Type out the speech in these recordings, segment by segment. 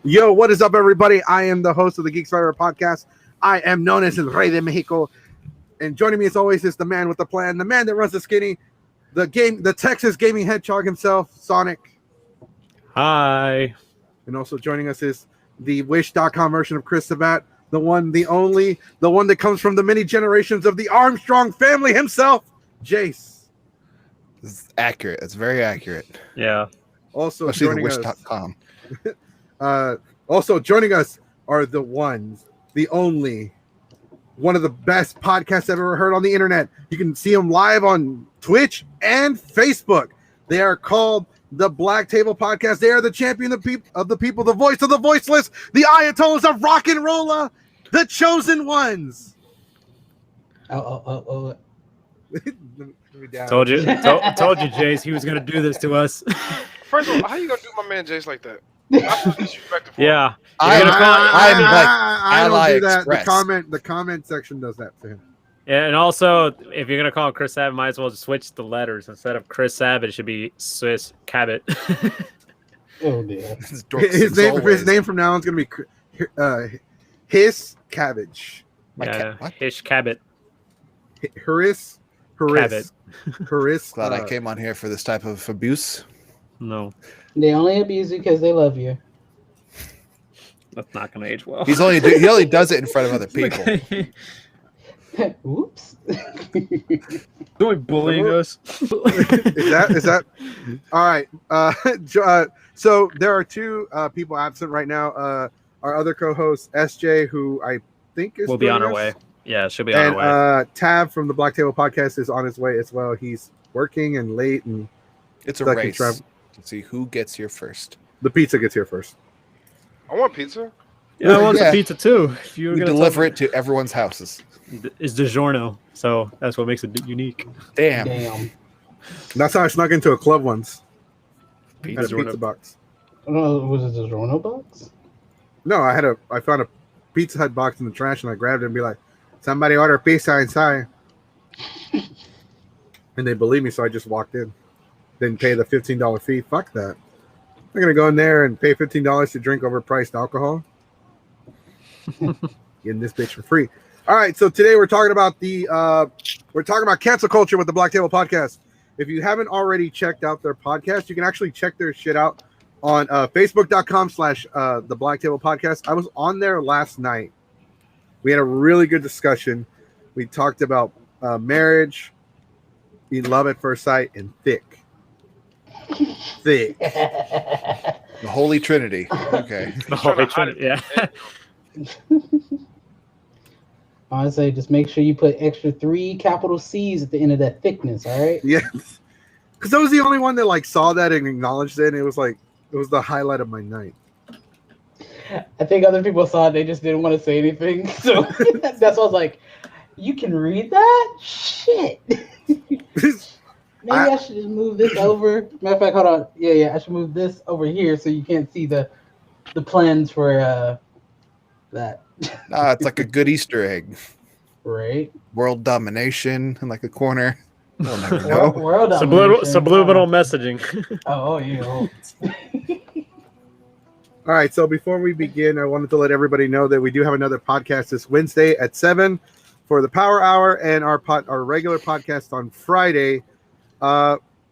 Yo, what is up, everybody? I am the host of the G5E podcast. I am known as El Rey de Mexico. And joining me, as always, is the man with the plan, the man that runs the skinny, the Texas gaming hedgehog himself, Sonic. Hi. And also joining us is the Wish.com version of Chris Sabat, the one, the only, the one that comes from the many generations of the Armstrong family himself, Jace. It's accurate. It's very accurate. Yeah. Also Especially joining the us. wish.com. Also joining us are the ones, the only, one of the best podcasts I've ever heard on the internet. You can see them live on Twitch and Facebook. They are called the Black Table Podcast. They are the champion of the people, the voice of the voiceless, the Ayatollahs of rock and rolla, the chosen ones. Oh. Told you, Jace, he was gonna do this to us. First of all, how you gonna do my man Jace like that? I'm disrespectful. Yeah. I'm like I Ally don't do that. Express. The comment section does that to him. Yeah, and also, if you're gonna call him Chris Sabat, might as well just switch the letters. Instead of Chris Sabat, it should be Swiss Cabot. Oh dear. His name from now on is gonna be His Cabbage. Hish Cabot. Harris. Cabot. Harris. Glad I came on here for this type of abuse. No, They only abuse you because they love you. that's not gonna age well. He only does it in front of other people. Oops. Doing bullying us. Is that all right? So there are two people absent right now. Our other co-host SJ, who I think We'll be on our way. Yeah, she'll be on and our way. Tab from the Black Table Podcast is on his way as well. He's working and late, and It's a That can race try- to see who gets here first. the pizza gets here first. I want pizza. Yeah, I want Yeah. some pizza too. If you were We gonna deliver it to everyone's houses. It's DiGiorno, so that's what makes it unique. Damn. Damn. That's how I snuck into a club once. At a DiGiorno. pizza box. Was it the Toronto box? No, I found a Pizza Hut box in the trash, and I grabbed it and be like, "Somebody order pizza inside." And they believe me, so I just walked in. Didn't pay the $15 fee. Fuck that. I'm gonna go in there and pay $15 to drink overpriced alcohol. Getting this bitch for free. All right, so today we're talking about cancel culture with the Black Table Podcast. If you haven't already checked out their podcast, you can actually check their shit out on Facebook.com/the Black Table Podcast. I was on there last night. We had a really good discussion. We talked about marriage, love at first sight, and thick. The Holy Trinity. Okay. The Holy Trinity, yeah. I say just make sure you put extra 3 capital C's at the end of that thickness, all right? Yeah, because I was the only one that like saw that and acknowledged it. And it was the highlight of my night. I think other people saw it, they just didn't want to say anything. So that's why I was like, you can read that? Shit. Maybe I should just move this over. Matter of fact, hold on. Yeah, I should move this over here so you can't see the plans for that. It's like a good Easter egg. Right? World domination in like a corner. We'll never know. World domination. Subliminal messaging. Oh, yeah. All right, so before we begin, I wanted to let everybody know that we do have another podcast this Wednesday at 7 for the Power Hour, and our regular podcast on Friday.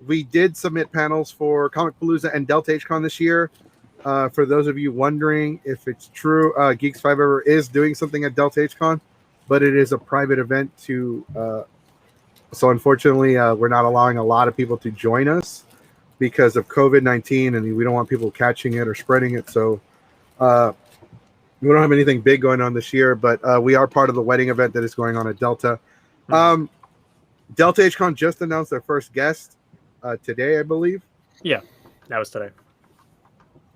We did submit panels for Comic Palooza and Delta HCon this year. For those of you wondering if it's true, Geeks 5 is doing something at Delta HCon, but it is a private event so unfortunately, we're not allowing a lot of people to join us because of COVID-19, and we don't want people catching it or spreading it. So we don't have anything big going on this year, but we are part of the wedding event that is going on at Delta. Delta HCon just announced their first guest today, I believe. Yeah, that was today.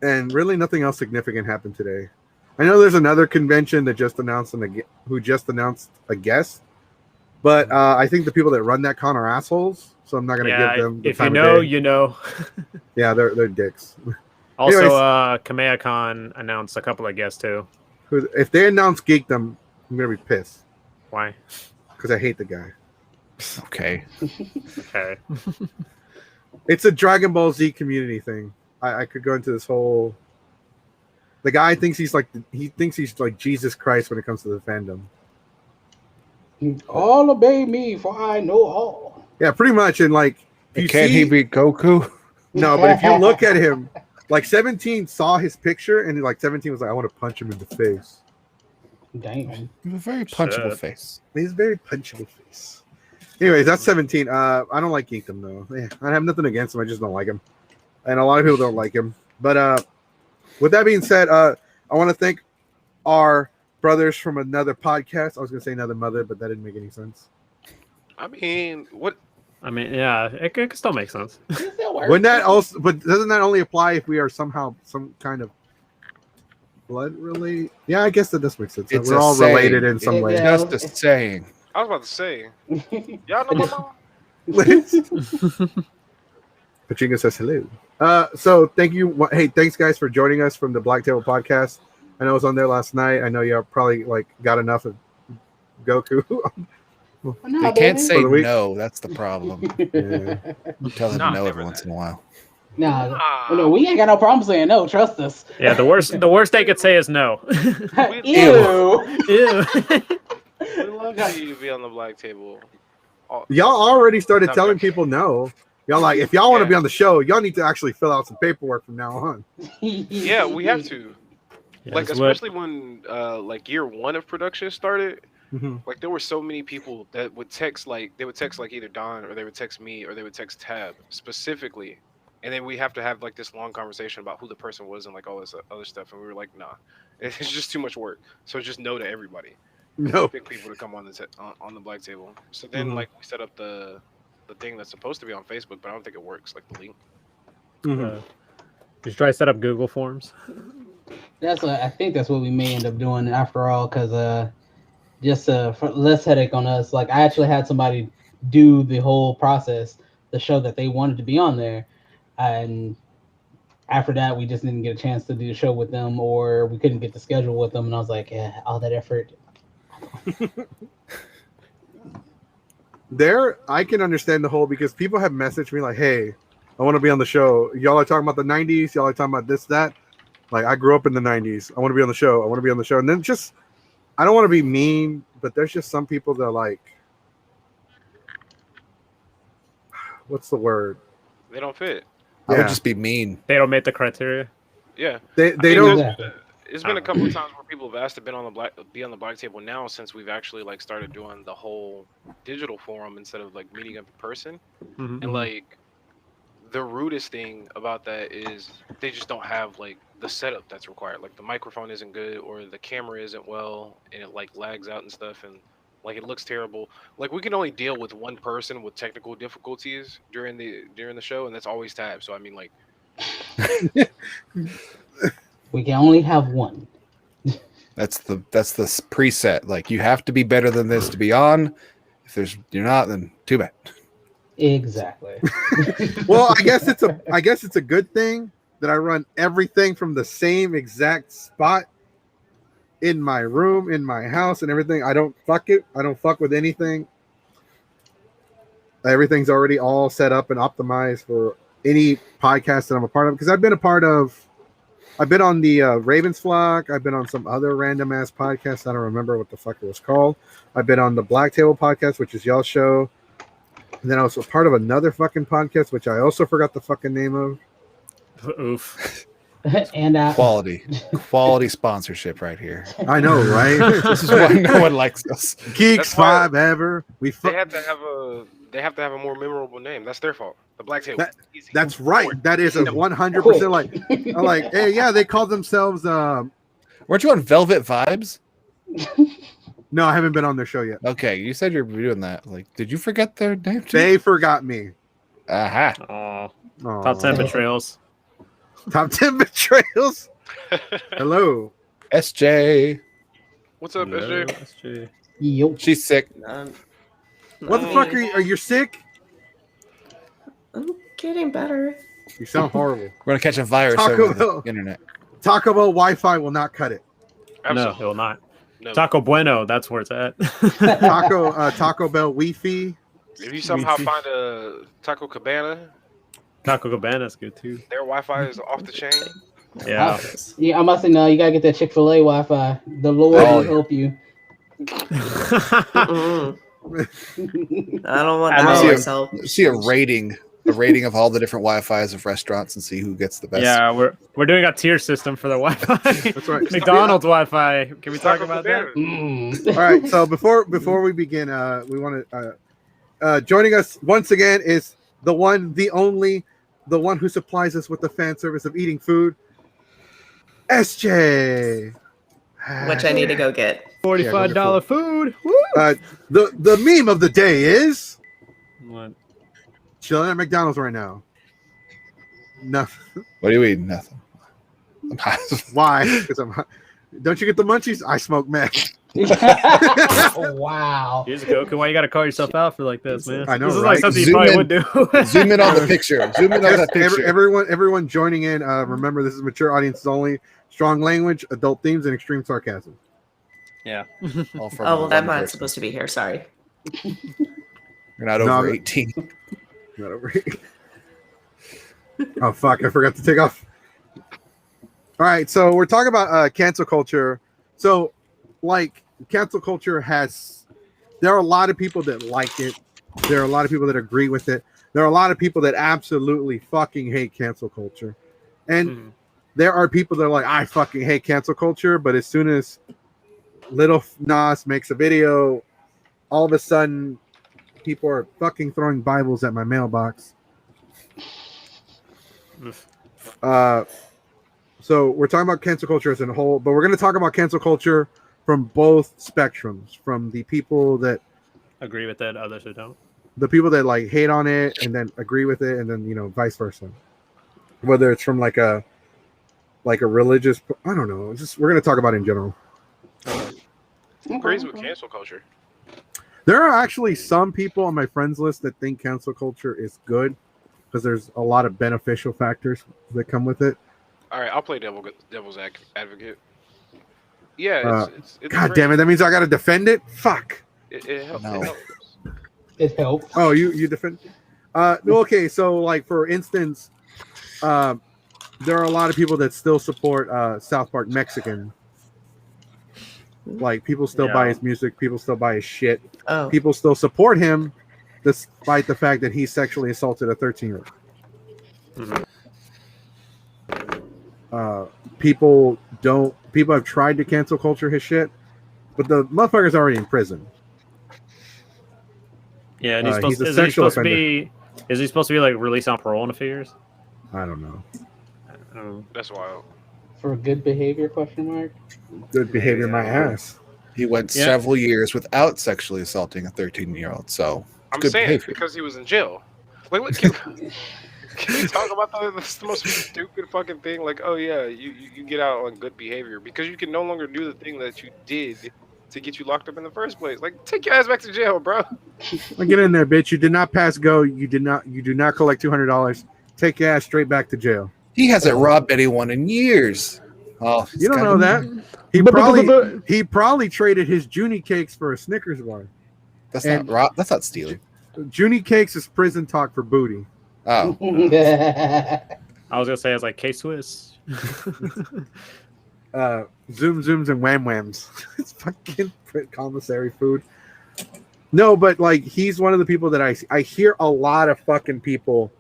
And really nothing else significant happened today. I know there's another convention that just announced a guest, but I think the people that run that con are assholes, so I'm not going to give them the if you time know, of day. you know. Yeah, they're dicks. Also, Anyways. KamehaCon announced a couple of guests too. If they announce Geekdom, I'm going to be pissed Why? because I hate the guy. Okay. Okay. It's a Dragon Ball Z community thing. I could go into this whole The guy thinks he's like Jesus Christ when it comes to the fandom. All obey me, for I know all. Yeah, pretty much. And like, if you Can't he beat Goku? No, but if you look at him, like 17 saw his picture and like 17 was like, I want to punch him in the face. Damn. You have a very punchable Shit. face. He's a very punchable face. Anyways, that's 17. I don't like Geekdom though. Yeah, I have nothing against him. I just don't like him, and a lot of people don't like him. But with that being said, I want to thank our brothers from another podcast. I was gonna say another mother, but that didn't make any sense. I mean, what? I mean, yeah, it could still make sense. Wouldn't that also? But doesn't that only apply if we are somehow some kind of blood related? Yeah, I guess that does make sense. It's We're a all saying. related in some way. Yeah. Just a saying. I was about to say. Y'all know my mom? Pachinko says hello. So thank you. Hey, thanks guys for joining us from the Black Table Podcast. I know I was on there last night. I know y'all probably like got enough of Goku. No, They can't baby. say For the week. no. That's the problem. Yeah. You tell them Nah, no never every once that. in a while. Nah, no, we ain't got no problem saying no. Trust us. Yeah, the worst they could say is no. Ew. Ew. We love how you be on the black table. Oh, Y'all already started Not telling much. people no. Y'all like, if y'all want to Yeah. be on the show, y'all need to actually fill out some paperwork from now on. yeah, we have to. Yeah, Like that's what- especially when like year one of production started. Mm-hmm. Like there were so many people that would text like either Don or they would text me or they would text Tab specifically, and then we have to have like this long conversation about who the person was and like all this other stuff, and we were like, nah, it's just too much work. So just no to everybody. No. Pick people to come on the on the black table. So then Mhm. like we set up the thing that's supposed to be on Facebook, but I don't think it works. Like the link. Mhm. Did you try to set up Google Forms? I think that's what we may end up doing after all, because just for less headache on us. Like I actually had somebody do the whole process to show that they wanted to be on there, and after that we just didn't get a chance to do the show with them, or we couldn't get the schedule with them. And I was like, yeah, all that effort. There, I can understand the whole because people have messaged me like, "Hey, I want to be on the show. Y'all are talking about the '90s. Y'all are talking about this, that. Like, I grew up in the '90s. I want to be on the show. I want to be on the show." And then just, I don't want to be mean, but there's just some people that are like, what's the word? They don't fit. I Yeah. would just be mean. They don't meet the criteria. Yeah. They I mean, don't. Yeah. It's been a couple of times where people have asked to be on the black table now since we've actually like started doing the whole digital forum instead of like meeting up in person. Mhm. And like the rudest thing about that is they just don't have like the setup that's required. Like the microphone isn't good or the camera isn't well and it like lags out and stuff and like it looks terrible. Like we can only deal with one person with technical difficulties during the show, and that's always Tab. So I mean like We can only have one. That's the preset. Like you have to be better than this to be on. If you're not, then too bad. Exactly. Well, I guess it's a good thing that I run everything from the same exact spot in my room, in my house, and everything. I don't fuck with anything. Everything's already all set up and optimized for any podcast that I'm a part of. Because I've been on the Ravens Flock. I've been on some other random ass podcast. I don't remember what the fuck it was called. I've been on the Black Table podcast, which is y'all's show. And then I was a part of another fucking podcast, which I also forgot the fucking name of. Oof. And Quality sponsorship right here. I know, right? This is why no one likes us. Geeks That's why- 5 ever. they have to have a more memorable name. That's their fault. The black table. Easy. That's right. That is a 100% like. I'm like, hey, yeah, they call themselves. Weren't you on Velvet Vibes? No, I haven't been on their show yet. Okay, you said you were doing that. Like, did you forget their name too? They forgot me. Aha. Aw. Aw. Top 10 betrayals. Top 10 betrayals. Hello. SJ. What's up, SJ? SJ. Yo. She's sick. What the fuck are you sick? I'm getting better. You sound horrible. We're gonna catch a virus Taco over Bell. the internet. Taco Bell Wi-Fi will not cut it. No, Absolutely. it will not. No. Taco Bueno, that's where it's at. Taco Bell Wi-Fi. If you somehow find a Taco Cabana, Taco Cabana's good too. their Wi-Fi is off the chain. Yeah. Yeah, I must say, no, you gotta get that Chick-fil-A Wi-Fi. The Lord Oh, will yeah. help you. Mm-mm. I don't want I that know. myself. See a rating of all the different Wi-Fi's of restaurants and see who gets the best. Yeah, we're doing a tier system for the Wi-Fi. That's right. McDonald's Wi-Fi. Can we talk about that? All right. So before we begin, we want to joining us once again is the one, the only, the one who supplies us with the fan service of eating food, SJ. Which I need to go get. $45 food. Woo! The meme of the day is What? chilling at McDonald's right now. Nothing. What are you eating? Nothing. Why? Because don't you get the munchies? I smoke meth. Wow. Here's Goku. Why you gotta call yourself out for like this, man? I know, This is right? like something you Zoom probably in. would do. Zoom in on the picture. Zoom in on that picture. Everyone joining in. Remember, this is mature audiences only. Strong language, adult themes, and extreme sarcasm. Yeah. All from Oh, well, one I'm not person. supposed to be here. Sorry. You're not No, over but- 18. Not over here. Oh fuck! I forgot to take off. All right, so we're talking about cancel culture. So, like, cancel culture there are a lot of people that like it. There are a lot of people that agree with it. There are a lot of people that absolutely fucking hate cancel culture, and there are people that are like, I fucking hate cancel culture. But as soon as Little Nas makes a video, all of a sudden, people are fucking throwing Bibles at my mailbox. So we're talking about cancel culture as a whole, but we're going to talk about cancel culture from both spectrums, from the people that Agree with that, others who don't. the people that like hate on it and then agree with it, and then vice versa. Whether it's from like a religious, I don't know. Just we're going to talk about it in general. Who agrees with cancel culture? There are actually some people on my friends list that think cancel culture is good because there's a lot of beneficial factors that come with it. All right, I'll play devil's advocate. Yeah, it's God great. damn it! That means I got to defend it. Fuck. It helps. No. It helps. It helps. Oh, you defend. Okay, so like for instance, there are a lot of people that still support South Park Mexican. Like people still buy his music, people still buy his shit, Oh. people still support him, despite the fact that he sexually assaulted a 13-year-old. People have tried to cancel culture his shit, but the motherfucker's already in prison. Yeah, and he's He's a is he sexual supposed to be? Is he supposed to be like released on parole in a few years? I don't know. That's wild. For good behavior, question mark? Good behavior, my ass. He went Yeah. several years without sexually assaulting a 13-year-old. So I'm good saying behavior. because he was in jail. Like, what, can we talk about that? That's the most stupid fucking thing. Like, oh yeah, you get out on good behavior because you can no longer do the thing that you did to get you locked up in the first place. Like, take your ass back to jail, bro. Like, get in there, bitch. You did not pass go. You do not collect $200. Take your ass straight back to jail. He hasn't robbed anyone in years. Oh, You don't know that. He probably traded his Junie cakes for a Snickers bar. That's And- not rob. That's not stealing. Junie cakes is prison talk for booty. Oh, I was gonna say it's like K-Swiss. Zoom zooms and wham whams. It's fucking commissary food. No, but like he's one of the people that I hear a lot of fucking people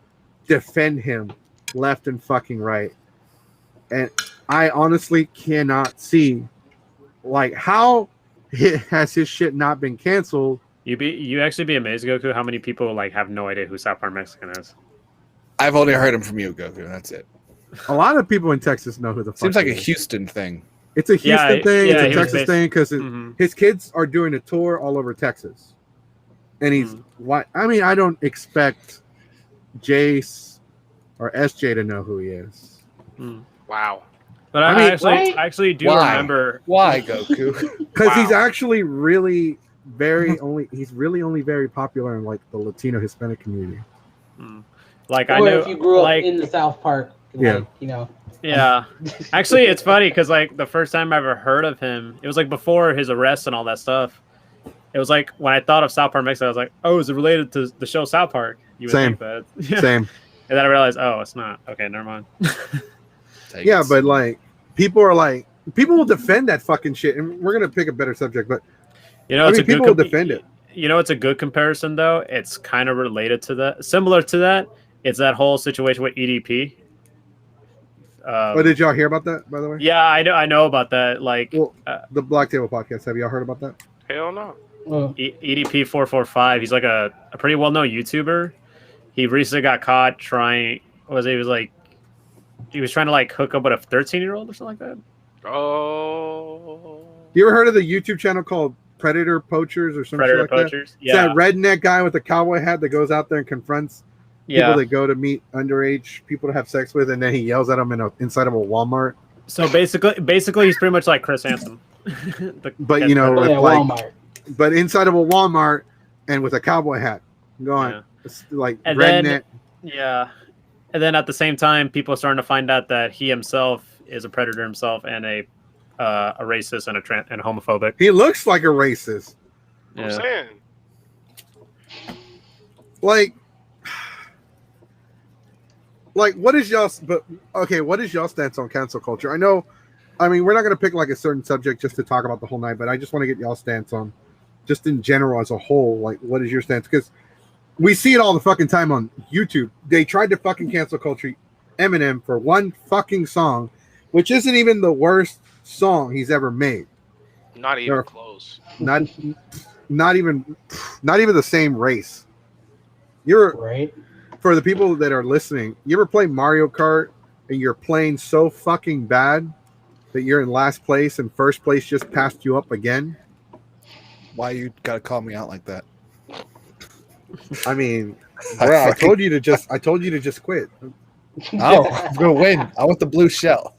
defend him left and fucking right. And I honestly cannot see like how has his shit not been canceled. You actually be amazed, Goku, how many people like have no idea who South Park Mexican is. I've only heard him from you, Goku. And that's it. A lot of people in Texas know who the fuck Seems like he a is. Houston thing. It's a Houston thing. yeah, It's he a was Texas based- thing because Mhm. his kids are doing a tour all over Texas, and he's what? I mean, I don't expect Jace or SJ to know who he is. Wow. But I I, mean, I actually do Why? remember. Why, Goku? Because he's Wow. actually really he's really only very popular in like the Latino Hispanic community. Like I Or know, if you grew up like in the South Park, Yeah. like, you know. yeah. Actually, it's funny because like the first time I ever heard of him, it was like before his arrest and all that stuff. It was like when I thought of South Park Mexico, I was like, oh, is it related to the show South Park? You would Same. think that. Yeah. Same. And then I realized, oh, it's not. Okay, never mind. Yeah, but like people will defend that fucking shit, and we're gonna pick a better subject, but You know, I it's mean, a good people will defend it. You know, it's a good comparison though. It's kind of related to that, similar to that. It's that whole situation with EDP. Oh, did y'all hear about that, by the way? Yeah, I know about that. Like, Well, the Black Table podcast. Have y'all heard about that? Hell no. EDP 445. He's like a pretty well known YouTuber. He recently got caught trying. He was trying to like hook up with a 13-year-old or something like that. Oh. You ever heard of the YouTube channel called Predator Poachers or something like Poachers? that? Yeah. It's that redneck guy with the cowboy hat that goes out there and confronts people that go to meet underage people to have sex with, and then he yells at them inside of a Walmart. So basically, he's pretty much like Chris Hansen. But you know, with Walmart. But inside of a Walmart and with a cowboy hat, going like and redneck. And then at the same time, people are starting to find out that he himself is a predator himself and a racist and and homophobic. He looks like a racist. I'm saying. Like what is y'all stance on cancel culture? I mean, we're not going to pick like a certain subject just to talk about the whole night, but I just want to get y'all stance on just in general as a whole. Like, what is your stance? Because we see it all the fucking time on YouTube. They tried to fucking cancel culture Eminem for one fucking song, which isn't even the worst song he's ever made. Not even close. Not even the same race. You're right. For the people that are listening, you ever play Mario Kart and you're playing so fucking bad that you're in last place and first place just passed you up again? Why you gotta call me out like that? I mean, bro, I told you to just quit. Oh, I'm gonna win. I want the blue shell.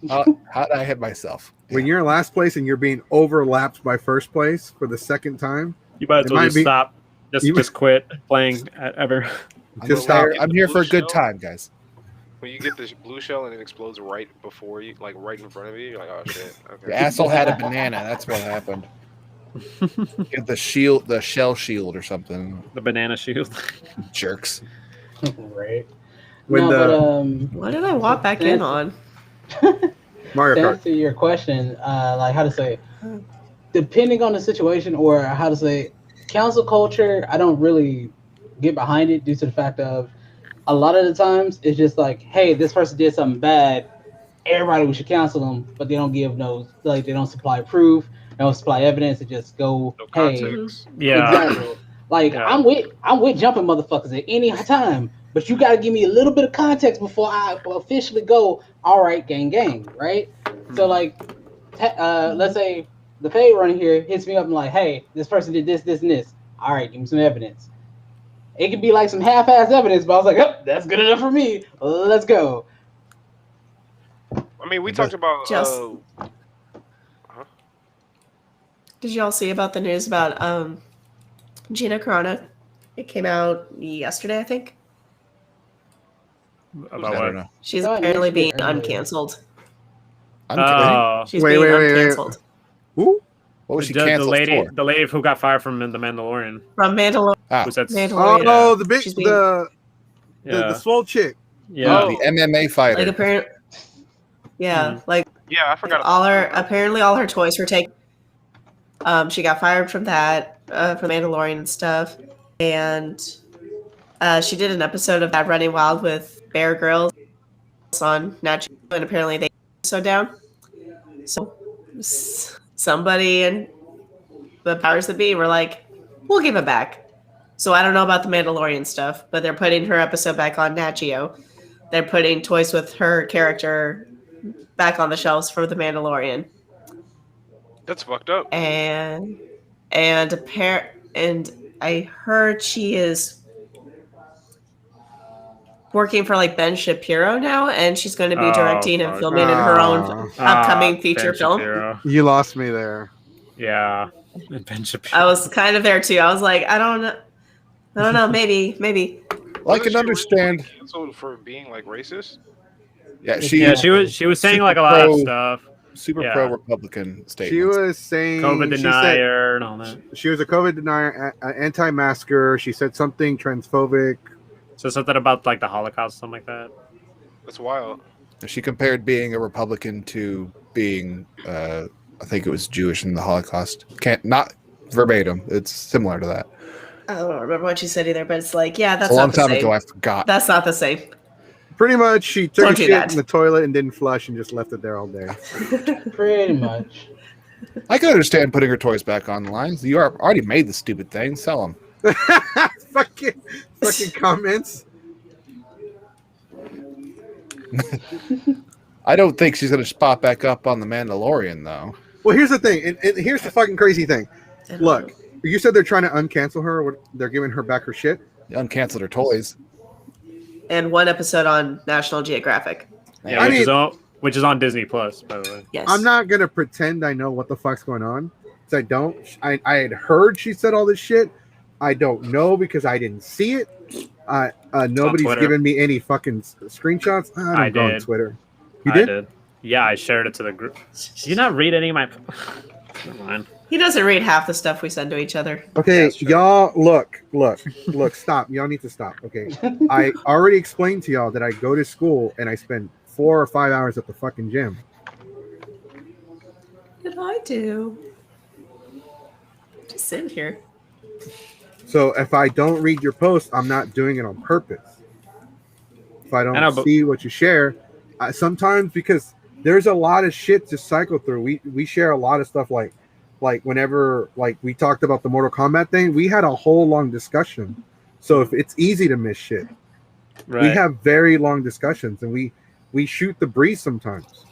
How did I hit myself? When you're in last place and you're being overlapped by first place for the second time, you might as well just stop. Just quit playing ever. Just stop. I'm here for a good time, guys. When you get this blue shell and it explodes right before you, like right in front of you, you're like, oh shit. Okay. The asshole had a banana. That's what happened. Get the shell shield or something. The banana shield. Jerks. Right. What did I walk back in on? Mario to Kart. answer your question, like how to say, depending on the situation or how to say, cancel culture, I don't really get behind it due to the fact of a lot of the times it's just like, hey, this person did something bad, everybody we should cancel them, but they don't give they don't supply proof, they don't supply evidence, they just go, exactly. Like I'm with jumping motherfuckers at any time, but you got to give me a little bit of context before I officially go, all right, gang, right? So like, let's say the pay runner here hits me up and like, hey, this person did this, and this. All right, give me some evidence. It could be like some half-ass evidence, but I was like, oh, that's good enough for me. Let's go. I mean, we talked about. Did y'all see about the news about Gina Carano? It came out yesterday, I think. About what? She's apparently being uncanceled. She's being uncanceled. Who? What was she canceled for? The lady who got fired from The Mandalorian. From Mandalorian. Mandalorian. Oh, the swole chick. Yeah. The MMA fighter. Like apparently. Yeah, like. Yeah, I forgot. Apparently all her toys were taken. She got fired from that, from Mandalorian and stuff, and she did an episode of that Running Wild with Bear Grylls on Nat Geo, and apparently they so down. So somebody in the powers that be were like, "We'll give it back." So I don't know about the Mandalorian stuff, but they're putting her episode back on Nat Geo. They're putting toys with her character back on the shelves for the Mandalorian. That's fucked up. And I heard she is working for like Ben Shapiro now, and she's going to be directing and filming in her own upcoming feature film. Shapiro. You lost me there. Yeah, Ben Shapiro. I was kind of there too. I was like, I don't know, maybe. Well, I can understand. Canceled for being like racist. Yeah, she was saying like a lot of stuff. Super pro Republican statements. She was saying COVID denier and all that. She was a COVID denier, anti-masker. She said something transphobic. So something about like the Holocaust, something like that. That's wild. She compared being a Republican to being, I think it was Jewish in the Holocaust. Can't not verbatim. It's similar to that. I don't remember what she said either, but it's like, yeah, It's that's a long not the time same. ago. I forgot. That's not the same. Pretty much, she took Don't a do shit that. in the toilet and didn't flush and just left it there all day. Pretty much. I can understand putting her toys back online. You already made the stupid thing. Sell them. fucking comments. I don't think she's going to pop back up on The Mandalorian, though. Well, here's the thing, and here's the fucking crazy thing. Look, you said they're trying to uncancel her. Or they're giving her back her shit. They uncanceled her toys. And one episode on National Geographic. Yeah, I which is on Disney Plus, by the way. Yes. I'm not gonna pretend I know what the fuck's going on, because I don't. I had heard she said all this shit. I don't know because I didn't see it. Nobody's Twitter. given me any fucking screenshots. I don't go on did. Twitter. You I did? did. Yeah, I shared it to the group. Did you not read any of my? Never mind. He doesn't read half the stuff we send to each other. Okay, That's true. y'all, look, stop. Y'all need to stop. Okay, I already explained to y'all that I go to school and I spend 4 or 5 hours at the fucking gym. What did I do? Just sitting here. So if I don't read your post, I'm not doing it on purpose. If I don't I know, but- see what you share, sometimes because there's a lot of shit to cycle through. We share a lot of stuff like whenever like we talked about the Mortal Kombat thing, we had a whole long discussion. So if it's easy to miss shit, Right. we have very long discussions and we shoot the breeze sometimes.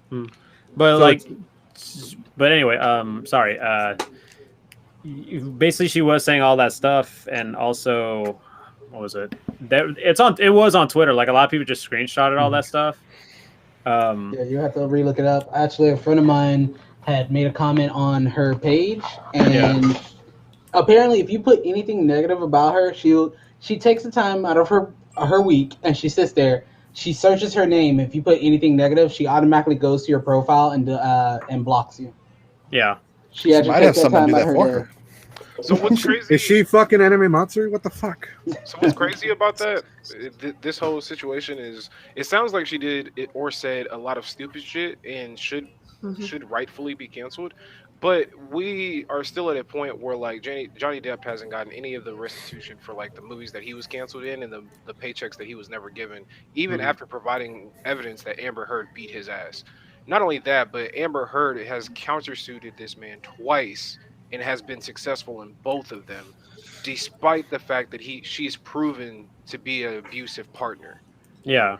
But So like, but anyway, sorry. Basically, she was saying all that stuff, and also, what was it? It was on Twitter. Like a lot of people just screenshotted all that stuff. Yeah, you have to relook it up. Actually, a friend of mine had made a comment on her page, and apparently, if you put anything negative about her, she takes the time out of her week and she sits there. She searches her name. If you put anything negative, she automatically goes to your profile and blocks you. Yeah. She actually might have takes that someone time do out that of for her her. day. So what's crazy? Is she fucking anime Matsuri? What the fuck? So what's crazy about that? This whole situation is. It sounds like she did it or said a lot of stupid shit and should rightfully be canceled. But we are still at a point where like Johnny Depp hasn't gotten any of the restitution for like the movies that he was canceled in and the paychecks that he was never given, even after providing evidence that Amber Heard beat his ass. Not only that, but Amber Heard has countersued this man twice and has been successful in both of them, despite the fact that she's proven to be an abusive partner. Yeah.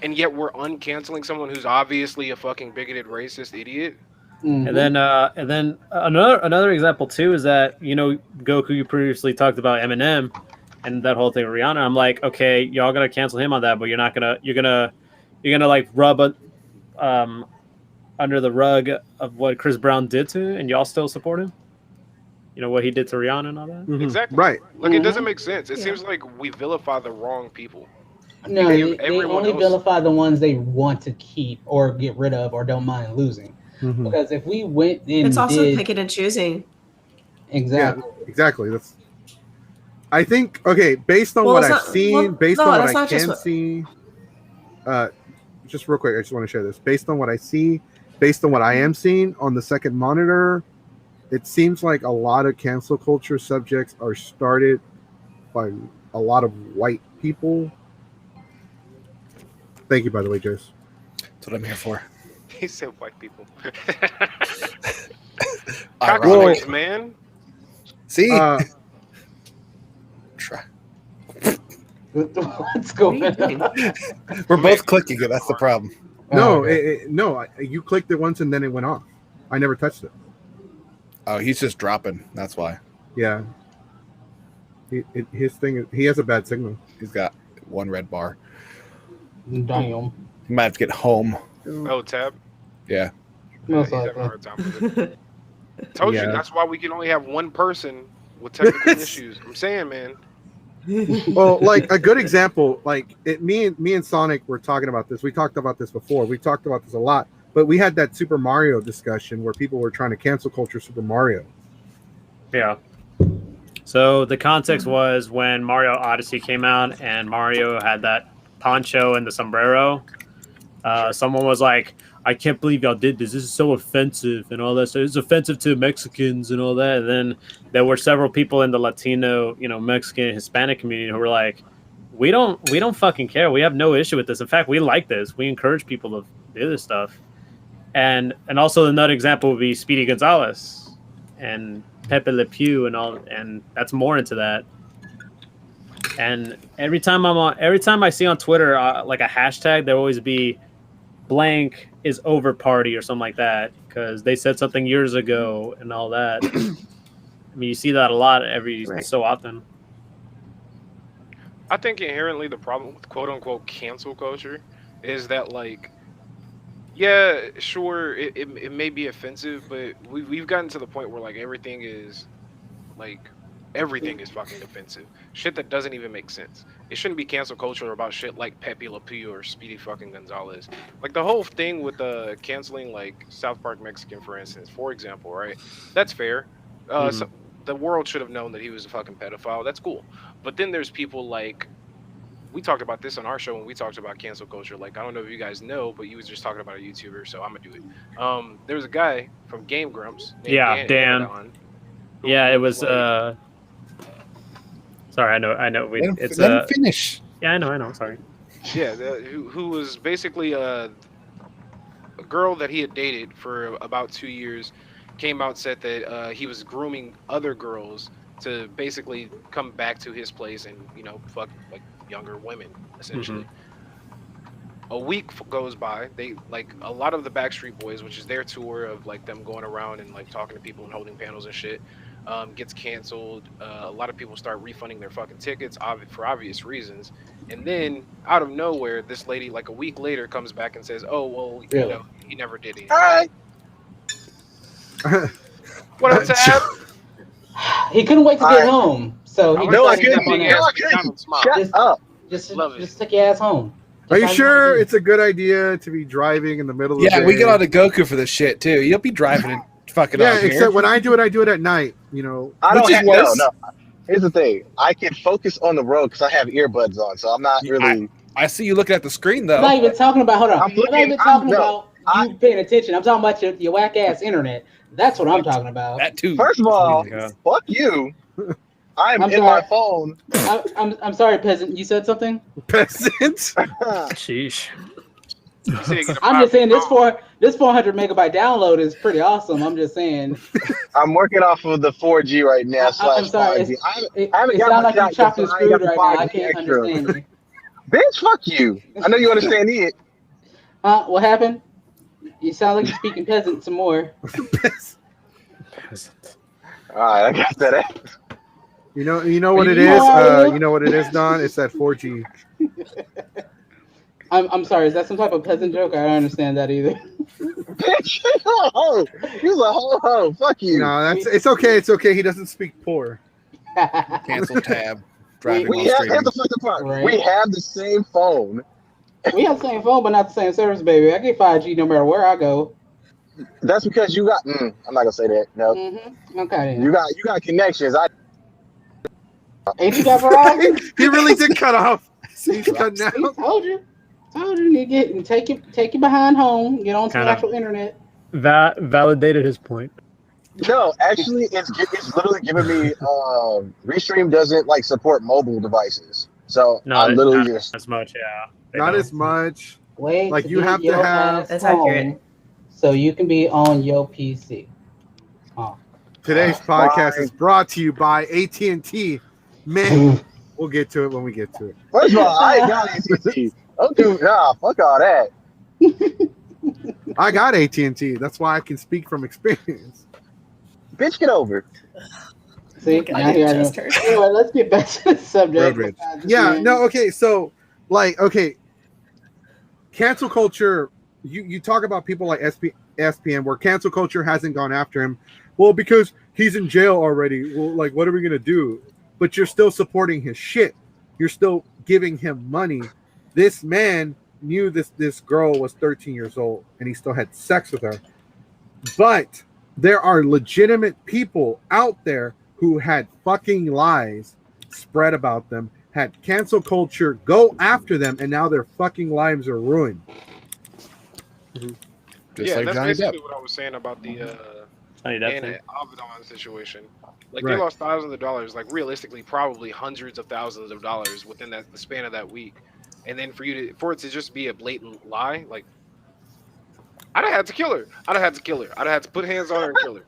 And yet we're uncanceling someone who's obviously a fucking bigoted, racist idiot. Mhm. And then another example too is that Goku, you previously talked about Eminem and that whole thing with Rihanna. I'm like, okay, y'all gonna cancel him on that, but you're gonna like rub under the rug of what Chris Brown did to him, and y'all still support him. What he did to Rihanna and all that. Mhm. Exactly. Right. Like it doesn't make sense. It seems like we vilify the wrong people. No, they Everyone only else- vilify the ones they want to keep or get rid of or don't mind losing. Mhm. Because if we went and It's also did picking and choosing. exactly, Exactly. That's. I think based on Well, what it's I've not- seen, well, based no, on what that's I not just can what- see, just real quick, I just want to share this. Based on what I see, based on what I am seeing on the second monitor, it seems like a lot of cancel culture subjects are started by a lot of white people. Thank you, by the way, Jace. That's what I'm here for. He said white people. Ironic. Cockroaches, man. See? Try. what's going on? We're both clicking it. That's the problem. No, Oh, you clicked it once and then it went off. I never touched it. Oh, he's just dropping. That's why. Yeah. His thing is, he has a bad signal. He's got one red bar. damn. He might have to get home. Oh, Tab. Yeah. Most He's having a likely. hard time with it. Told Yeah. you that's why we can only have one person with technical issues. I'm saying, man. Well, like a good example, like me and Sonic were talking about this. We talked about this before. We talked about this a lot, but we had that Super Mario discussion where people were trying to cancel culture Super Mario. Yeah. So the context was when Mario Odyssey came out, and Mario had that poncho and the sombrero. Someone was like, I can't believe y'all did this. This is so offensive and all that. So it's offensive to Mexicans and all that. And then there were several people in the Latino, Mexican, Hispanic community who were like, we don't fucking care. We have no issue with this. In fact, we like this. We encourage people to do this stuff. And also another example would be Speedy Gonzalez and Pepe Le Pew and all, and that's more into that. And every time I see on Twitter like a hashtag, there will always be blank is over party or something like that because they said something years ago and all that. I mean, you see that a lot so often. I think inherently the problem with quote unquote cancel culture is that, like, yeah, sure, it may be offensive, but we've gotten to the point where like everything is fucking offensive. Shit that doesn't even make sense. It shouldn't be cancel culture about shit like Pepe Le Pew or Speedy fucking Gonzalez. Like the whole thing with canceling like South Park Mexican, for instance, for example, right? That's fair. So the world should have known that he was a fucking pedophile. That's cool. But then there's people like, we talked about this on our show when we talked about cancel culture. Like, I don't know if you guys know, but you was just talking about a YouTuber, so I'm gonna do it. There was a guy from Game Grumps named Dan. Yeah, it was sorry, I know. Let him finish. Yeah, I know. Sorry. Yeah, who was basically a girl that he had dated for about 2 years, came out, said that he was grooming other girls to basically come back to his place and fuck like younger women essentially. A week goes by. They like a lot of the Backstreet Boys, which is their tour of like them going around and like talking to people and holding panels and shit, gets canceled. A lot of people start refunding their fucking tickets for obvious reasons. And then out of nowhere, this lady like a week later comes back and says, "Oh well, he never did anything." Hi. What up, Tab? He couldn't wait to get home, so he I couldn't. Shut up. Just take your ass home. Are you sure it's a good idea to be driving in the middle of the day? Yeah, we get on to Goku for this shit too. You'll be driving and fucking yeah, out except here. when I do it at night. I don't Which is have worse. no. Here's the thing. I can focus on the road because I have earbuds on, so I'm not really. I see you looking at the screen though. I'm not even talking about. Hold on. I'm not even talking about you paying attention. I'm talking about your whack ass internet. That's what I'm talking about. That too. First of all, fuck you. I'm in my phone. I'm sorry, peasant. You said something. Peasant. Sheesh. I'm just saying this 400 megabyte download is pretty awesome. I'm just saying. I'm working off of the 4G right now. I'm sorry. 5G. It sounds like you chopped and screwed right now. I can't understand you. Bitch, fuck you. I know you understand it. What happened? You sound like you're speaking peasant some more. Peasant. All right, I got that. You know what it is? You know what it is, Don? It's that 4G. I'm sorry. Is that some type of peasant joke? I don't understand that either. Bitch, you're a hoe. You're a whole hoe. Fuck you. No, it's okay. It's okay. He doesn't speak poor. Cancel tab. Driving We while have streaming. the fucking part. Right. We have the same phone. We have the same phone, but not the same service, baby. I get 5G no matter where I go. That's because you got. I'm not gonna say that. No. Okay. You got connections. Ain't you got Verizon? He really did cut off. He's cutting out. Told you. You get and take you behind home. Get on some actual internet. That validated his point. No, actually, it's literally giving me. Restream doesn't like support mobile devices, so No, I'm literally not just. as much. Yeah. They Not don't. as much. Wait, Like, to you get have to your have- ass That's home accurate. so you can be on your PC. Today's podcast is brought to you by AT&T. Man, we'll get to it when we get to it. First of all, I ain't got AT&T. Okay, nah, fuck all that. I got AT&T. That's why I can speak from experience. Bitch, get over it. See, God, now here I just know. heard. Anyway, let's get back to the subject. Road rage. Yeah, no, okay, so, cancel culture, you talk about people like SPN, where cancel culture hasn't gone after him. Well, because he's in jail already. Well, like, what are we going to do? But you're still supporting his shit. You're still giving him money. This man knew this girl was 13 years old, and he still had sex with her. But there are legitimate people out there who had fucking lies spread about them, had cancel culture go after them, and now their fucking lives are ruined. Just like that's Johnny basically Depp. what I was saying about the Johnny Depp and thing. Abaddon situation. Like Right. they lost thousands of dollars, like realistically, probably hundreds of thousands of dollars within the span of that week. And then for it to just be a blatant lie, like I'd have had to kill her. I'd have had to kill her. I'd have had to put hands on her and kill her.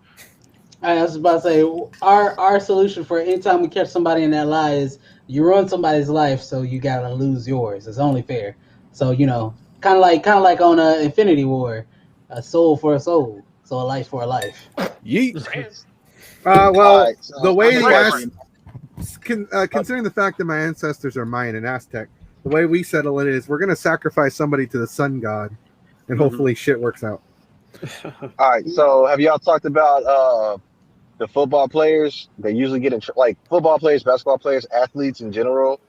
I was about to say our solution for anytime we catch somebody in that lie is you ruin somebody's life, so you gotta lose yours. It's only fair. So kind of like on Infinity War, a soul for a soul, so a life for a life. Yeet. Well, Alright, so the way I'm you wondering- asked, considering the fact that my ancestors are Mayan and Aztec, the way we settle it is we're going to sacrifice somebody to the sun god, and hopefully shit works out. All right, so have y'all talked about the football players? They usually get in like football players, basketball players, athletes in general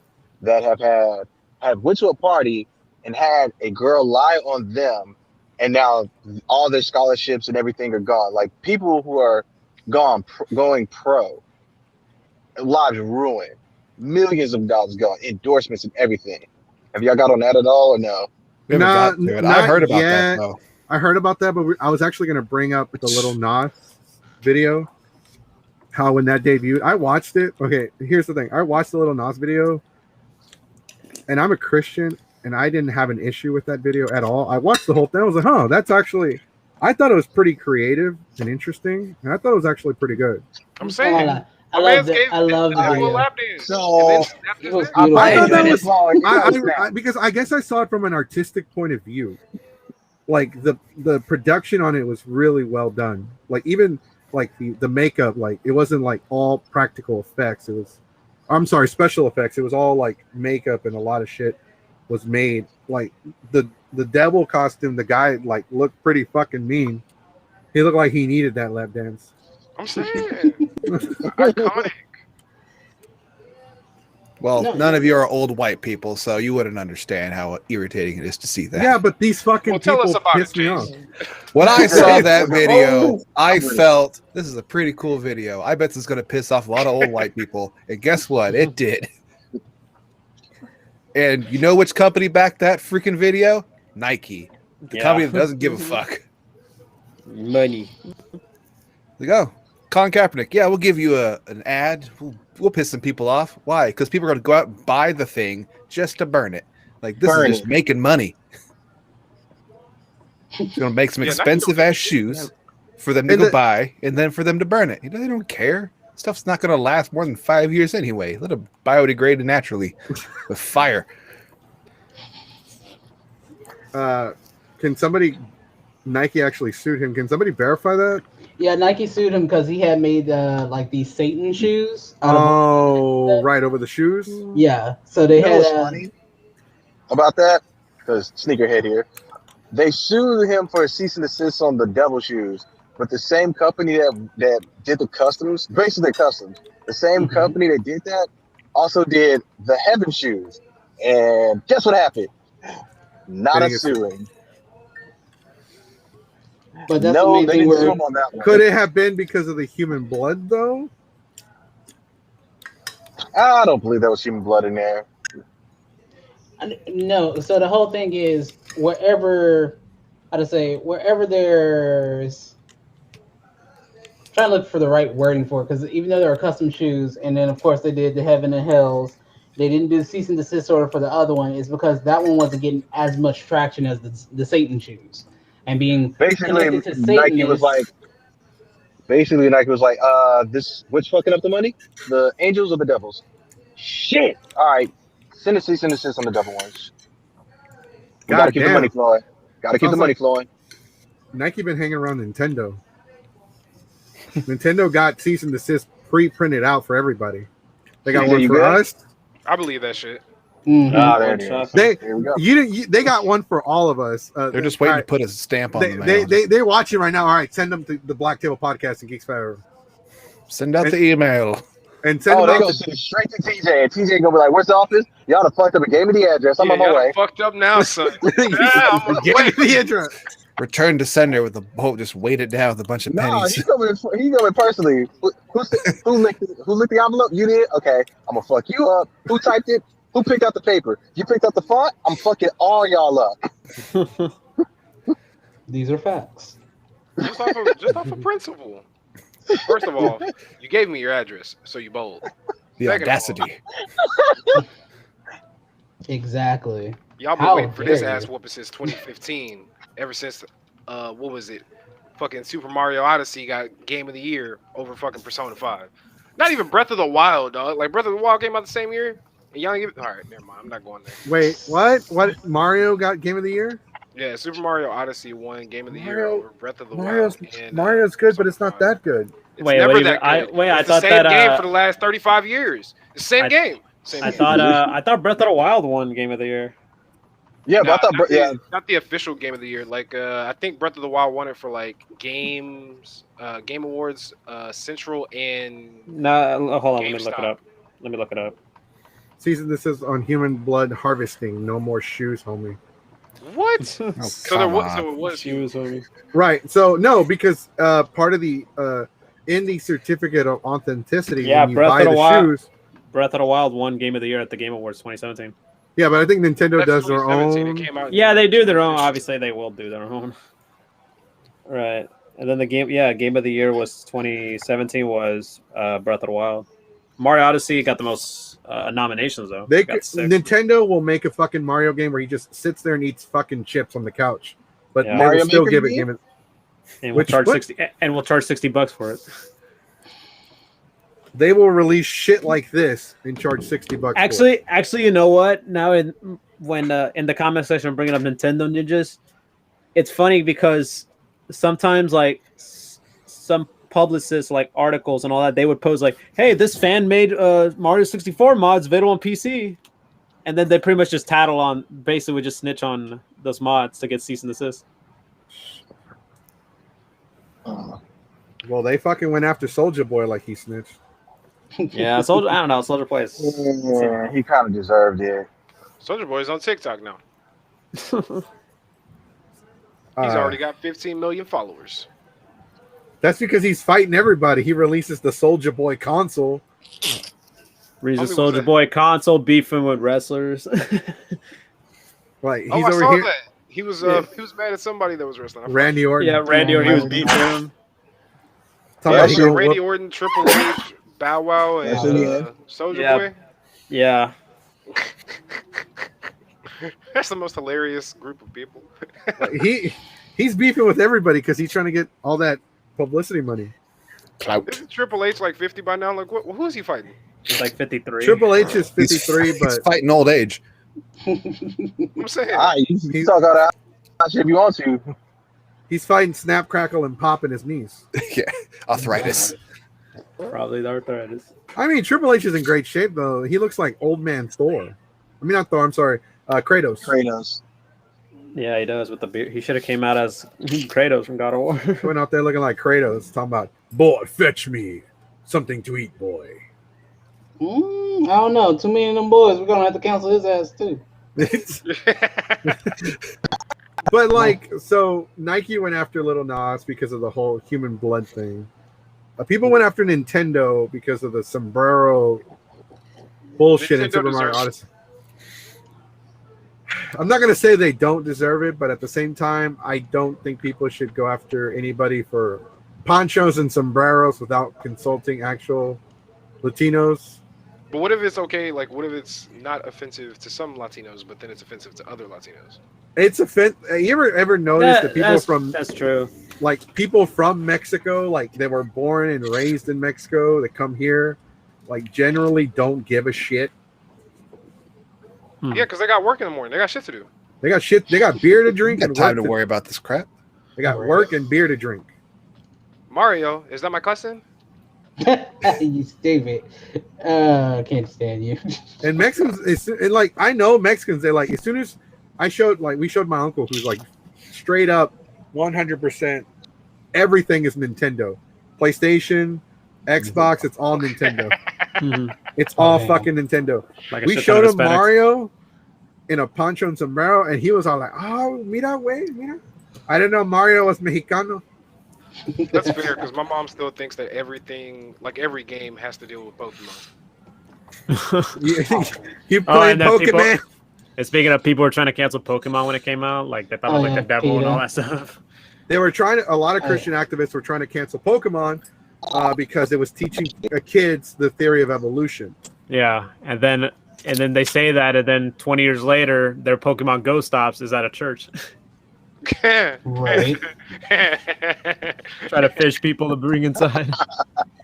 that have went to a party and had a girl lie on them, and now all their scholarships and everything are gone. Like people who are going pro, lives ruined, millions of dollars gone, endorsements and everything. Have y'all got on that at all or no? We haven't Nah, gotten to it. not I heard about yet. that though. I heard about that, but I was actually going to bring up the little Nas video. How when that debuted, I watched it. Okay, here's the thing. I watched the little Nas video, and I'm a Christian, and I didn't have an issue with that video at all. I watched the whole thing. I was like, huh, that's actually... I thought it was pretty creative and interesting, and I thought it was actually pretty good. I'm saying. I love the video. Lap dance. So- And then snapped his It was neck. beautiful. I thought that Hey, was... it's because I guess I saw it from an artistic point of view. Like the production on it was really well done. Like even like the makeup, like it wasn't like all practical effects. It was, I'm sorry, special effects. It was all like makeup, and a lot of shit was made. Like the devil costume, the guy like looked pretty fucking mean. He looked like he needed that lap dance. I'm saying. Iconic. Well, No. none of you are old white people, so you wouldn't understand how irritating it is to see that. Yeah, but these fucking Well, tell people us about it, pissed me off. Jason. When I saw that video, Oh, I felt this is a pretty cool video. I bet this is going to piss off a lot of old white people. And guess what? It did. And you know which company backed that freaking video? Nike. The company that doesn't give a fuck. Money. Like, oh, Colin Kaepernick. Yeah, we'll give you an ad. We'll piss some people off. Why? Because people are going to go out and buy the thing just to burn it. Like, this Burn is just it. making money. It's going to make some Yeah, expensive ass shoes for them to And go buy and then for them to burn it. You know, they don't care. Stuff's not going to last more than 5 years anyway. Let it biodegrade naturally with fire. Can somebody... Nike actually sued him. Can somebody verify that? Yeah, Nike sued him because he had made like these Satan shoes. Oh, right, over the shoes? Yeah, so they You know had. what's funny about that? Because sneakerhead here, they sued him for a cease and desist on the devil shoes, but the same company that did the customs, basically customs, the same company that did that also did the heaven shoes. And guess what happened? Not a Dang it. suing. But that's the No, main they thing didn't sue where him on that one. Could it have been because of the human blood, though? I don't believe there was human blood in there. no. So the whole thing is wherever there's trying to look for the right wording for it, because even though there are custom shoes, and then of course they did the heaven and hells, they didn't do the cease and desist order for the other one. Is because that one wasn't getting as much traction as the Satan shoes, and being Basically, connected to Nike was Satanists. like, this, which fucking up the money? The angels or the devils? Shit. All right. Send a cease and desist on the devil ones. We God gotta keep the damn. money flowing. Gotta keep the Sounds money like- flowing. Nike been hanging around Nintendo. Nintendo got cease and desist pre-printed out for everybody. They got TJ, one you for good? us. I believe that shit. Mhm. There it is. They Here we go. they got one for all of us. They're just waiting all to put a stamp on They, the mail. they're watching right now. All right, send them to the Black Table Podcast and Geeks Fire, Send out the email. and send Oh, them they out gonna send it straight to TJ, and TJ gonna be like, "Where's the office? Y'all done fucked up and gave me the address. I'm on my y'all way." fucked up now, son. to give me the address. Return to sender with the boat just weighted down with a bunch of No, pennies. he coming personally. Who licked the envelope? You did? Okay, I'm gonna fuck you up. Who typed it? Who picked out the paper? You picked out the font? I'm fucking all y'all up. These are facts. Just off of principle. First of all, you gave me your address, so you bold. The Second of all, audacity. Exactly. Y'all been How waiting for this dare ass you. whooping since 2015. Ever since, what was it? Fucking Super Mario Odyssey got Game of the Year over fucking Persona 5. Not even Breath of the Wild, dog. Like Breath of the Wild came out the same year. And y'all give it. All right, never mind. I'm not going there. Wait, what? What? Mario got Game of the Year? Yeah, Super Mario Odyssey won Game of the Year Mario- over Breath of the Mario's Wild. And, Mario's good, but Persona it's not 5. that good. It's Wait, never what do you that mean? good. I It's the thought same that, game for the last 35 years. It's the same I- game. Same I game. thought Breath of the Wild won Game of the Year. Yeah, Nah, but I thought, not, yeah, not the official Game of the Year. Like, I think Breath of the Wild won it for like games, Game Awards, Central, and No, hold on. Let me look it GameStop. up. Let me look it up. Season this is on human blood harvesting. No more shoes, homie. What? Oh, So there come was, on. so it was She was homie. Right. So no, because part of the in the certificate of authenticity, Yeah, when you Breath buy of the the Wild. shoes. Breath of the Wild won Game of the Year at the Game Awards 2017. Yeah, but I think Nintendo That's does their 2017. own. It came out. in Yeah, they do their own. 2015. Obviously, they will do their own. Right. And then the Game of the Year was 2017 was Breath of the Wild. Mario Odyssey got the most nominations though. They Got could, 6. Nintendo will make a fucking Mario game where he just sits there and eats fucking chips on the couch, but Yeah. they Mario will still Maker give it game? Game of. and we'll which- charge what? 60 and we'll charge $60 for it. They will release shit like this and charge $60 for it. Actually, you know what? Now when in the comment section I'm bringing up Nintendo Ninjas, it's funny because sometimes like some publicists like articles and all that, they would post like, "Hey, this fan made Mario 64 mods available on PC," and then they pretty much just tattle on, basically would just snitch on those mods to get cease and desist. Well, they fucking went after Soldier Boy like he snitched. Yeah, Soldier. I don't know. Soldier plays. yeah, he kind of deserved it. Soldier Boy's on TikTok now. He's Uh, already got 15 million followers. That's because he's fighting everybody. He releases the Soldier Boy console. Reason Homie was Soldier that? Boy console beefing with wrestlers. Like he's Oh, I over saw here. that. He was Yeah. he was mad at somebody that was wrestling. I forgot. Randy Orton. Yeah, Randy Orton. He was beefing him. Talking Yeah, about he so gonna Randy whoop- Orton, Triple H, Bow Wow, and That's it, yeah. Soldier Yeah. Boy. Yeah. That's the most hilarious group of people. he's beefing with everybody because he's trying to get all that publicity money. Clout. Isn't Triple H like 50 by now? Like, who is he fighting? He's like 53. Triple H is He's 53, he's but fighting old age. I'm saying. All right, you talk all that shit if you want to. he's fighting Snap, Crackle, and Pop in his knees. Yeah, arthritis. Probably the arthritis. I mean, Triple H is in great shape though. He looks like old man Thor. I mean, not Thor. I'm sorry, Kratos. Kratos. Yeah, he does with the beard. He should have came out as Kratos from God of War. Went out there looking like Kratos, talking about, "Boy, fetch me something to eat, boy." I don't know. Too many of them boys. We're gonna have to cancel his ass too. But like, so Nike went after Little Nas because of the whole human blood thing. People went after Nintendo because of the sombrero bullshit in Nintendo Super Mario deserves Odyssey. I'm not gonna say they don't deserve it, but at the same time, I don't think people should go after anybody for ponchos and sombreros without consulting actual Latinos. But what if it's okay? Like, what if it's not offensive to some Latinos, but then it's offensive to other Latinos? It's you ever notice that people from that's true. like people from Mexico, like they were born and raised in Mexico, that come here, like generally don't give a shit. Yeah, because they got work in the morning. They got shit to do. They got shit. They got beer to drink Got and time to work worry about this crap. They got work and beer to drink. Mario, is that my cousin? You stupid. Can't stand you. And Mexicans, and like I know Mexicans, they like as soon as we showed my uncle who's like straight up 100%. Everything is Nintendo, PlayStation, Xbox. It's all Nintendo. It's all man. fucking Nintendo. Like a We shit ton showed of him Hispanics. Mario in a poncho and sombrero, and he was all like, "Oh, mira, way, mira." I didn't know Mario was Mexicano. That's fair, because my mom still thinks that everything, like every game, has to deal with Pokemon. You Oh, play and then people- Pokemon? And speaking of, people were trying to cancel Pokemon when it came out, like they thought it was like the devil and all that stuff. They were trying to. A lot of Christian activists were trying to cancel Pokemon because it was teaching kids the theory of evolution. Yeah, and then they say that, and then 20 years later, their Pokemon Go stops is at a church. Right. Try to fish people to bring inside.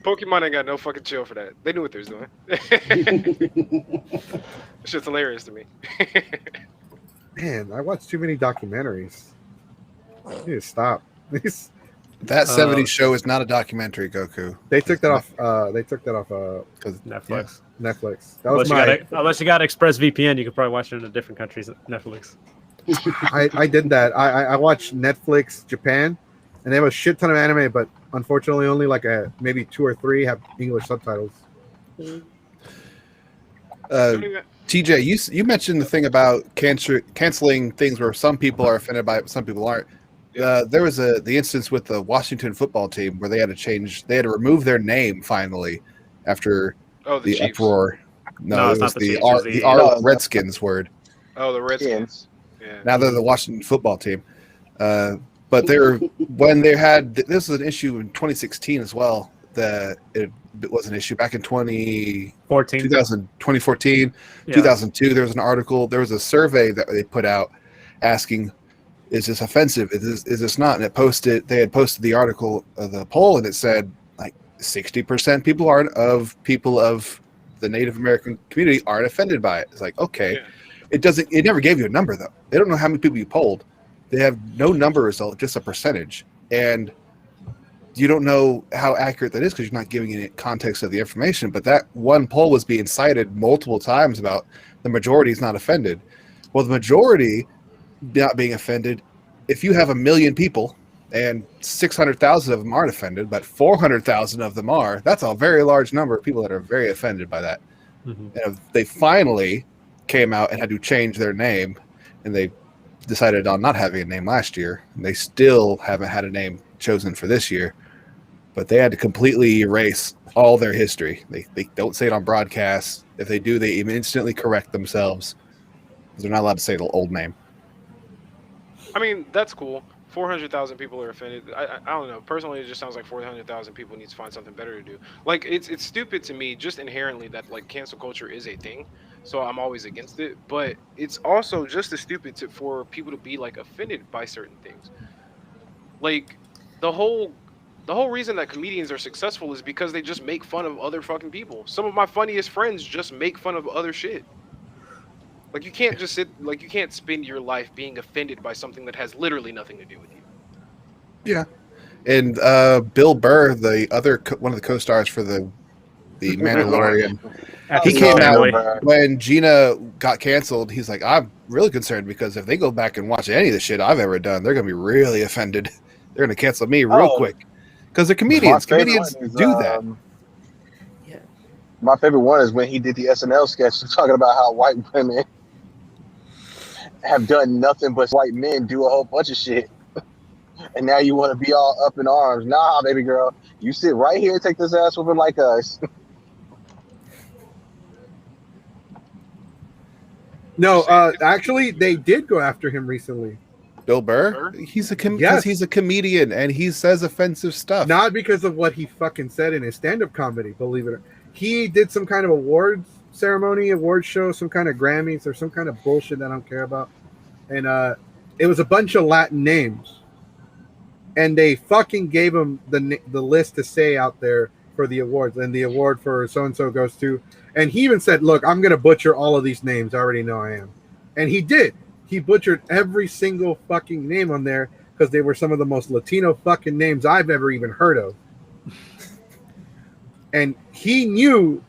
Pokemon ain't got no fucking chill for that. They knew what they was doing. Shit's hilarious to me. Man, I watched too many documentaries. I need to stop. That 70s show is not a documentary, Goku. They took that off. They took that off Because Netflix. Netflix. That was Unless you got ExpressVPN, you could probably watch it in a different countries. Netflix. I did that. I watched Netflix Japan, and they have a shit ton of anime, but unfortunately, only like maybe 2 or 3 have English subtitles. TJ, you mentioned the thing about canceling things where some people are offended by it, some people aren't. There was the instance with the Washington football team where they had to remove their name finally after the Chiefs. uproar. No, it was the Chiefs, Redskins word. Oh, the Redskins. Yeah. Now they're the Washington football team. But when they had this was an issue in 2016 as well. It was an issue back in 2014, 2002. There was an article. There was a survey that they put out asking, "Is this offensive? Is this not?" And they had posted the article, the poll, and it said like 60% people of the Native American community aren't offended by it. It's like, okay. Yeah. It never gave you a number though. They don't know how many people you polled. They have no number result, just a percentage. And you don't know how accurate that is because you're not giving any context of the information. But that one poll was being cited multiple times about the majority is not offended. Well, the majority not being offended, if you have 1 million people and 600,000 of them aren't offended, but 400,000 of them are, that's a very large number of people that are very offended by that. Mm-hmm. And they finally came out and had to change their name, and they decided on not having a name last year, and they still haven't had a name chosen for this year, but they had to completely erase all their history. They don't say it on broadcast. If they do, they instantly correct themselves. They're not allowed to say the old name. I mean, that's cool. 400,000 people are offended. I don't know. Personally, it just sounds like 400,000 people need to find something better to do. Like, it's stupid to me just inherently that, like, cancel culture is a thing. So I'm always against it. But it's also just as stupid for people to be, like, offended by certain things. Like, the whole reason that comedians are successful is because they just make fun of other fucking people. Some of my funniest friends just make fun of other shit. Like, you can't just you can't spend your life being offended by something that has literally nothing to do with you. Yeah. And Bill Burr, one of the co-stars for the Mandalorian, he came out when Gina got canceled. He's like, I'm really concerned because if they go back and watch any of the shit I've ever done, they're going to be really offended. They're going to cancel me real quick. Because they're comedians. Comedians do that. My favorite one is when he did the SNL sketch talking about how white women have done nothing but white men do a whole bunch of shit. And now you want to be all up in arms. Nah, baby girl. You sit right here and take this ass whooping like us. No, actually, they did go after him recently. Bill Burr? He's a comedian and he says offensive stuff. Not because of what he fucking said in his stand-up comedy, believe it or not. He did some kind of awards ceremony, award show, some kind of Grammys or some kind of bullshit that I don't care about. And it was a bunch of Latin names. And they fucking gave him the list to say out there for the awards. And the award for so-and-so goes to... And he even said, look, I'm going to butcher all of these names. I already know I am. And he did. He butchered every single fucking name on there because they were some of the most Latino fucking names I've ever even heard of. And he knew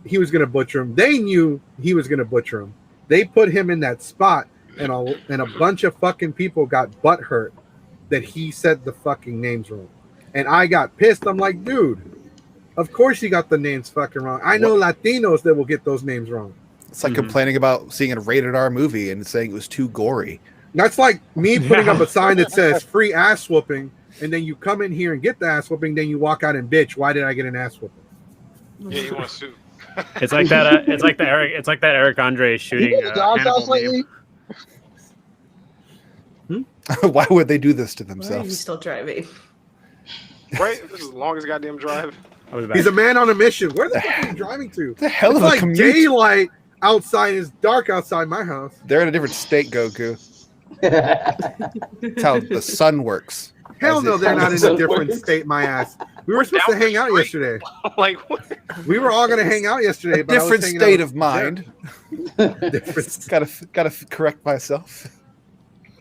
he was going to butcher him. They knew he was going to butcher him. They put him in that spot, and a bunch of fucking people got butthurt that he said the fucking names wrong. And I got pissed. I'm like, dude, of course you got the names fucking wrong. I know Latinos that will get those names wrong. It's like complaining about seeing a rated R movie and saying it was too gory. That's like me putting up a sign that says free ass whooping, and then you come in here and get the ass whooping, then you walk out and bitch, why did I get an ass whooping? Yeah, you want to sue. It's like that. It's like the Eric. It's like that Eric Andre You shooting. been to God's Hannibal house lately? meme. Why would they do this to Why are you themselves? still driving? Right? This is the longest goddamn drive. I'll be back. He's a man on a mission. Where the fuck are you driving to? The hell It's of a like commute. daylight outside. It's dark outside my house. They're in a different state, Goku. That's how the sun works. Hell As no, it- they're not in a Sun different works. state. My ass. We were supposed to Down the hang out street. yesterday. Like what? We were all gonna hang out yesterday. A But I was different hanging state out of mind. with different. Gotta correct myself.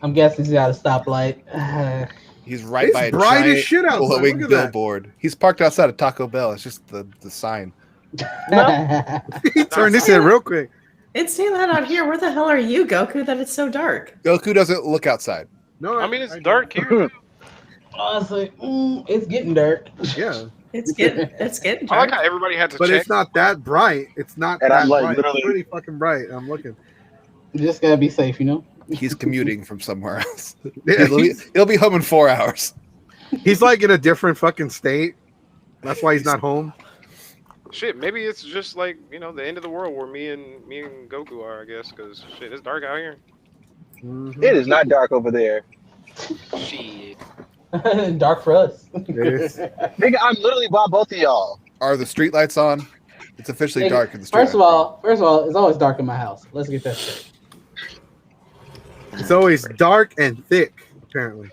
I'm guessing he's at a stoplight. He's right It's by a bright as giant shit outside. glowing Look at that. billboard. He's parked outside of Taco Bell. It's just the sign. He turned this in real quick. It's daylight out here. Where the hell are you, Goku, that it's so dark? Goku doesn't look outside. No, I mean, it's dark here. Honestly, it's getting dark. Yeah, It's getting I like dark. how everybody had to but check. it's not that bright. It's not And that I'm like, bright. literally- It's pretty fucking bright. I'm looking. You just gotta be safe, you know. He's commuting from somewhere else. Yeah, He'll be home in 4 hours. he's like in a different fucking state. That's why he's not home. Shit, maybe it's just like the end of the world where me and Goku are. I guess because shit, it's dark out here. Mhm. It is not dark over there. Shit. Dark for us. It is. Nigga, I'm literally by both of y'all. Are the streetlights on? It's officially Hey, dark in the street. First of all, it's always dark in my house. Let's get that straight. It's always dark and thick. Apparently,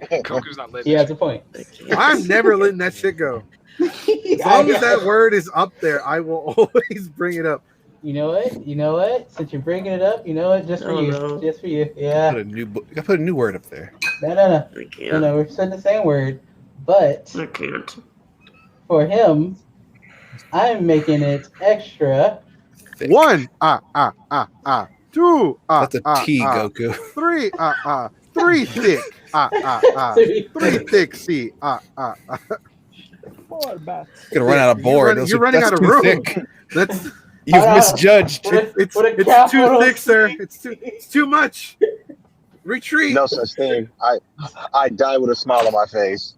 Goku's not letting. He has a point. I'm never letting that shit go. As long as that word is up there, I will always bring it up. You know what? You know what? Since you're bringing it up, you know what? Just for Oh, you. no. Just for you. Yeah. You gotta put a new word up there. No. I No, can't. no. We're saying the same word, but I can't. for him, I'm making it extra. Thick. 1 2 That's a T, Goku. 3 3 thick 3 thick C Gonna run out of board. You're running That's out of too room. thick. That's You've misjudged. it's With a too capital thick, sir. C. It's too much. Retreat. No such thing. I die with a smile on my face.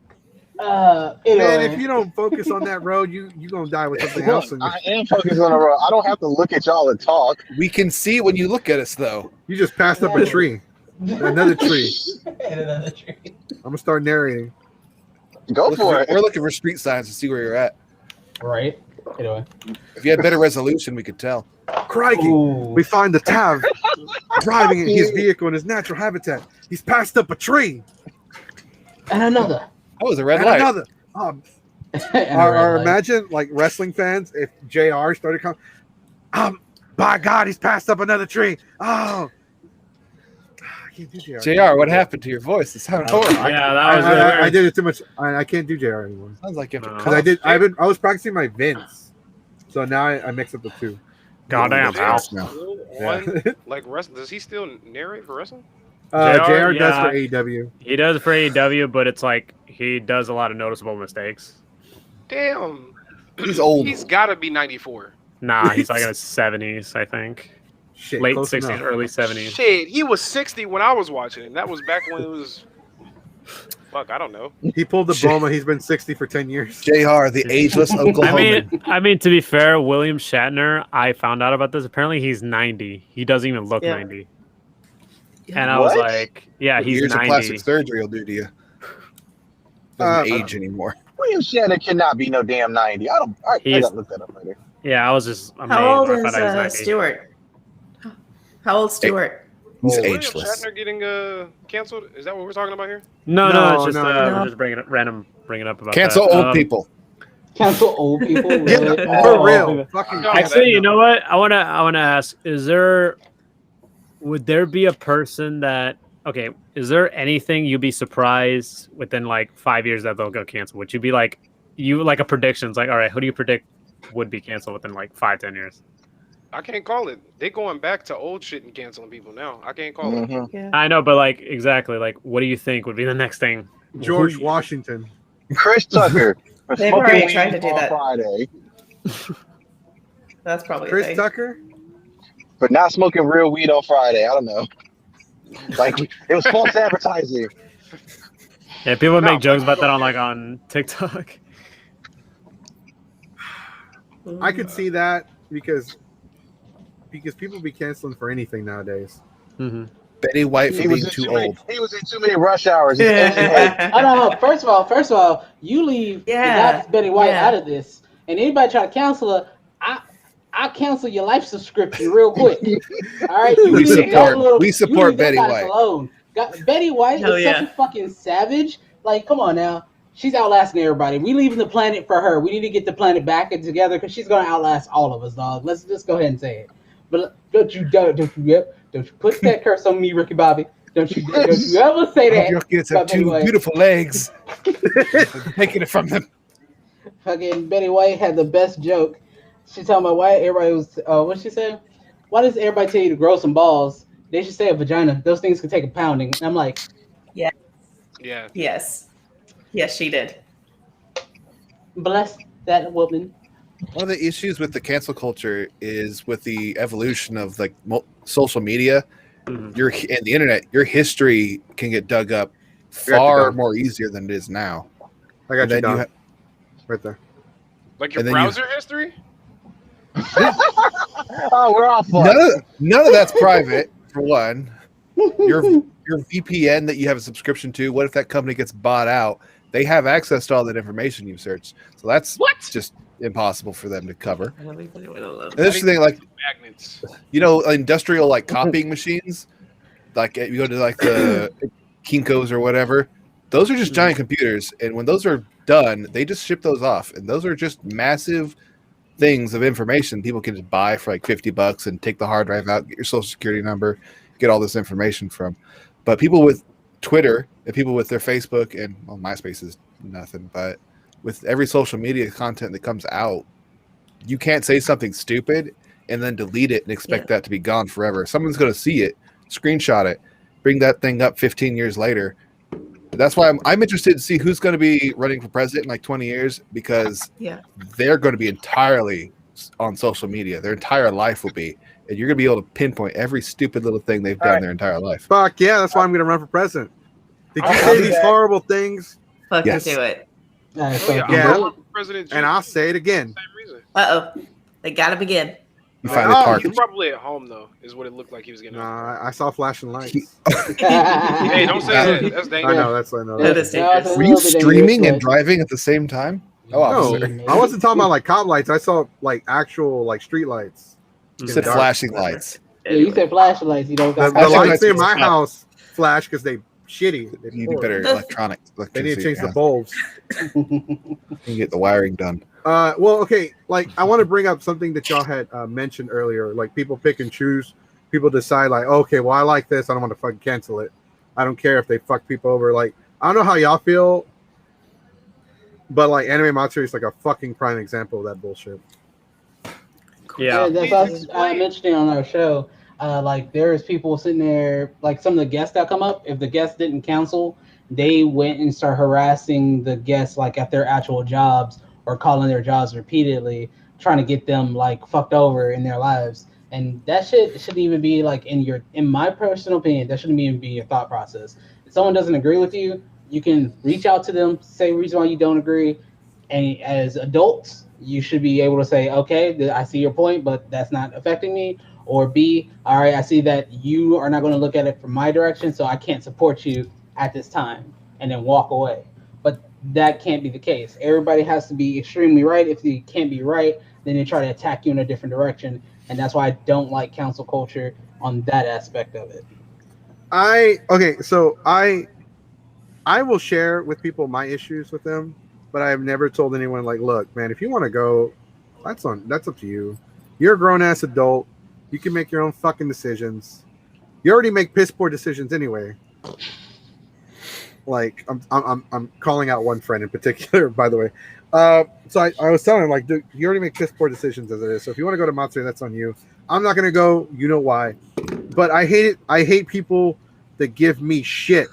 Man, Anyway. if you don't focus on that road, you gonna die with something else. Look, I am focused on the road. I don't have to look at y'all and talk. We can see when you look at us, though. You just passed up a tree. Another tree. And another tree. I'm gonna start narrating. Go for it. We're looking for street signs to see where you're at. Right. Anyway. If you had better resolution, we could tell. Crikey. Ooh. We find the Tav driving in his vehicle in his natural habitat. He's passed up a tree. And another. That was a red And light. another. And a Or red light. imagine like wrestling fans if JR started coming. By God, he's passed up another tree. Oh. I can't do JR. JR, what happened to your voice? It sounded horrible. Yeah, that was really I weird. did it too much. I can't do JR anymore. Sounds like you have to No. Because I was practicing my Vince. So now I mix up the two. Goddamn Yeah. house. now. One like wrestling. Does he still narrate for wrestling? JR does yeah. for AEW. He does for AEW, but it's like he does a lot of noticeable mistakes. Damn. He's old. He's got to be 94. Nah, he's like in his 70s, I think. Shit, Late close 60s, enough. early 70s. Shit, he was 60 when I was watching it. That was back when it was. Fuck, I don't know. He pulled the Shit. Boma. He's been 60 for 10 years. JR, the ageless Oklahoman. I mean, to be fair, William Shatner, I found out about this. Apparently, he's 90. He doesn't even look Yeah. 90. And I was What? like, yeah, he's Years of 90. plastic surgery will do to you. Doesn't age anymore. William Shatner cannot be no damn 90. I He's- gotta look that up later. Yeah, I was just amazed. How old I is thought he was 90. Stuart? How old Stuart? He's Oh. William ageless. Shatner getting canceled? Is that what we're talking about here? No, No, it's just no, we're no. just bringing up about Cancel that. old people. Cancel old people. Yeah, Really? for Oh, real. Fucking No, Actually, you know what? I wanna ask: would there be a person that? Okay, is there anything you'd be surprised within like 5 years that they'll go cancel? Would you be like a predictions? Like, all right, who do you predict would be canceled within like 5-10 years? I can't call it. They going back to old shit and canceling people now. I can't call it. Mhm. Yeah. I know, but like exactly, like what do you think would be the next thing? George Washington. Chris Tucker for They've smoking already weed tried to do on that. Friday, That's probably a Chris thing. Tucker? but not smoking real weed on Friday. I don't know. Like it was false advertising. Yeah, people No, make jokes about I that don't on TikTok. I could see that because people be canceling for anything nowadays. Mm-hmm. Betty White for He was being in too too many. old. He was in too many rush hours. His engine had. I don't know. First of all, you leave the goddess Betty White out of this, and anybody try to cancel her, I cancel your life subscription real quick. All right, you leave that little. We support you leave that Betty goddess White. alone. Betty White Hell is yeah. such a fucking savage. Like, come on now. She's outlasting everybody. We leaving the planet for her. We need to get the planet back and together because she's gonna outlast all of us, dog. Let's just go ahead and say it. But don't you put that curse on me, Ricky Bobby. Don't you ever say that. Your kids have about Betty two White. beautiful legs. Taking it from them. Fucking Betty White had the best joke. She talking about why everybody was. What she say? Why does everybody tell you to grow some balls? They should say a vagina. Those things could take a pounding. And I'm like, Yeah. Yes. Yes, she did. bless that woman. One of the issues with the cancel culture is with the evolution of like social media. Mhm. And the internet, your history can get dug up got you, far Dom. more easier than it is now. I got And you then done you right there. Like your And then you- browser history? Oh, we're off. None of that's private. For one, your VPN that you have a subscription to. What if that company gets bought out? They have access to all that information you've searched. So that's just impossible for them to cover. And this is the thing, like Magnets. industrial like copying machines, like you go to like the Kinko's or whatever. Those are just giant computers, and when those are done, they just ship those off, and those are just massive things of information people can just buy for like $50 and take the hard drive out, get your social security number, get all this information from. But people with Twitter and people with their Facebook and MySpace is nothing, but with every social media content that comes out, you can't say something stupid and then delete it and expect that to be gone forever. Someone's going to see it, screenshot it, bring that thing up 15 years later. That's why I'm interested to see who's going to be running for president in like 20 years, because they're going to be entirely on social media. Their entire life will be, and you're going to be able to pinpoint every stupid little thing they've done their entire life. Fuck yeah, that's why I'm going to run for president. Did you say these horrible things? Fucking Yes. do it. Yeah. President And I'll say it again. same reason. Uh-oh. They gotta begin. You finally Oh, parked. He's probably at home though, is what it looked like he was getting. Nah, I saw flashing lights. Hey, don't say that. That's I dangerous. know. That is dangerous. Were you streaming and driving at the same time? Oh, No, officer. I wasn't talking about like cop lights. I saw like actual like street lights. You said dark. flashing lights. Yeah, you said flashlights. You don't The got Flashing lights in lights my is house flash because they shitty. They You need poor. better electronics. They need to change the the bulbs. You get the wiring done. Well, okay. Like, I want to bring up something that y'all had mentioned earlier. Like, people pick and choose. People decide, like, okay, well, I like this. I don't want to fucking cancel it. I don't care if they fuck people over. Like, I don't know how y'all feel, but like, Anime Matsuri is like a fucking prime example of that bullshit. Yeah. That's what I mentioned on our show. Like, there's people sitting there, like some of the guests that come up. If the guests didn't cancel, they went and start harassing the guests, like at their actual jobs, or calling their jobs repeatedly, trying to get them like fucked over in their lives. And that shit shouldn't even be like in my personal opinion, that shouldn't even be your thought process. If someone doesn't agree with you, you can reach out to them, say the reason why you don't agree. And as adults, you should be able to say, okay, I see your point, but that's not affecting me. Or B, all right, I see that you are not going to look at it from my direction, so I can't support you at this time, and then walk away. But that can't be the case. Everybody has to be extremely right. If they can't be right, then they try to attack you in a different direction. And that's why I don't like council culture on that aspect of it. So I will share with people my issues with them, but I have never told anyone, like, look, man, if you want to go, that's up to you. You're a grown ass adult. You can make your own fucking decisions. You already make piss poor decisions anyway. Like, I'm calling out one friend in particular, by the way. So I was telling him, like, dude, you already make piss poor decisions as it is. So if you want to go to Matsuri, that's on you. I'm not gonna go. You know why? But I hate it. I hate people that give me shit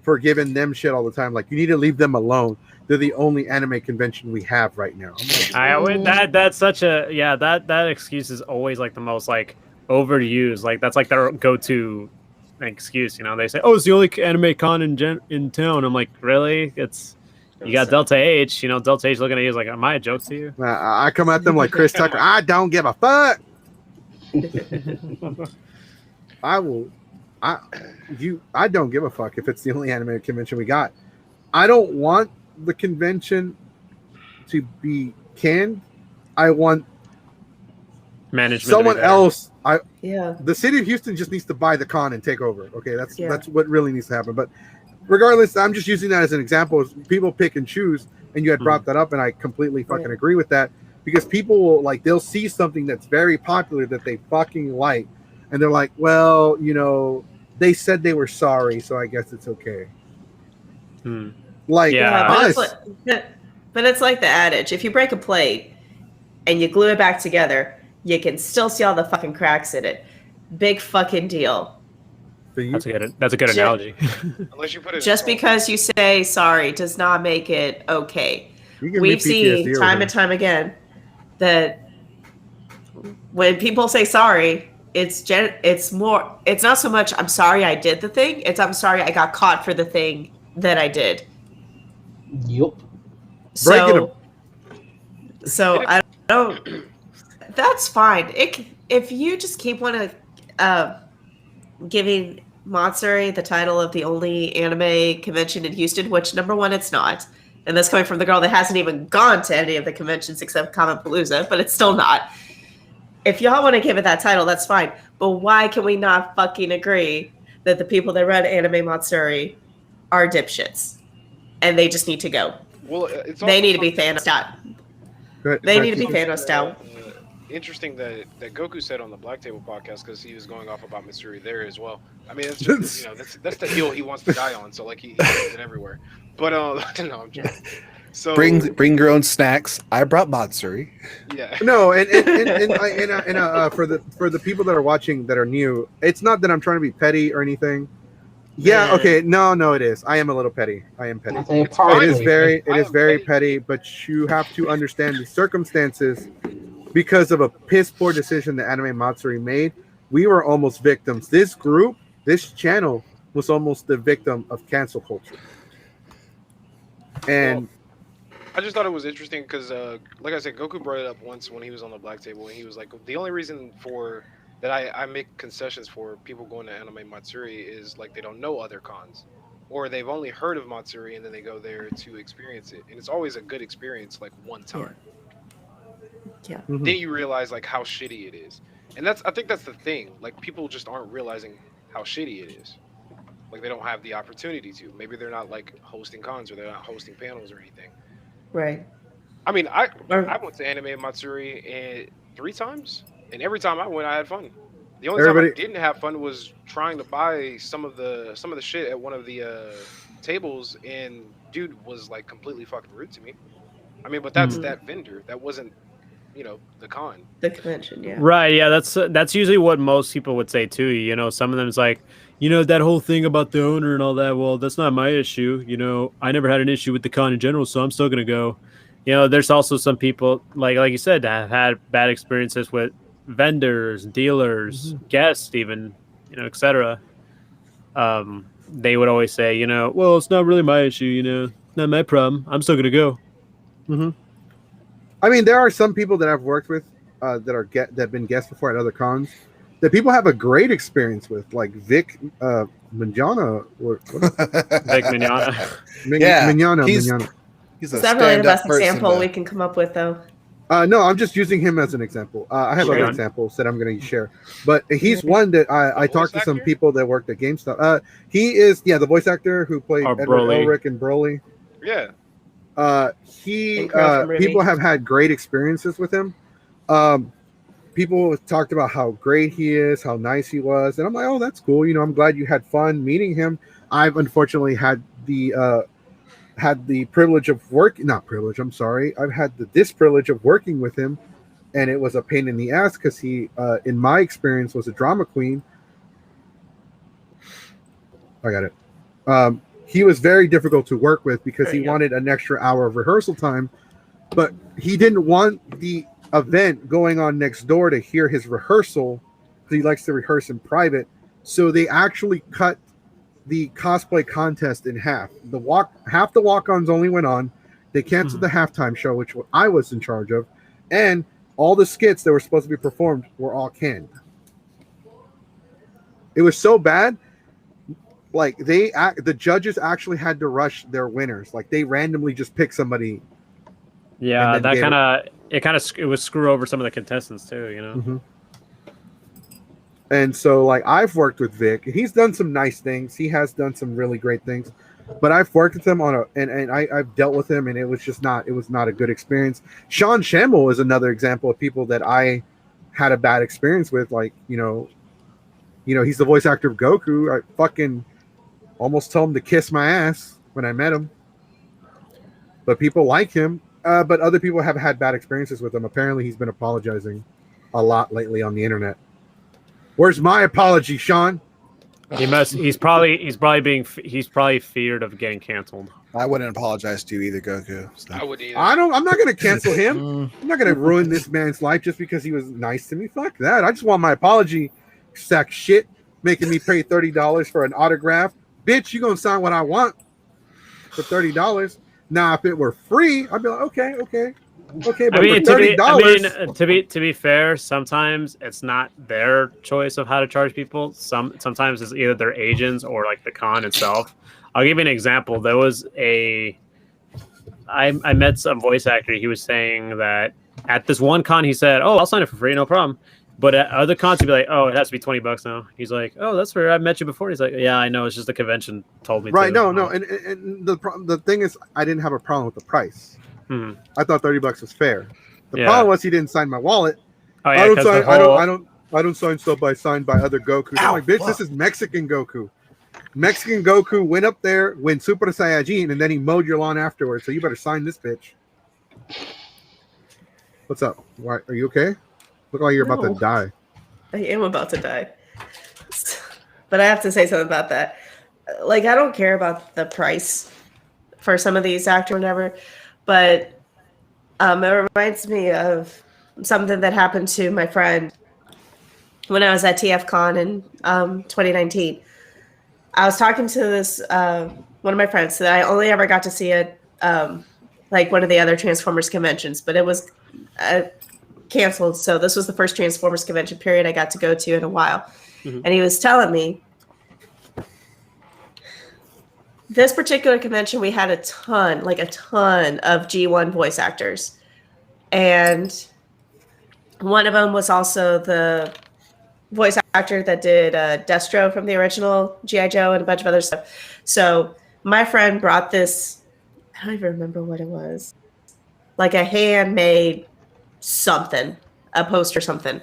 for giving them shit all the time. Like, you need to leave them alone. They're the only anime convention we have right now. That's such a that excuse is always like the most like overused. Like, that's like their go-to excuse. You know, they say, "Oh, it's the only anime con in town." I'm like, really? You got Delta H. You know, Delta H looking at you is like, "Am I a joke to you?" I come at them like Chris Tucker. I don't give a fuck. I don't give a fuck if it's the only anime convention we got. I don't want the convention to be canned. I want Management. someone else. Yeah. The city of Houston just needs to buy the con and take over. Okay, that's what really needs to happen. But regardless, I'm just using that as an example. People pick and choose, and you had brought that up, and I completely fucking agree with that, because people will they'll see something that's very popular that they fucking like, and they're like, well, you know, they said they were sorry, so I guess it's okay. Like, but it's like the adage: if you break a plate and you glue it back together, you can still see all the fucking cracks in it. Big fucking deal. That's a good analogy. Unless you put it just because you say sorry does not make it okay. We've seen time and time again that when people say sorry, it's not so much I'm sorry I did the thing, it's I'm sorry I got caught for the thing that I did. Yup. So I don't. That's fine. If you just keep wanting to giving Matsuri the title of the only anime convention in Houston, which number one, it's not. And that's coming from the girl that hasn't even gone to any of the conventions except Kamapalooza, but it's still not. If y'all want to give it that title, that's fine. But why can we not fucking agree that the people that run Anime Matsuri are dipshits? And they just need to go. Well, they need to be Thanos out. They need to be Thanos out. Interesting that Goku said on the Black Table podcast, because he was going off about Mitsuri there as well. I mean, it's just, that's the hill he wants to die on. So he does it everywhere. But no, I'm joking. So bring your own snacks. I brought Matsuri. Yeah. No, and for the people that are watching that are new, it's not that I'm trying to be petty or anything. Yeah. Okay. No, it is. I am a little petty. I am petty. It is very petty. But you have to understand the circumstances. Because of a piss poor decision that Anime Matsuri made, we were almost victims. This group, this channel, was almost the victim of cancel culture. And I just thought it was interesting because, like I said, Goku brought it up once when he was on the Black Table, and he was like, the only reason for that I make concessions for people going to Anime Matsuri is they don't know other cons, or they've only heard of Matsuri and then they go there to experience it, and it's always a good experience one time. Yeah. Mm-hmm. Then you realize how shitty it is, and I think that's the thing. People just aren't realizing how shitty it is. They don't have the opportunity to. Maybe they're not hosting cons, or they're not hosting panels or anything. Right. I mean, I went to Anime Matsuri 3 times, and every time I went, I had fun. The only time I didn't have fun was trying to buy some of the shit at one of the tables, and dude was completely fucking rude to me. I mean, but that's that vendor. That wasn't, the con. The convention, yeah. Right, yeah, that's usually what most people would say too. Some of them is that whole thing about the owner and all that. Well, that's not my issue. I never had an issue with the con in general, so I'm still gonna go. There's also some people like you said that have had bad experiences with vendors, dealers, guests, even etc. They would always say, well, it's not really my issue. Not my problem. I'm still gonna go. Mm-hmm. I mean, there are some people that I've worked with that have been guests before at other cons that people have a great experience with, like Vic Mignogna. Vic Mignogna. Mignogna. He's a Is that really the best example we can come up with, though? No, I'm just using him as an example. I have other examples that I'm going to share, but he's one that I talked to some people that worked at GameStop. He is, the voice actor who played Edward Elric and Broly. Yeah. People have had great experiences with him. People talked about how great he is, how nice he was, and I'm like, oh, that's cool. I'm glad you had fun meeting him. I've unfortunately had the privilege of I've had the disprivilege of working with him, and it was a pain in the ass because he, in my experience, was a drama queen. I got it. He was very difficult to work with because he wanted an extra hour of rehearsal time, but he didn't want the event going on next door to hear his rehearsal because he likes to rehearse in private. So they actually cut the cosplay contest in half. Half the walk-ons only went on. They canceled the halftime show, which I was in charge of, and all the skits that were supposed to be performed were all canned. It was so bad. Like the judges actually had to rush their winners. Like they randomly just picked somebody. Yeah, that it was screw over some of the contestants too, you know. Mm-hmm. And so, like, I've worked with Vic. He's done some nice things. He has done some really great things. But I've worked with him I've dealt with him, and it was not a good experience. Sean Shamble is another example of people that I had a bad experience with. Like, he's the voice actor of Goku. I fucking almost told him to kiss my ass when I met him. But people like him. But other people have had bad experiences with him. Apparently, he's been apologizing a lot lately on the internet. Where's my apology, Sean? He's probably feared of getting canceled. I wouldn't apologize to you either, Goku. So. I would either. I'm not going to cancel him. I'm not going to ruin this man's life just because he was nice to me. Fuck that. I just want my apology. Sack shit, making me pay $30 for an autograph. Bitch, you gonna sign what I want for $30? Now, if it were free, I'd be like, okay. But for $30, to be fair, sometimes it's not their choice of how to charge people. Sometimes it's either their agents or like the con itself. I'll give you an example. There was I met some voice actor. He was saying that at this one con, he said, "Oh, I'll sign it for free, no problem." But at other cons, he'd be like, "Oh, it has to be $20 now." He's like, "Oh, that's where I met you before." He's like, "Yeah, I know. It's just the convention told me." Right? to. No. And the thing is, I didn't have a problem with the price. Mm-hmm. I thought $30 was fair. The problem was he didn't sign my wallet. Oh, yeah, I don't sign stuff signed by other Gokus. I'm like, bitch, this is Mexican Goku. Mexican Goku went up there, went Super Saiyajin, and then he mowed your lawn afterwards. So you better sign this bitch. What's up? Why are you okay? Look like you're about to die. I am about to die. But I have to say something about that. Like, I don't care about the price for some of these actors or whatever, but it reminds me of something that happened to my friend when I was at TFCon in 2019. I was talking to this one of my friends that I only ever got to see at like one of the other Transformers conventions, but it was canceled. So this was the first Transformers convention period I got to go to in a while. Mm-hmm. And he was telling me this particular convention, we had a ton of G1 voice actors. And one of them was also the voice actor that did Destro from the original G.I. Joe and a bunch of other stuff. So my friend brought this, I don't even remember what it was, like a handmade something, a poster something.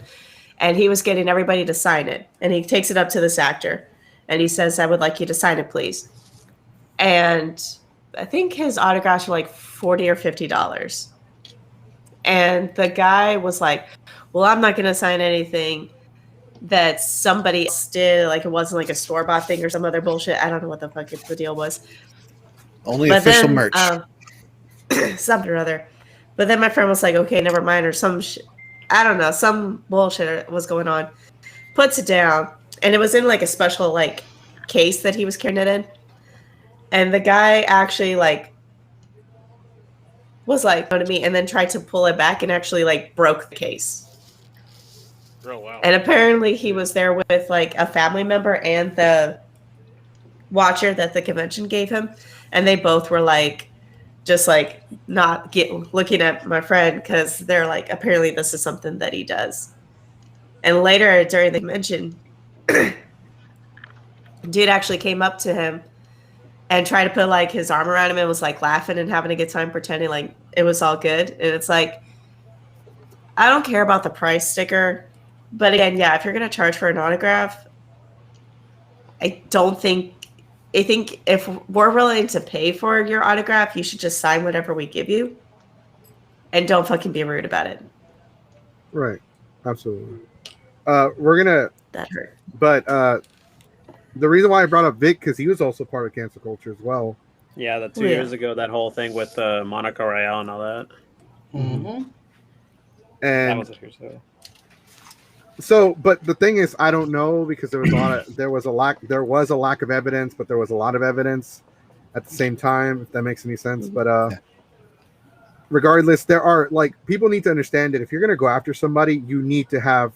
And he was getting everybody to sign it. And he takes it up to this actor. And he says, "I would like you to sign it, please." And I think his autographs were like $40 or $50. And the guy was like, "Well, I'm not going to sign anything that somebody else did. Like, it wasn't like a store-bought thing or some other bullshit." I don't know what the fuck the deal was. Only official merch. Something or other. But then my friend was like, "Okay, never mind," or some shit. I don't know. Some bullshit was going on. Puts it down. And it was in like a special like case that he was carrying it in. And the guy actually like was like, "No," to me, and then tried to pull it back and actually like broke the case. Oh, wow. And apparently he was there with like a family member and the watcher that the convention gave him. And they both were like, just like not looking at my friend because they're like, apparently this is something that he does. And later during the convention, dude actually came up to him and tried to put like his arm around him and was like laughing and having a good time, pretending like it was all good. And it's like, I don't care about the price sticker. But again, yeah, if you're going to charge for an autograph, I think if we're willing to pay for your autograph, you should just sign whatever we give you. And don't fucking be rude about it. Right. Absolutely. We're going to... That hurt. But the reason why I brought up Vic, because he was also part of cancel culture as well. Yeah, that 2 years ago, that whole thing with Monaco Royale and all that. Mm-hmm. And that was a So, but the thing is, I don't know because there was a lack of evidence, but there was a lot of evidence at the same time. If that makes any sense, but regardless, there are people need to understand that if you're gonna go after somebody, you need to have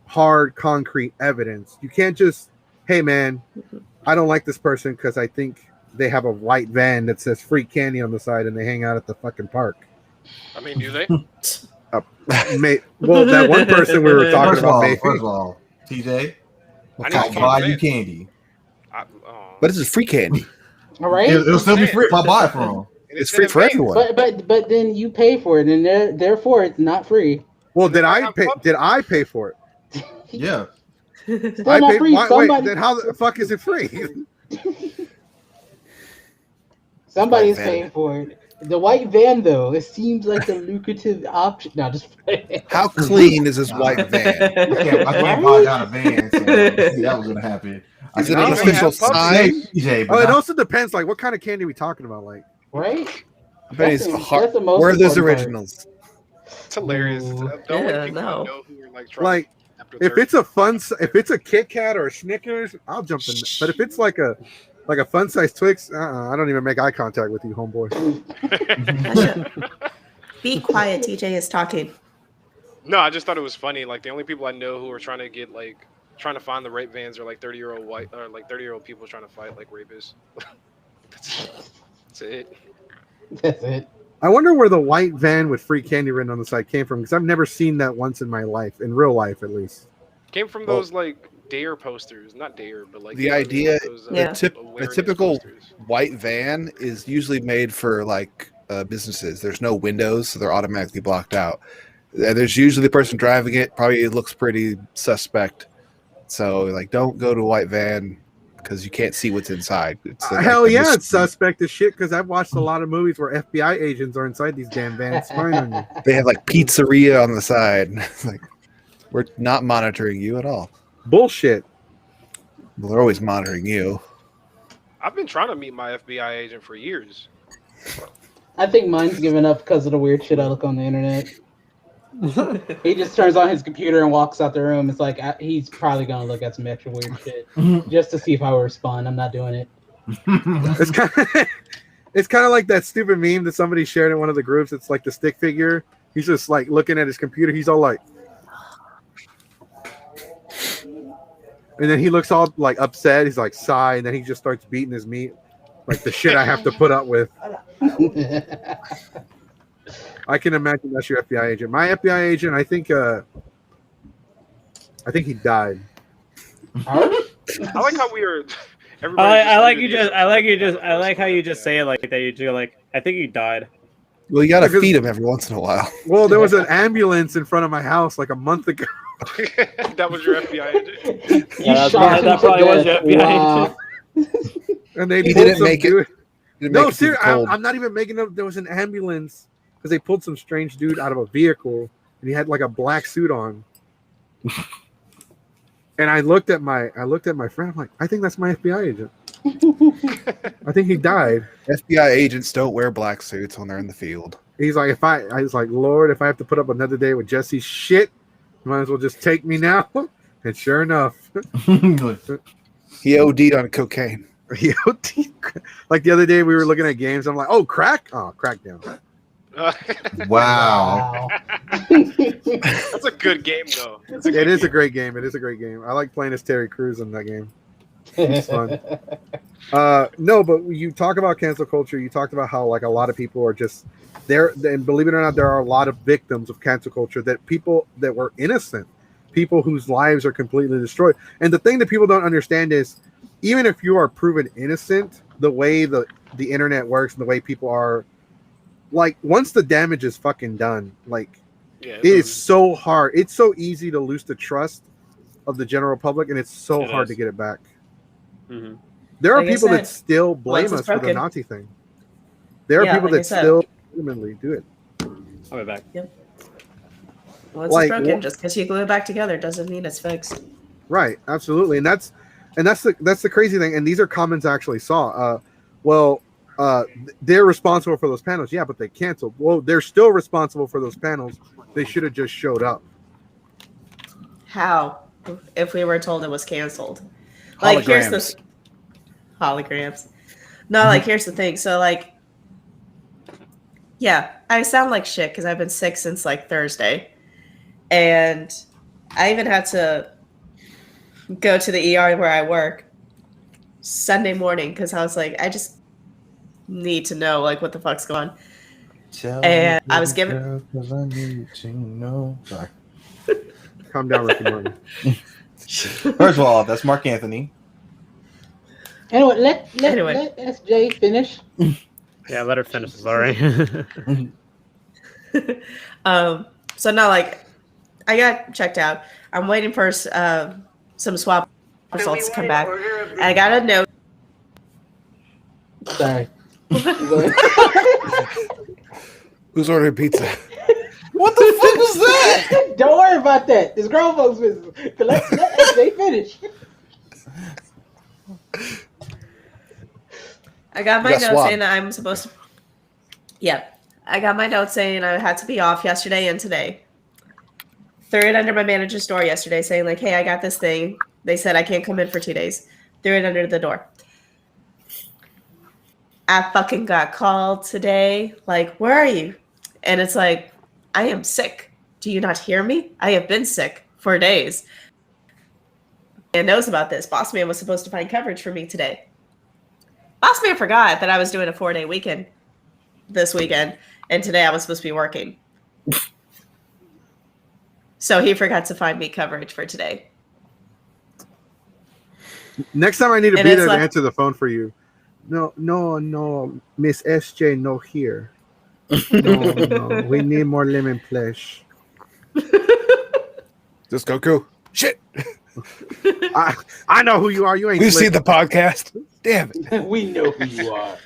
hard, concrete evidence. You can't just, hey man, I don't like this person because I think they have a white van that says free candy on the side and they hang out at the fucking park. I mean, do they? Well, that one person we were talking about, maybe. First of all, TJ, I need I'll to buy find you it. candy. But this is free candy. All right. It'll still be free if I buy it from them. It's free for everyone. But then you pay for it, and therefore it's not free. Well, did I pay? Did I pay for it? Yeah. Still not free. Wait, then how the fuck is it free? Somebody's paying for it. The white van, though, it seems like a lucrative option. No, just how clean is this white van? I can't buy down a van, so that was gonna happen. Is it an official sign? TJ, it also depends. Like, what kind of candy are we talking about? Like, right? That's the most where are those originals? It's hilarious. The only people I know who are trying if it's a Kit Kat or a Snickers, I'll jump in. But if it's like a fun size Twix, I don't even make eye contact with you, homeboy. Be quiet. TJ is talking. No, I just thought it was funny. Like, the only people I know who are trying to find the rape vans are 30-year-old white or 30-year-old people trying to fight rapists. That's it. That's it. I wonder where the white van with free candy written on the side came from, because I've never seen that once in my life, in real life at least. Came from those Dare posters, not Dare, but the idea. Those, a typical posters. White van is usually made for businesses. There's no windows, so they're automatically blocked out. And there's usually the person driving it. Probably looks pretty suspect. So don't go to a white van because you can't see what's inside. Hell yeah, it's suspect as shit because I've watched a lot of movies where FBI agents are inside these damn vans spying on you. They have pizzeria on the side. We're not monitoring you at all. Bullshit. Well, they're always monitoring you. I've been trying to meet my FBI agent for years. I think mine's given up because of the weird shit I look on the internet. He just turns on his computer and walks out the room. It's like he's probably gonna look at some extra weird shit just to see if I will respond. I'm not doing it. It's kind of like that stupid meme that somebody shared in one of the groups. It's like the stick figure. He's just looking at his computer. He's all like, and then he looks all upset. He's like sigh, and then he just starts beating his meat, like the shit I have to put up with. I can imagine that's your FBI agent. My FBI agent, I think he died. I like how we are. I like how you just say it like that. You do I think he died. Well, you gotta feed him every once in a while. Well, there was an ambulance in front of my house a month ago. That was your FBI agent. Yeah, that probably was your FBI agent. And they didn't make it. No, seriously, I'm not even making up. There was an ambulance because they pulled some strange dude out of a vehicle, and he had a black suit on. And I looked at my friend. I'm like, I think that's my FBI agent. I think he died. FBI agents don't wear black suits when they're in the field. He's like, I was like, Lord, if I have to put up another day with Jesse's shit, you might as well just take me now. And sure enough, he OD'd on cocaine. He OD'd. Like the other day, we were looking at games. I'm like, oh, crack? Oh, Crackdown. Wow. That's a good game, though. It is a great game. It is a great game. I like playing as Terry Crews in that game. It's fun. No, but you talk about cancel culture. You talked about how a lot of people are just there, and believe it or not, there are a lot of victims of cancel culture, that people that were innocent, people whose lives are completely destroyed. And the thing that people don't understand is, even if you are proven innocent, the way the internet works and the way people are, once the damage is fucking done, it is so hard. It's so easy to lose the trust of the general public, and it's so hard to get it back. Mm-hmm. There are people that still blame us for the Nazi thing. There are people that still legitimately do it. I'll be back. Yep. Once it's broken, just because you glue it back together doesn't mean it's fixed. Right, absolutely, and that's the crazy thing. And these are comments I actually saw. They're responsible for those panels. Yeah, but they canceled. Well, they're still responsible for those panels. They should have just showed up. How if we were told it was canceled? Like, here's the Holograms. holograms. No, like, here's the thing. So, like, yeah, I sound like shit because I've been sick since like Thursday, and I even had to go to the ER where I work Sunday morning because I was like, I just need to know like what the fuck's going on. And I was given. I need to know. Sorry. Calm down, Ricky Morton. First of all, that's Mark Anthony. Anyway, let SJ finish. Yeah, let her finish. Sorry. So now, like, I got checked out. I'm waiting for some swab results to come back. And I got a note. Sorry. Who's ordering pizza? What the fuck was that? Don't worry about that. This grown folks business. Let SJ finish. I got my You got note swabbed. saying that I'm supposed to. Yeah. I got my note saying I had to be off yesterday and today. Threw it under my manager's door yesterday saying, like, hey, I got this thing. They said I can't come in for 2 days. Threw it under the door. I fucking got called today. Like, where are you? And it's like, I am sick. Do you not hear me? I have been sick for days. And knows about this. Boss man was supposed to find coverage for me today. Boss man forgot that I was doing a 4-day weekend this weekend, and today I was supposed to be working. So he forgot to find me coverage for today. Next time I need to And be it's there like- to answer the phone for you. No, Miss SJ, no here. No, we need more lemon flesh. Just Goku. Shit. I know who you are. You ain't. You see slick. the podcast? Damn it. We know who you are.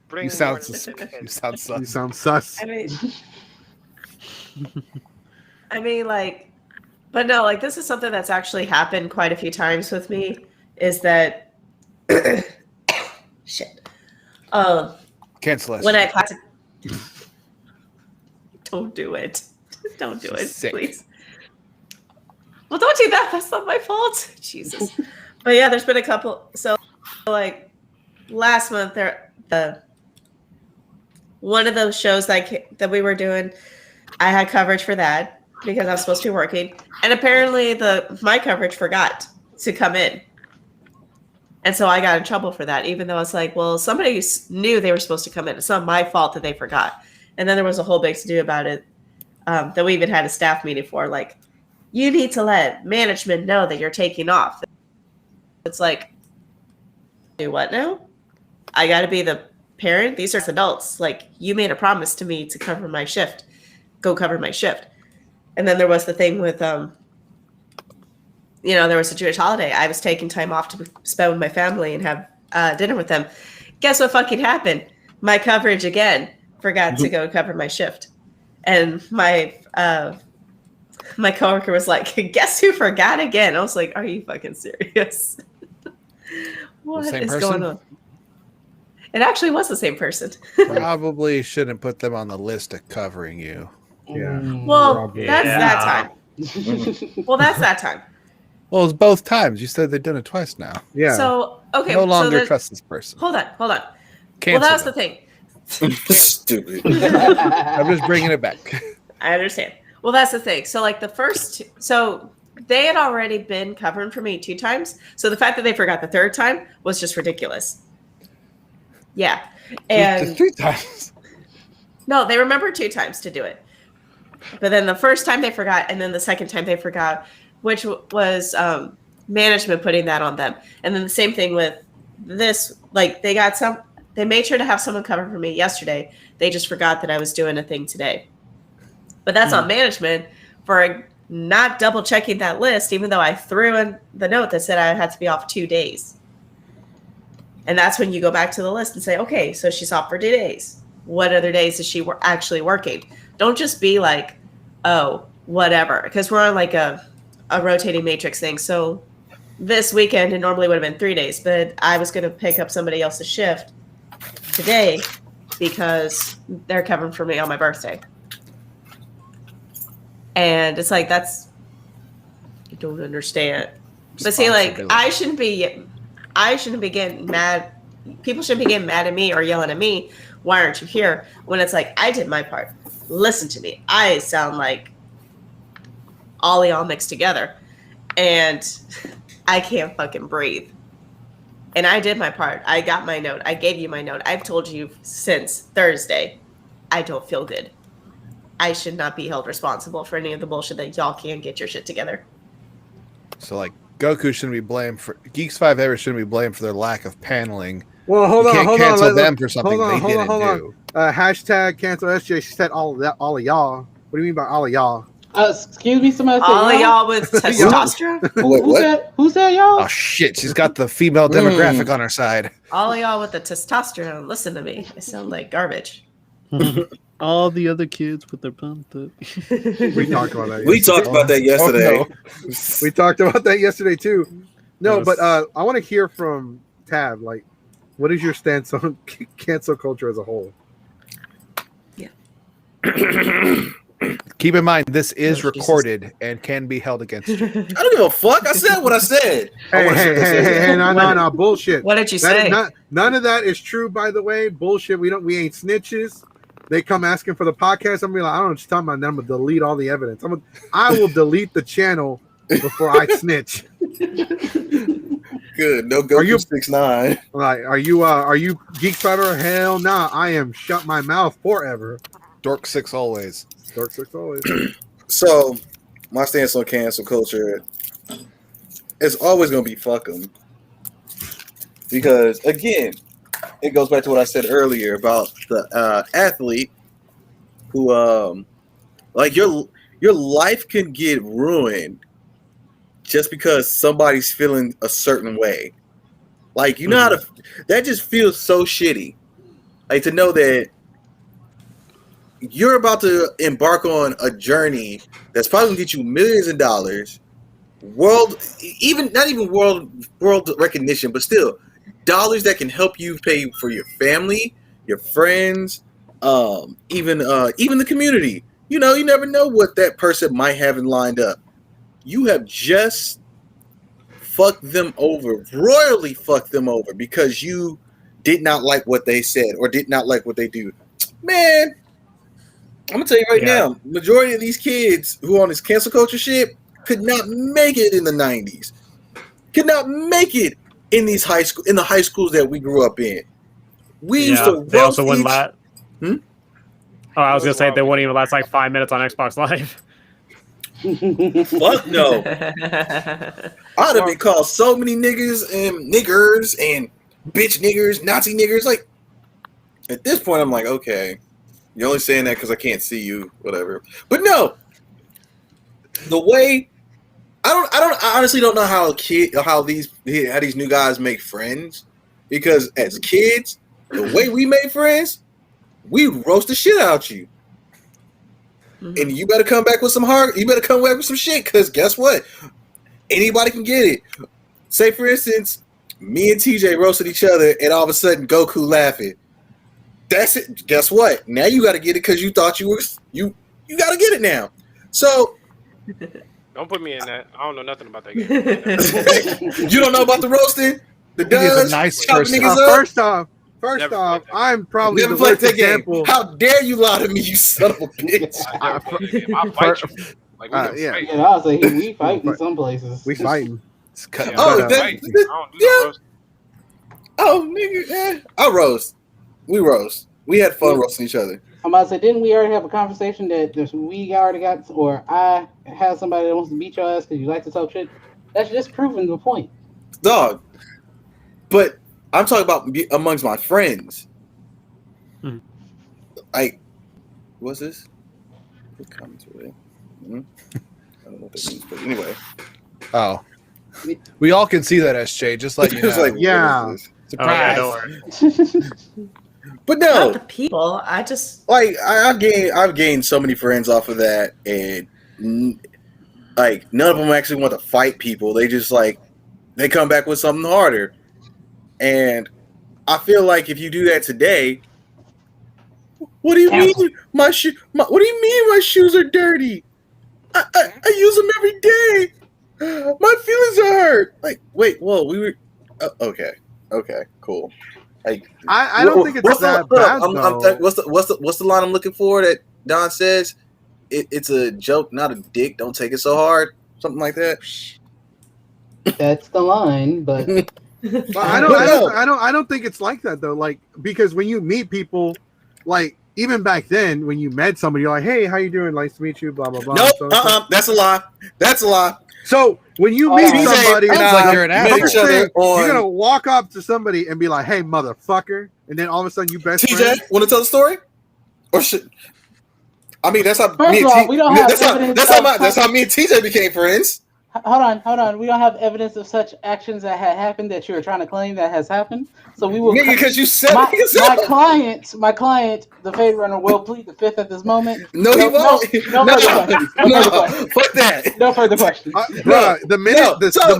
Bring You sound more- you sound sus. You sound sus. I mean, like, but no, like, this is something that's actually happened quite a few times with me. Is that shit? Cancel us. When I don't do it. Don't do it, Sick. please. Well, don't do that. That's not my fault. Jesus. But yeah, there's been a couple. So, like, last month, one of those shows that we were doing, I had coverage for that because I was supposed to be working, and apparently my coverage forgot to come in, and so I got in trouble for that. Even though it's like, well, somebody knew they were supposed to come in. It's not my fault that they forgot. And then there was a whole big to do about it that we even had a staff meeting for. Like, you need to let management know that you're taking off. It's like, do what now? I got to be the parent. These are adults. Like, you made a promise to me to cover my shift. Go cover my shift. And then there was the thing with, there was a Jewish holiday. I was taking time off to spend with my family and have dinner with them. Guess what fucking happened? My coverage again forgot to go cover my shift. And my coworker was like, guess who forgot again? I was like, are you fucking serious? What same is person? going on? It actually was the same person. Probably shouldn't put them on the list of covering you. Yeah. Well, Probably. that's Yeah. that time. Well, that's that time. Well, it's both times. You said they've done it twice now. Yeah. So, okay. No longer so then, trust this person. hold on. Cancel Well, that was the them. thing. Stupid. I'm just bringing it back. I understand. Well, that's the thing. So, like, so they had already been covering for me 2 times. So the fact that they forgot the 3rd time was just ridiculous. Yeah. And 3 times. no, they remembered 2 times to do it. But then the first time they forgot, and then the second time they forgot, which was management putting that on them. And then the same thing with this, like, they made sure to have someone cover for me yesterday. They just forgot that I was doing a thing today. But that's on management for not double checking that list, even though I threw in the note that said I had to be off 2 days. And that's when you go back to the list and say, okay, so she's off for 2 days. What other days is she actually working? Don't just be like, oh, whatever. Because we're on like a rotating matrix thing. So this weekend, it normally would have been 3 days, but I was going to pick up somebody else's shift today because they're covering for me on my birthday. And it's like, that's I don't understand. But see, like, I shouldn't be getting mad. People shouldn't be getting mad at me or yelling at me. Why aren't you here? When it's like, I did my part. Listen to me. I sound like all y'all mixed together. And I can't fucking breathe. And I did my part. I got my note. I gave you my note. I've told you since Thursday, I don't feel good. I should not be held responsible for any of the bullshit that y'all can't get your shit together. So, like, Goku shouldn't be blamed for Geeks5E shouldn't be blamed for their lack of paneling. Well, hold on, hold cancel on. them for something they didn't do. Hashtag cancel SJ. She said all of y'all. What do you mean by all of y'all? Excuse me, somebody said all of y'all with testosterone. Who said y'all? Oh shit, she's got the female demographic on her side. All of y'all with the testosterone. Listen to me. I sound like garbage. All the other kids with their pumped up. We talked about that. We talked about that yesterday. Oh, no. We talked about that yesterday too. No, but I want to hear from Tab. Like, what is your stance on cancel culture as a whole? Yeah. Keep in mind, this is recorded and can be held against you. I don't give a fuck. I said what I said. Hey, no, bullshit. What did you say? None of that is true, by the way. Bullshit. We ain't snitches. They come asking for the podcast. I'm gonna be like, I don't know what you're talking about. Then I'm gonna delete all the evidence. I will delete the channel before I snitch. Good. No Goku 6ix9ine. Like, are you Geek Fighter? Hell nah. I am shut my mouth forever. Dork 6 always. Dork 6 always. So, my stance on cancel culture is always gonna be fuck them. Because again, it goes back to what I said earlier about the athlete who like your life can get ruined just because somebody's feeling a certain way. Like, you know how to, that just feels so shitty. Like, to know that you're about to embark on a journey that's probably gonna get you millions of dollars, not even world recognition, but still dollars that can help you pay for your family, your friends, even the community. You know, you never know what that person might have lined up. You have just fucked them over, royally fucked them over, because you did not like what they said or did not like what they do. Man, I'm gonna tell you right now, majority of these kids who are on this cancel culture shit could not make it in the 90s. Could not make it in these high schools that we grew up in. We used to they also wouldn't last. Oh, I was gonna say they wouldn't even last like 5 minutes on Xbox Live. Fuck no. I'd have been called so many niggers and bitch niggers, Nazi niggers. Like, at this point, I'm like, okay, you're only saying that because I can't see you, whatever. But no, the way I honestly don't know how these new guys make friends, because as kids, the way we made friends, we roast the shit out you. And you better come back with some shit, because guess what? Anybody can get it. Say, for instance, me and TJ roasted each other, and all of a sudden Goku laughing. That's it. Guess what? Now you got to get it because you thought you got to get it now. So don't put me in that. I don't know nothing about that game. You don't know about the roasting? The dodge? Nice First off, I'm probably never the played worst that game. example. How dare you lie to me, you son of a bitch! I'll fight you. Like, we I was like, we fight in some places. We fighting. Oh, nigga, I roast. We roast. We had fun roasting each other. I'm about to say, didn't we already have a conversation that we already got, or I have somebody that wants to beat your ass because you like to talk shit? That's just proving the point. Dog. But I'm talking about amongst my friends. Like, what's this? What comments were they? I don't know what that means, but anyway. Oh. We all can see that, SJ, just like you know. Like, yeah. Surprise. But no. Not the people. I just like I've gained so many friends off of that, and like none of them actually want to fight people. They just like they come back with something harder. And I feel like if you do that today, what do you mean what do you mean my shoes are dirty? I use them every day. My feelings are hurt. Like, wait, whoa, we were okay, cool. Like, I don't think it's that bad though. What's the line I'm looking for that Don says? It's a joke, not a dick. Don't take it so hard. Something like that. That's the line, but I don't think it's like that though. Like, because when you meet people, like even back then when you met somebody, you're like, hey, how you doing? Nice to meet you. Blah blah blah. No, that's a lie. That's a lie. So when you meet somebody, sounds like you're an asshole. You're gonna walk up to somebody and be like, "Hey, motherfucker," and then all of a sudden you best TJ, friend. want to tell the story? Or should I mean that's how First me and of all, we don't have evidence that's how me and TJ became friends. Hold on. We don't have evidence of such actions that had happened that you were trying to claim that has happened. So we will. Because you said my client, the favor runner, will plead the fifth at this moment. No, he won't. No further questions. Fuck that. No further questions. The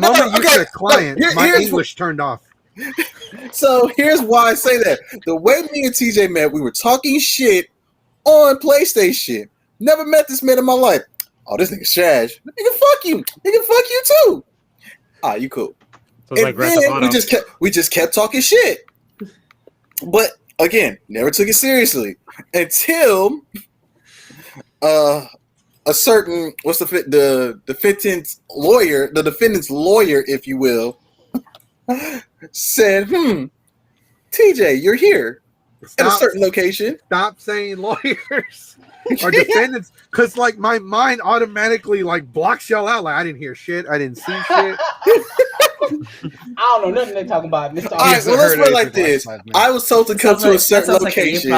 moment you said client, my English turned off. So here's why I say that. The way me and TJ met, we were talking shit on PlayStation. Never met this man in my life. Oh, this nigga's trash. Nigga, fuck you. Nigga, fuck you too. Ah, you cool. So and like then we just kept talking shit. But again, never took it seriously until a certain the defendant's lawyer, if you will, said, TJ, you're here at a certain location. Stop saying lawyers or defendants, because like my mind automatically like blocks y'all out. Like I didn't hear shit, I didn't see shit. I don't know nothing they talking about. All right, well, let's put it like this. I was told to come to a certain location.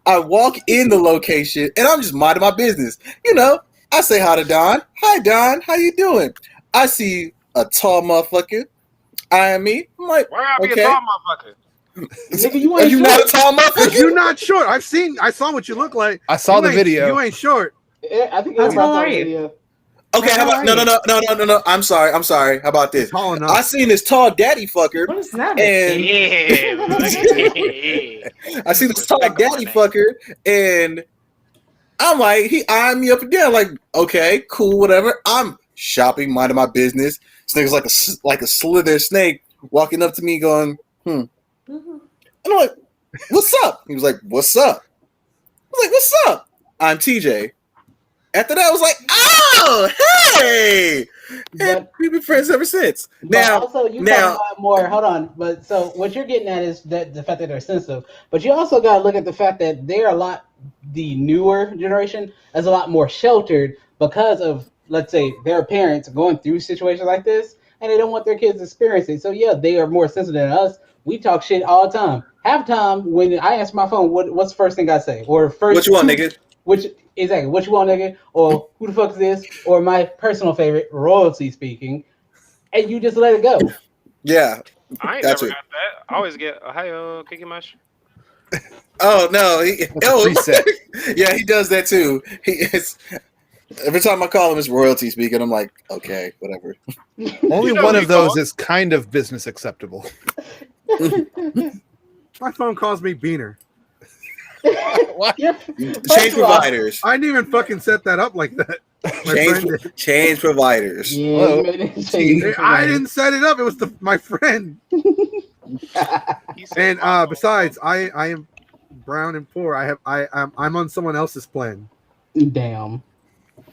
I walk in the location, and I'm just minding my business. You know, I say hi to Don. Hi, Don. How you doing? I see a tall motherfucker. I'm like, why I be a tall motherfucker? Nigga, are you not a tall motherfucker? You're not short. I saw what you look like. I saw the video. You ain't short. Yeah, I think that's about the video. Okay, how about no. I'm sorry. How about this? I seen this tall daddy fucker. What is that? And I see this tall daddy fucker, and I'm like, he eyeing me up and down. Like, okay, cool, whatever. I'm shopping, minding my business. This nigga's like a slither snake walking up to me, going, And I'm like, what's up? He was like, what's up? I was like, what's up? I'm TJ. After that, I was like, oh, hey! And we've been friends ever since. Now, also, you talking about more. Hold on, but so what you're getting at is that the fact that they're sensitive. But you also got to look at the fact that they're the newer generation is a lot more sheltered because of, let's say, their parents going through situations like this, and they don't want their kids experiencing. So yeah, they are more sensitive than us. We talk shit all the time. Half the time when I answer my phone, what's the first thing I say? Or first, what you want, nigga? Exactly. What you want, nigga? Or who the fuck is this? Or my personal favorite, royalty speaking, and you just let it go. Yeah, I ain't never got that. I always get hi, Kiki Mush. Oh no, yeah, he does that too. Every time I call him, it's royalty speaking. I'm like, okay, whatever. Only one of those is kind of business acceptable. My phone calls me Beaner. What? Change providers. I didn't even fucking set that up like that. Change providers. Yeah, I didn't set it up. It was my friend. And besides, I am brown and poor. I'm on someone else's plan. Damn.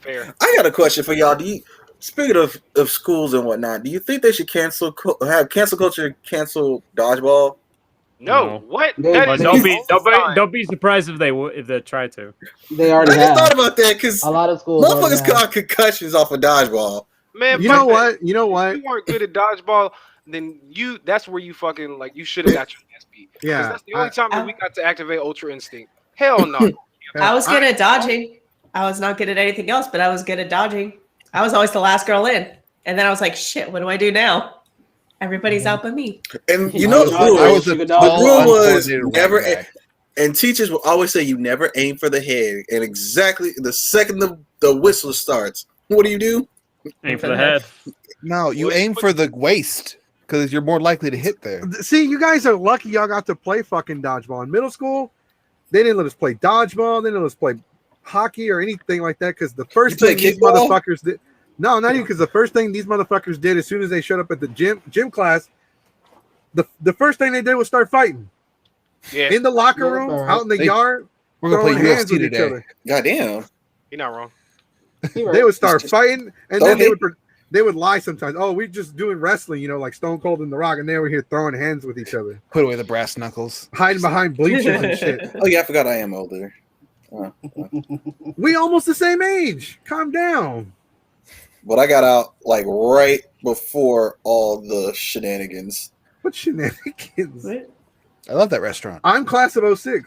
Fair. I got a question for y'all. Speaking of schools and whatnot, do you think they should have cancel culture cancel dodgeball? No. What? Don't be surprised if they try to. They already I just thought about that because a lot of schools motherfuckers got concussions off of dodgeball. Man, you know what? If you weren't good at dodgeball, then that's where you fucking you should have got your ass beat. Yeah, that's the only time that we got to activate Ultra Instinct. Hell no. I was good at dodging. I was not good at anything else, but I was good at dodging. I was always the last girl in, and then I was like, "Shit, what do I do now? Everybody's out but me." And you know the rule was never. And teachers will always say you never aim for the head. And exactly the second the whistle starts, what do? Aim for the head. No, you aim for the waist because you're more likely to hit there. See, you guys are lucky y'all got to play fucking dodgeball. In middle school, they didn't let us play dodgeball. They didn't let us play hockey or anything like that because the first thing these motherfuckers did. No, not even because the first thing these motherfuckers did as soon as they showed up at the gym class, the first thing they did was start fighting. Yeah, In the locker room, out in the yard, We're gonna play throwing hands UFC with each today. other. Goddamn. you're not wrong. They would start fighting, and then Okay. they would lie sometimes. Oh, we're just doing wrestling, like Stone Cold and The Rock, and they were here throwing hands with each other, Put away the brass knuckles. hiding behind bleachers and shit. Oh yeah, I forgot I am older. We almost the same age. Calm down. But I got out like right before all the shenanigans. What shenanigans? I love that restaurant. I'm class of 06.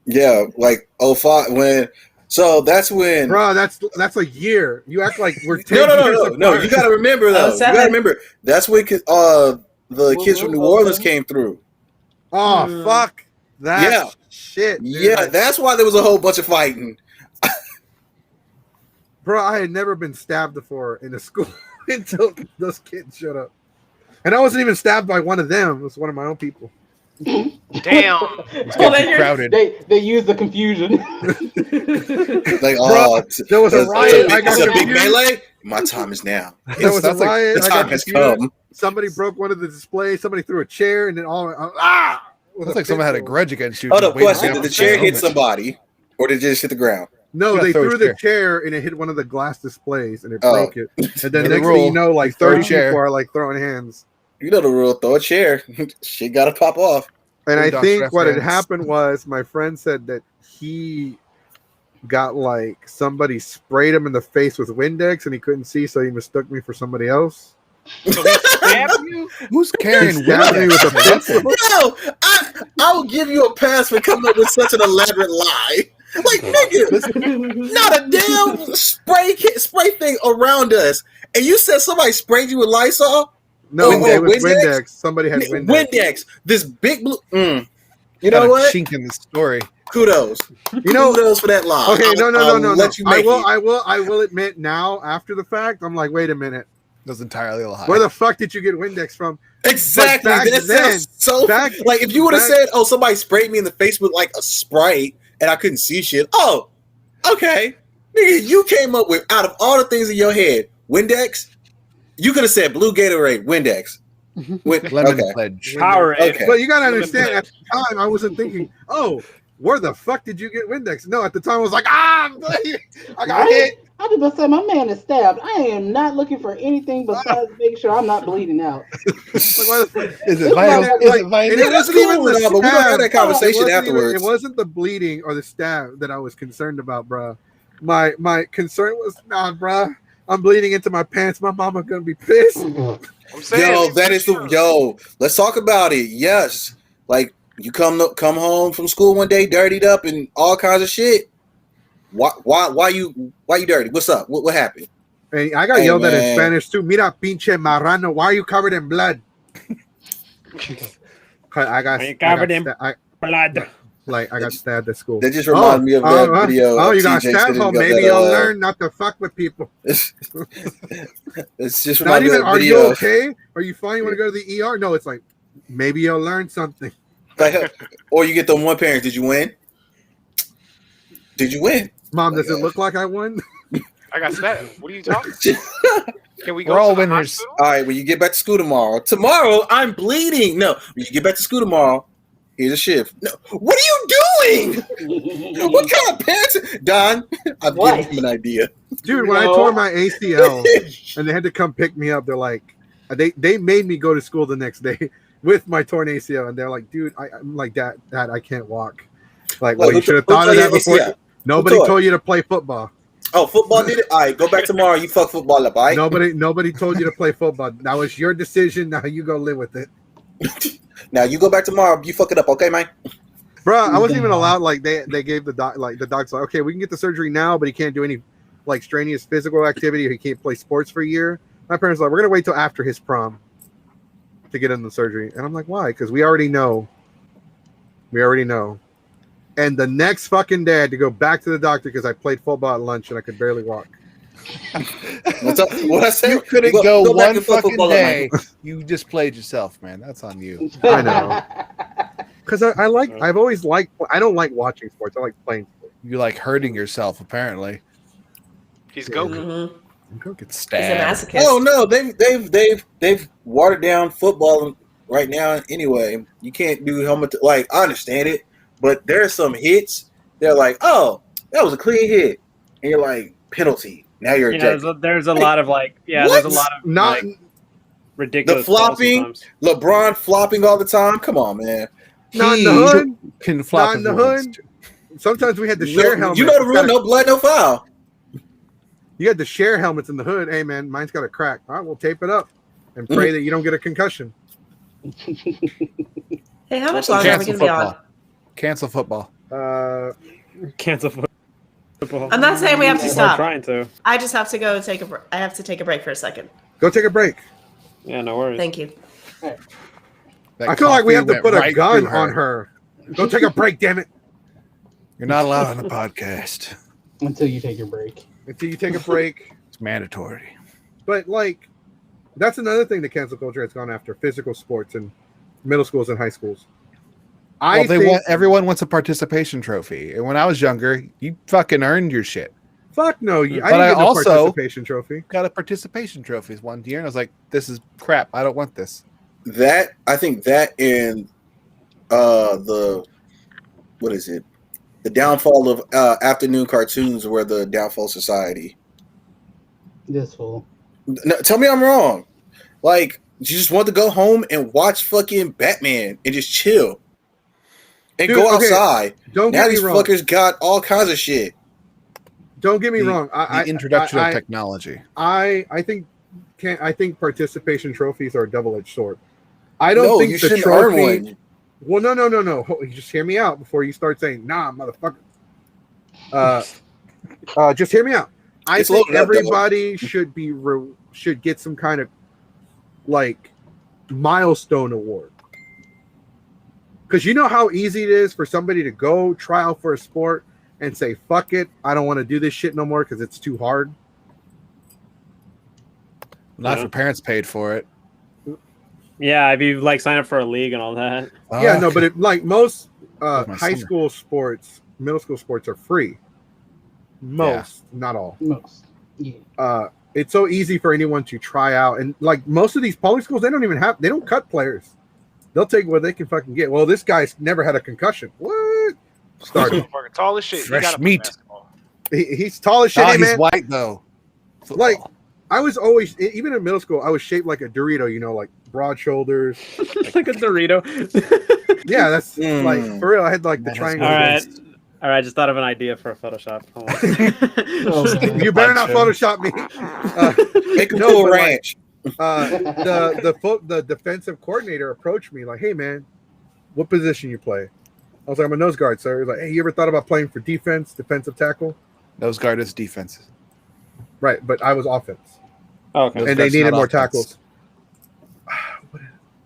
Yeah, like 05 when. So that's when. Bro, that's a year. You act like we're 10 No. years apart. You got to remember though. You 07. got to remember that's when the kids from New Orleans came through. Oh, fuck that Yeah. shit. Dude. Yeah, that's why there was a whole bunch of fighting. Bro, I had never been stabbed before in a school until those kids showed up. And I wasn't even stabbed by one of them. It was one of my own people. Damn. It's getting too crowded. They use the confusion. Like, Bro, there was a riot. I got it's a big confused. melee. My time is now. There was a Sounds like riot. The I got time has confused. come. Somebody broke one of the displays. Somebody threw a chair, and then all with Looks a like someone had a pistol. grudge against you. Oh no, just waiting question: for did the the chair hit moment. somebody, or did it just hit the ground? No, Yeah, they throw a threw the chair. chair and it hit one of the glass displays and it Oh. broke it. And then The next rule, thing you know, like throw a 30 chair. people are like throwing hands. You know the rule: throw a chair. Shit got to pop off. And I Bulldogs think what had reference. happened was my friend said that he got like somebody sprayed him in the face with Windex and he couldn't see, so he mistook me for somebody else. So he stabbed you? Who's carrying He stabbed me with a pencil. No, I will give you a pass for coming up with such an elaborate lie. Like nigga, not a damn spray thing around us, and you said somebody sprayed you with Lysol. No, Oh, it was Windex? Windex. Somebody had Windex. Windex, this big blue. You Got know a what? chink in the story. Kudos. You know, Kudos for that lie. okay, no. Let you make it. I will admit now, after the fact, I'm like, wait a minute. That was entirely a lie. Where the fuck did you get Windex from? Exactly. But back That then- sounds so. back- Like if you would have back- said, "Oh, somebody sprayed me in the face with like a Sprite," and I couldn't see shit. Oh, okay, nigga, you came up with out of all the things in your head, Windex. You could have said Blue Gatorade, Windex. Lemon Okay. pledge. Powerade. Okay. But you gotta understand, at the time, I wasn't thinking, oh, where the fuck did you get Windex? No, at the time, I was like, I got hit. I was about to say, my man is stabbed. I am not looking for anything besides making sure I'm not bleeding out. Like, why the fuck? Is it vital? Like, Is it vital? and it wasn't cool, even the no, but we're gonna have that stab. conversation It wasn't afterwards. it wasn't the bleeding or the stab that I was concerned about, bro. My concern was, nah, bro. I'm bleeding into my pants. My mama gonna be pissed. I'm saying, Yo, that is the yo. Let's talk about it. Yes, like you come home from school one day, dirtied up and all kinds of shit. Why you dirty? What's up? What happened? And I got Hey, yelled at in man. Spanish too. Mira, pinche marrano. Why are you covered in blood? I got Blood. I got stabbed at school. That just reminded me of that video. Oh, of you got TJ stabbed? sitting Oh, up maybe that, you'll learn not to fuck with people. It's just Not reminded me even, of that are video. you okay? Are you fine? You want to go to the ER? No, it's like, maybe you'll learn something. Like, or you get the one parent. Did you win? Did you win? Mom, Oh, does it gosh. look like I won? I got stabbed. What are you talking? Can we go We're all to the winners. hospital? All right, when you get back to school tomorrow, I'm bleeding. No, when you get back to school tomorrow, here's a shift. No, what are you doing? What kind of parents? Don, I've What? given him an idea. Dude, when I No. tore my ACL and they had to come pick me up, they're like, they made me go to school the next day with my torn ACL. And they're like, dude, I'm like, Dad, I can't walk. Like, well, Who you should have who thought of tore that your before. ACL? Nobody tore it? told you to play football. Oh, football did it. All right, go back tomorrow. You fuck football up, all right? Nobody told you to play football. That was your decision. Now you go live with it. Now you go back tomorrow. You fuck it up, okay, man? Bro, I wasn't even allowed. Like they gave the doc's like, okay, we can get the surgery now, but he can't do any like strenuous physical activity. Or he can't play sports for a year. My parents were like, we're gonna wait till after his prom to get in the surgery, and I'm like, why? Because we already know. And the next fucking day, I had to go back to the doctor because I played football at lunch and I could barely walk. What I said? You couldn't Go go back one and fuck fucking football up, man. day. You just played yourself, man. That's on you. I know. Because I've always liked. I don't like watching sports. I like playing sports. You like hurting yourself, apparently. He's Goku. Mm-hmm. Go get He's a stabbed. masochist. Oh no, they've watered down football right now. Anyway, you can't do helmet. Like I understand it, but there are some hits. They're like, oh, that was a clean hit, and you're like penalty. Now you're Yeah, ejected. there's a Like, lot of like, yeah, what? there's a lot of Not like, ridiculous The calls flopping, sometimes. LeBron flopping all the time. Come on, man. not in the He hood. can flop Not in the if he wants hood. to. Sometimes we had to share helmets. You know the rule: no blood, no foul. You had to share helmets in the hood. Hey man, mine's got a crack. All right, we'll tape it up and pray that you don't get a concussion. Hey, how much longer are we Cancel going to be on? football. Cancel football. Cancel football. I'm not saying we have to We're stop. trying to. I just have to go take a. I have to take a break for a second. Go take a break. Yeah, no worries. Thank you. That I feel like we have coffee to put went a right gun through on her. Go take a break, damn it. You're not allowed on the podcast. Until you take your break. Until you take a break. It's mandatory. But like, that's another thing that cancel culture has gone after: physical sports in middle schools and high schools. I Well, think, everyone wants a participation trophy. And when I was younger, you fucking earned your shit. fuck no. I But didn't I get no also- participation trophy. Got a participation trophies one year, and I was like, this is crap. I don't want this. That I think that and the what is it? The downfall of afternoon cartoons were the downfall of society. This fool. No, tell me I'm wrong. Like you just want to go home and watch fucking Batman and just chill and Dude, go okay, outside. Don't Now get me these wrong. fuckers got all kinds of shit. Don't get me The- wrong. The introduction I of technology. I think participation trophies are a double-edged sword. I don't No, think you the shouldn't trophy. earn one. Well, no. Just hear me out before you start saying, "Nah, motherfucker." Just hear me out. I It's think loaded up, dog. everybody should get some kind of like milestone award. Because you know how easy it is for somebody to go try out for a sport and say, "Fuck it, I don't want to do this shit no more because it's too hard." Not if your parents paid for it. Yeah, if you like sign up for a league and all that. Yeah, no, but like most That was my high summer. school sports, middle school sports are free. Most, not all. Most. Yeah. It's so easy for anyone to try out, and like most of these public schools, they don't cut players. They'll take what they can fucking get. Well, this guy's never had a concussion. What? Started. Motherfucker, tall as shit. He Fresh gotta play meat. basketball. He's tall as shit, hey, He's man. white though. Like I was always, even in middle school, I was shaped like a Dorito. You know, like broad shoulders. Like a Dorito. Yeah, that's Hmm. like for real. I had like the That has triangle. All right. Waist. All right, just thought of an idea for a Photoshop. Hold on. Oh, God. You better not Photoshop me. Make a No, cool but, like, ranch. The defensive coordinator approached me like, "Hey man, what position you play?" I was like, "I'm a nose guard, sir." He was like, "Hey, you ever thought about playing for defensive tackle?" Nose guard is defense. Right, but I was offense, Oh, okay. Nose and they guard's needed not more offense. tackles.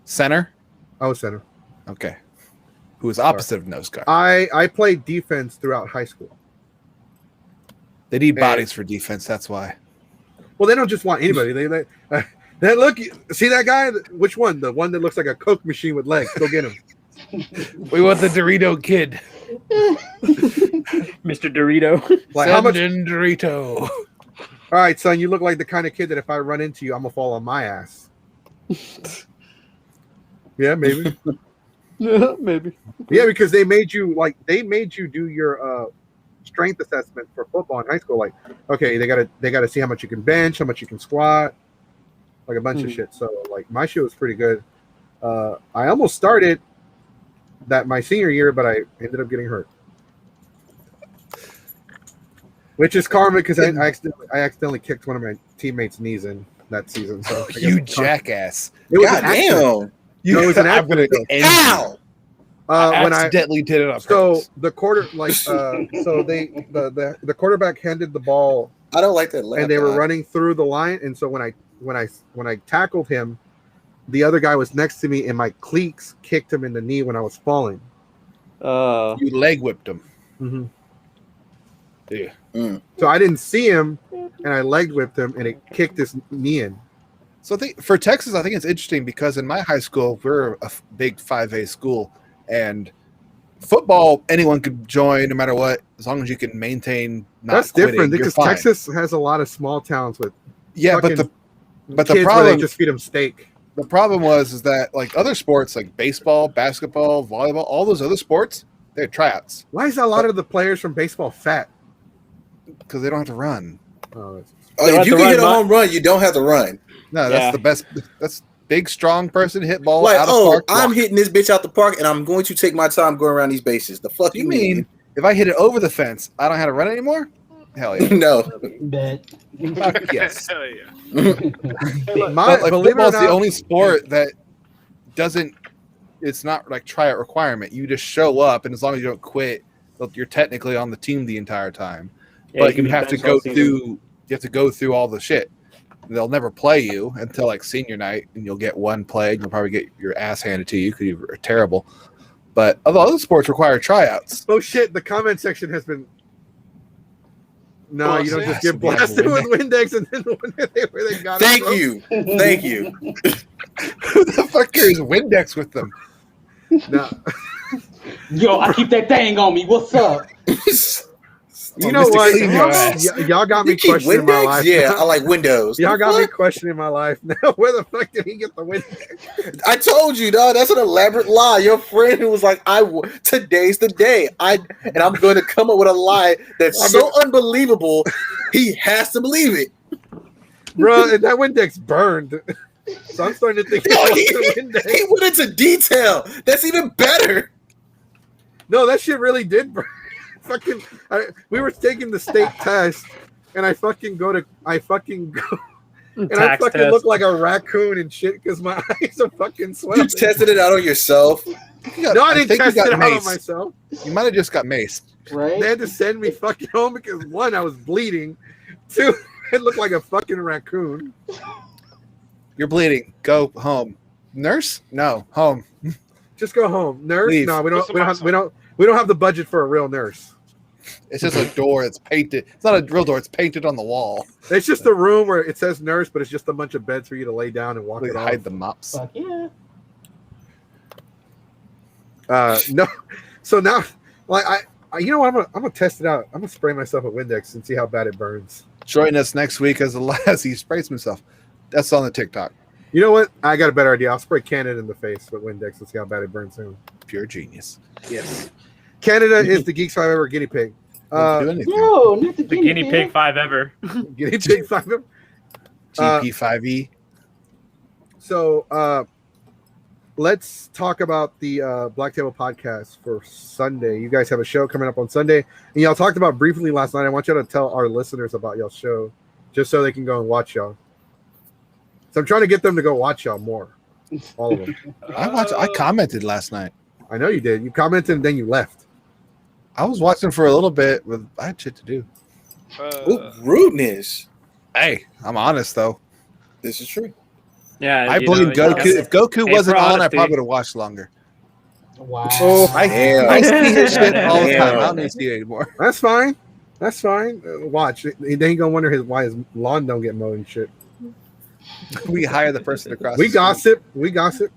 Center. I was center. Okay. Who is opposite of nose guard? I played defense throughout high school. They need bodies for defense. That's why. Well, they don't just want anybody. They look. See that guy? Which one? The one that looks like a Coke machine with legs. Go get him. We want the Dorito kid. Mr. Dorito. Like how much? Send in Dorito. All right, son. You look like the kind of kid that if I run into you, I'm gonna fall on my ass. Yeah, maybe. Yeah, maybe. Yeah, because they made you do your strength assessment for football in high school. Like, okay, they gotta see how much you can bench, how much you can squat, like a bunch of shit. So like my shit was pretty good. I almost started that my senior year, but I ended up getting hurt. Which is karma because I accidentally kicked one of my teammates' knees in that season. So I guess You it's karma. jackass. It was God an accident. damn. No, it was an I'm gonna accident. end you. Ow! When I accidentally did it on so purpose. the quarter the quarterback handed the ball I don't like that laugh. and they were guy. running through the line, and so when I tackled him, the other guy was next to me and my cleats kicked him in the knee when I was falling. You leg whipped him. Mm-hmm. Yeah. So I didn't see him and I leg whipped him and it kicked his knee in. So for Texas, I think it's interesting because in my high school, we're a big 5A school, and football anyone could join no matter what. as long as you can maintain not That's quitting, different you're because fine. Texas has a lot of small towns with Yeah, but fucking the kids where problem they just feed them steak. the problem is that like other sports like baseball, basketball, volleyball, all those other sports, they have tryouts Why is a lot of the players from baseball fat? because they don't have to run. Oh, it's- Oh, They don't if you have to can hit a run home run, you don't have to run. No, that's Yeah. the best. That's big, strong person hit ball Like, out of oh, park. I'm walk. hitting this bitch out the park, and I'm going to take my time going around these bases. The fuck Do you mean if I hit it over the fence, I don't have to run anymore? Hell yeah. no? Bet. Fuck yes. Hell yeah. My, But like believe it or football's the not, only sport that doesn't. It's not like tryout requirement. You just show up, and as long as you don't quit, you're technically on the team the entire time. Yeah, But can you be have to benched go all season. through. You have to go through all the shit. They'll never play you until like senior night, and you'll get one play. And you'll probably get your ass handed to you because you're terrible. But other sports require tryouts. oh shit, the comment section has been. No, you don't just get We have blasted with Windex and then where they got it Thank from. you, thank you. Who the fuck carries Windex with them? No. Yo, I keep that thing on me. What's up? You know Mr. what? Clean your ass. Y'all got me You keep questioning my Windex? life. Yeah, I like Windows. Y'all The got me fuck? questioning my life now. Where the fuck did he get the Windex? I told you, dog. That's an elaborate lie. Your friend who was like, today's the day. And I'm going to come up with a lie that's so unbelievable. He has to believe it. Bro, and that Windex burned. So I'm starting to think Yo, it he, was the Windex. he went into detail. That's even better. No, that shit really did burn. We were taking the state test, and I fucking go, and I fucking Tax test. look like a raccoon and shit because my eyes are fucking You swelling. tested it out on yourself. No, I didn't think you test got it out on maced. myself. You might have just got maced. Right? They had to send me fucking home because one, I was bleeding. Two, it looked like a fucking raccoon. You're bleeding. Go home. Nurse? No, home. Just go home, nurse. Leave. No, we don't have the budget for a real nurse. It's just a door that's painted. It's not a real door. It's painted on the wall. It's just a room where it says nurse, but it's just a bunch of beds for you to lay down and walk They it hide off. the mops. Fuck yeah. No, so now, like you know what? I'm gonna test it out. I'm gonna spray myself with Windex and see how bad it burns. Join us next week as he sprays himself. That's on the TikTok. You know what? I got a better idea. I'll spray Canada in the face with Windex and see how bad it burns soon. Pure genius. Yes. Canada is the Geeks 5 Ever guinea pig. Don't do anything. No, not the The guinea pig 5 ever. Guinea pig 5 Ever. GP5E. So let's talk about the Black Table podcast for Sunday. You guys have a show coming up on Sunday, and y'all talked about briefly last night. I want y'all to tell our listeners about y'all's show, just so they can go and watch y'all. So I'm trying to get them to go watch y'all more, all of them. I commented last night. I know you did. You commented and then you left. I was watching for a little bit, but I had shit to do. Ooh, rudeness. Hey, I'm honest though. This is true. Yeah, I you blame know, Goku. If Goku Hey, wasn't for on, I honesty. probably would have watched longer. Wow. Oh, Damn. I see his shit all the time. Damn. I don't need to see it anymore. That's fine. That's fine. Watch. Then he gonna wonder why his lawn don't get mowed and shit. We hire the person across. We the street. gossip. We gossip.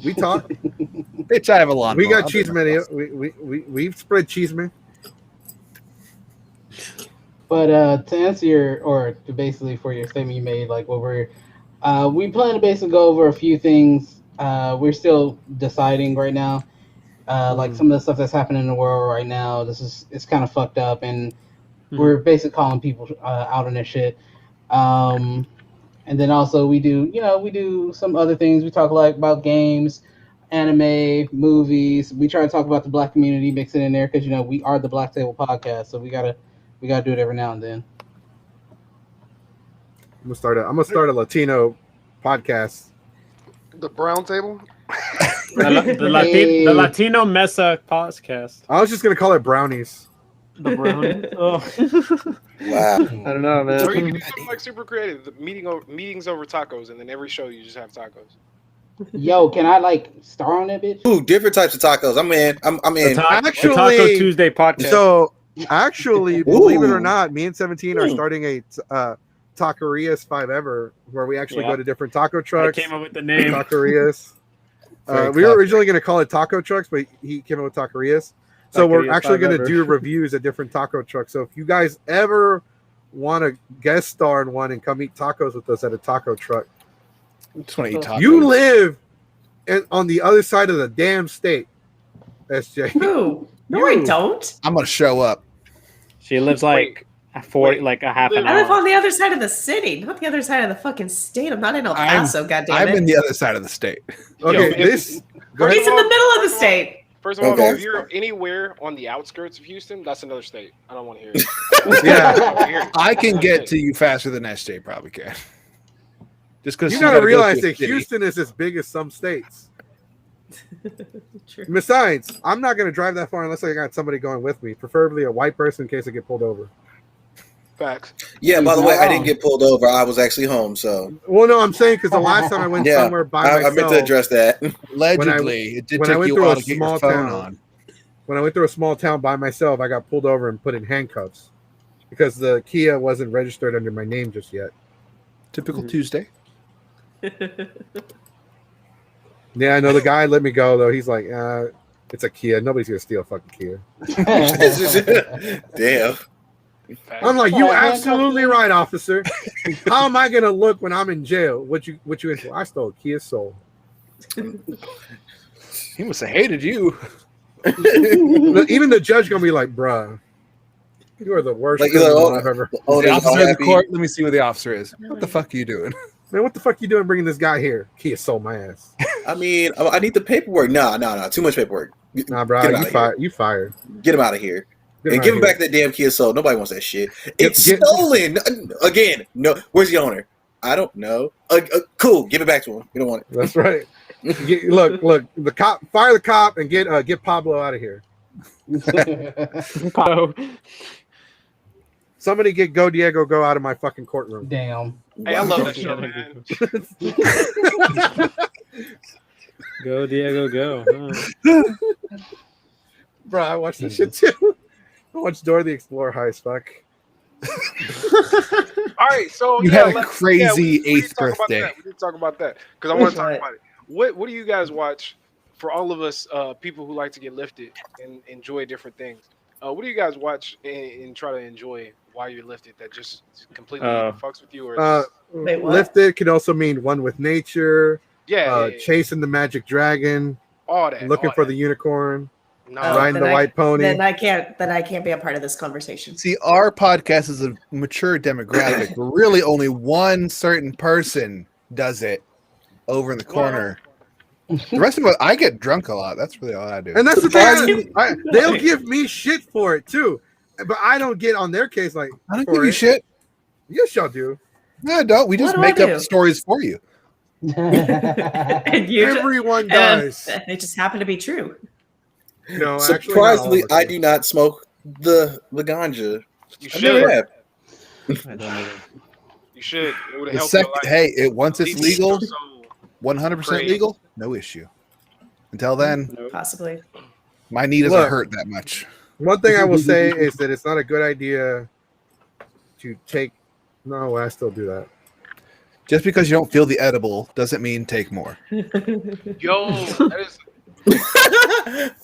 We talk. Bitch, I have a lawn. We mower. got I'll cheese do man. it. We've spread cheese man. But to answer basically for your statement you made, like what we plan to basically go over a few things. We're still deciding right now. Like some of the stuff that's happening in the world right now, it's kind of fucked up, and we're basically calling people out on their shit. And then also we do some other things. We talk like about games, anime, movies. We try to talk about the Black community, mix it in there because we are the Black Table podcast, so we gotta do it every now and then. I'm gonna start a Latino podcast. The brown table. The Latino Mesa podcast. I was just gonna call it Brownies. The brownie. Oh. Wow. I don't know, man. Or you can do something like super creative. The meetings over tacos, and then every show you just have tacos. Yo, can I like star on that bitch? Ooh, different types of tacos. I'm in. I'm in. The Actually- Taco Tuesday podcast. So actually, believe it or Ooh. not, me and 17 are starting a Taquerias 5 Ever, where we actually Yeah. go to different taco I trucks. came up with the name. Taquerias. Very We were clever. originally going to call it taco trucks, but he came up with Taquerias. So we're Taqueria actually going to 5 do reviews at different taco trucks. So if you guys ever want to guest star in one and come eat tacos with us at a taco truck, Just want to eat tacos. you live on the other side of the damn state, SJ. Who? No, I don't. I'm gonna show up. She lives like a half an I live hour. on the other side of the city, not the other side of the fucking state. I'm not in El Paso, I'm goddammit. in the other side of the state. Okay, He's in the middle of the state. First of all, Okay. if you're anywhere on the outskirts of Houston, that's another state. I don't want to hear it. Yeah, I can get to you faster than SJ probably can. Just because You got to realize that Houston is as big as some states. Besides, I'm not going to drive that far unless I got somebody going with me, preferably a white person in case I get pulled over. Facts. Yeah, by the way, I didn't get pulled over. I was actually home, so. Well, no, I'm saying because the last time I went somewhere by myself. I meant to address that. Allegedly, it did when I take went you a through while a to get small your phone town, on. when I went through a small town by myself, I got pulled over and put in handcuffs because the Kia wasn't registered under my name just yet. Typical Tuesday. Yeah, I know the guy let me go though. He's like, it's a Kia. Nobody's gonna steal a fucking Kia. Damn. I'm like, you absolutely right, officer. How am I gonna look when I'm in jail? What you in for? I stole a Kia Soul. He must have hated you. Even the judge gonna be like, bruh, you are the worst criminal I've ever. The officer in the court. Let me see where the officer is. What the fuck are you doing? Man, what the fuck you doing bringing this guy here? Kia Soul my ass. I mean, I need the paperwork. No, too much paperwork. Nah, bro, you fired. Get him out of here. Get And him give out him of back that damn Kia Soul. Nobody wants that shit. It's stolen. Again, no. Where's the owner? I don't know. Cool. Give it back to him. We don't want it. That's right. Look. The cop. Fire the cop and get Pablo out of here. Somebody get Go Diego Go out of my fucking courtroom. Damn. Hey, I love that show, man. Go Diego, go. Bro, I watched this shit too. I watched Dora the Explorer high as fuck. All right, so You had a crazy 8th birthday. We did talk about that because I want to talk about it. What do you guys watch? For all of us people who like to get lifted and enjoy different things, what do you guys watch and try to enjoy while you're lifted that just completely fucks with you? Or Lifted can also mean one with nature. Yeah. Chasing the magic dragon. All that. Looking for the unicorn. No. Riding the white pony. Then I can't be a part of this conversation. See, our podcast is a mature demographic. Where really only one certain person does it over in the corner. The rest of us, I get drunk a lot. That's really all I do. And that's the thing. They'll give me shit for it too, but I don't get on their case like. I don't give you shit. Yes, y'all do. No, don't. We just make up stories for you. And Everyone does. They just happen to be true. No, surprisingly, I do not smoke the ganja. You I never have. You should. It would The help. second, hey, once it's Least legal, so 100% crazy. legal, no issue. Until then, Possibly. my knee doesn't hurt that much. One thing I will say is that it's not a good idea to take. No, I still do that. Just because you don't feel the edible doesn't mean take more. Yo, that is.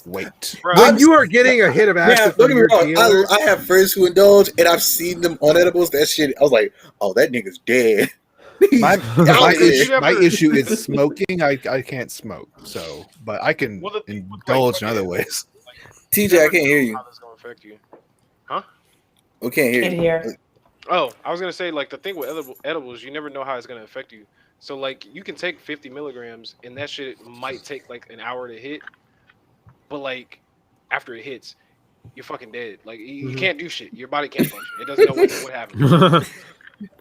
Wait. When you are getting a hit of acid Yeah, don't from get me your wrong. dealer, I have friends who indulge, and I've seen them on edibles. That shit, I was like, "Oh, that nigga's dead." My ever- issue is smoking. I can't smoke, so but I can indulge in other ways. TJ, I can't hear you. How that's gonna affect you? Huh? We can't hear Can't you. hear. Oh, I was gonna say like the thing with edibles, you never know how it's gonna affect you. So like you can take 50 milligrams, and that shit might take like an hour to hit, but like after it hits, you're fucking dead. Like you can't do shit. Your body can't function. It doesn't know what happened.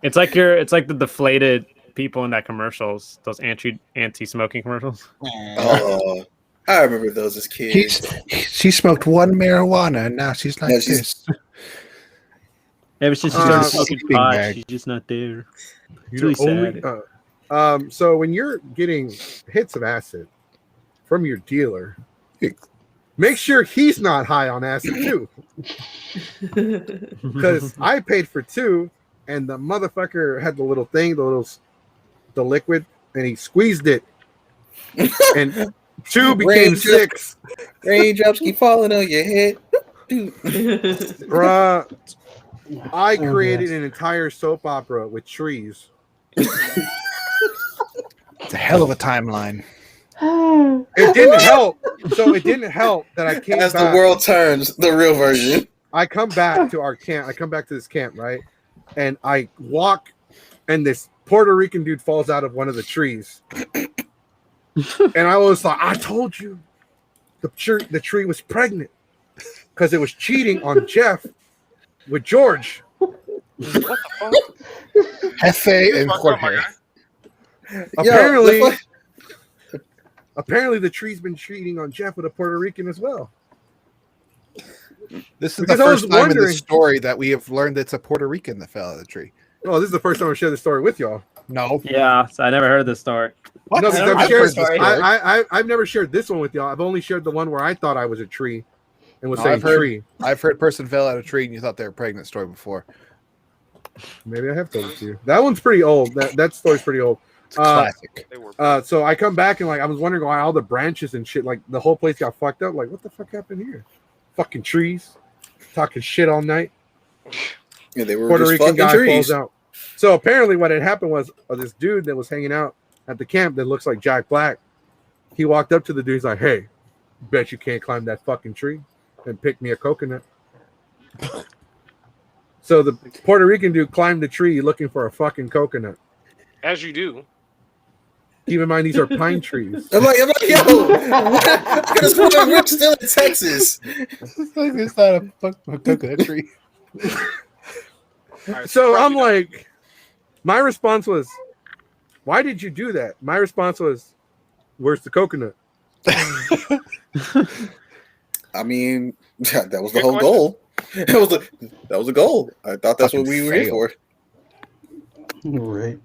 It's like the deflated people in that commercials, those anti-smoking commercials. Oh, I remember those as kids. She smoked one marijuana, and now she's like this. Ever since she started smoking pot, she's just not there. It's really sad. So when you're getting hits of acid from your dealer, make sure he's not high on acid too. Because I paid for 2, and the motherfucker had the little thing, the liquid, and he squeezed it and 2 became 6. Raindrops keep falling on your head. Dude. Bruh, I created an entire soap opera with trees. It's a hell of a timeline. It didn't help. So it didn't help that I came As back. the world turns, the real version. I come back to our camp. I come back to this camp, right? And I walk, and this Puerto Rican dude falls out of one of the trees. And I was like, I told you the tree was pregnant because it was cheating on Jeff with George. What the fuck? Hefe and Jorge. Apparently the tree's been cheating on Jeff with a Puerto Rican as well. This is Because the I was first time in wondering- the story that we have learned it's a Puerto Rican that fell out of the tree. Oh, this is the first time I shared the story with y'all. No. Yeah, so I never heard this story. What? No, I because don't I've remember shared. the story. I've never shared this one with y'all. I've only shared the one where I thought I was a tree and was No, saying I've heard- tree. I've heard person fell out of a tree and you thought they were pregnant story before. Maybe I have told it to you. That one's pretty old. That story's pretty old. It's classic. They were So I come back and like I was wondering why all the branches and shit, like the whole place got fucked up. Like, what the fuck happened here? Fucking trees, talking shit all night. Yeah, they were Puerto just Rican fucking guy trees. falls out. So apparently, what had happened was this dude that was hanging out at the camp that looks like Jack Black. He walked up to the dude. He's like, "Hey, bet you can't climb that fucking tree and pick me a coconut." So the Puerto Rican dude climbed the tree looking for a fucking coconut. as you do. Keep in mind, these are pine trees. I'm like, yo, because we're still in Texas. It's not a fucking coconut tree. All right, So I'm probably like, my response was, "Why did you do that?" My response was, "Where's the coconut?" I mean, that was the Good whole question. goal. That was a goal. I thought that's what we were here for. Right.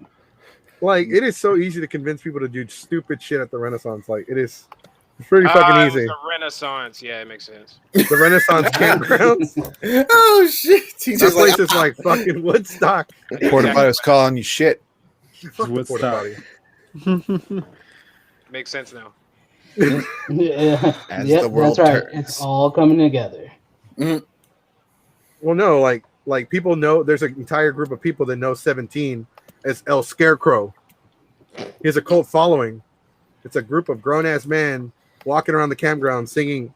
Like, it is so easy to convince people to do stupid shit at the Renaissance. Like, it's pretty it fucking was easy. the Renaissance. Yeah, it makes sense. The Renaissance campgrounds. Oh shit! He's That just place like, is like fucking Woodstock. Porta Potty's calling you shit. Fuck the porta potty. Makes sense now. Yeah. As Yep, the world that's right. turns. It's all coming together. Well, no, like people know. There's an entire group of people that know 17 as El Scarecrow. He has a cult following. It's a group of grown ass men walking around the campground singing,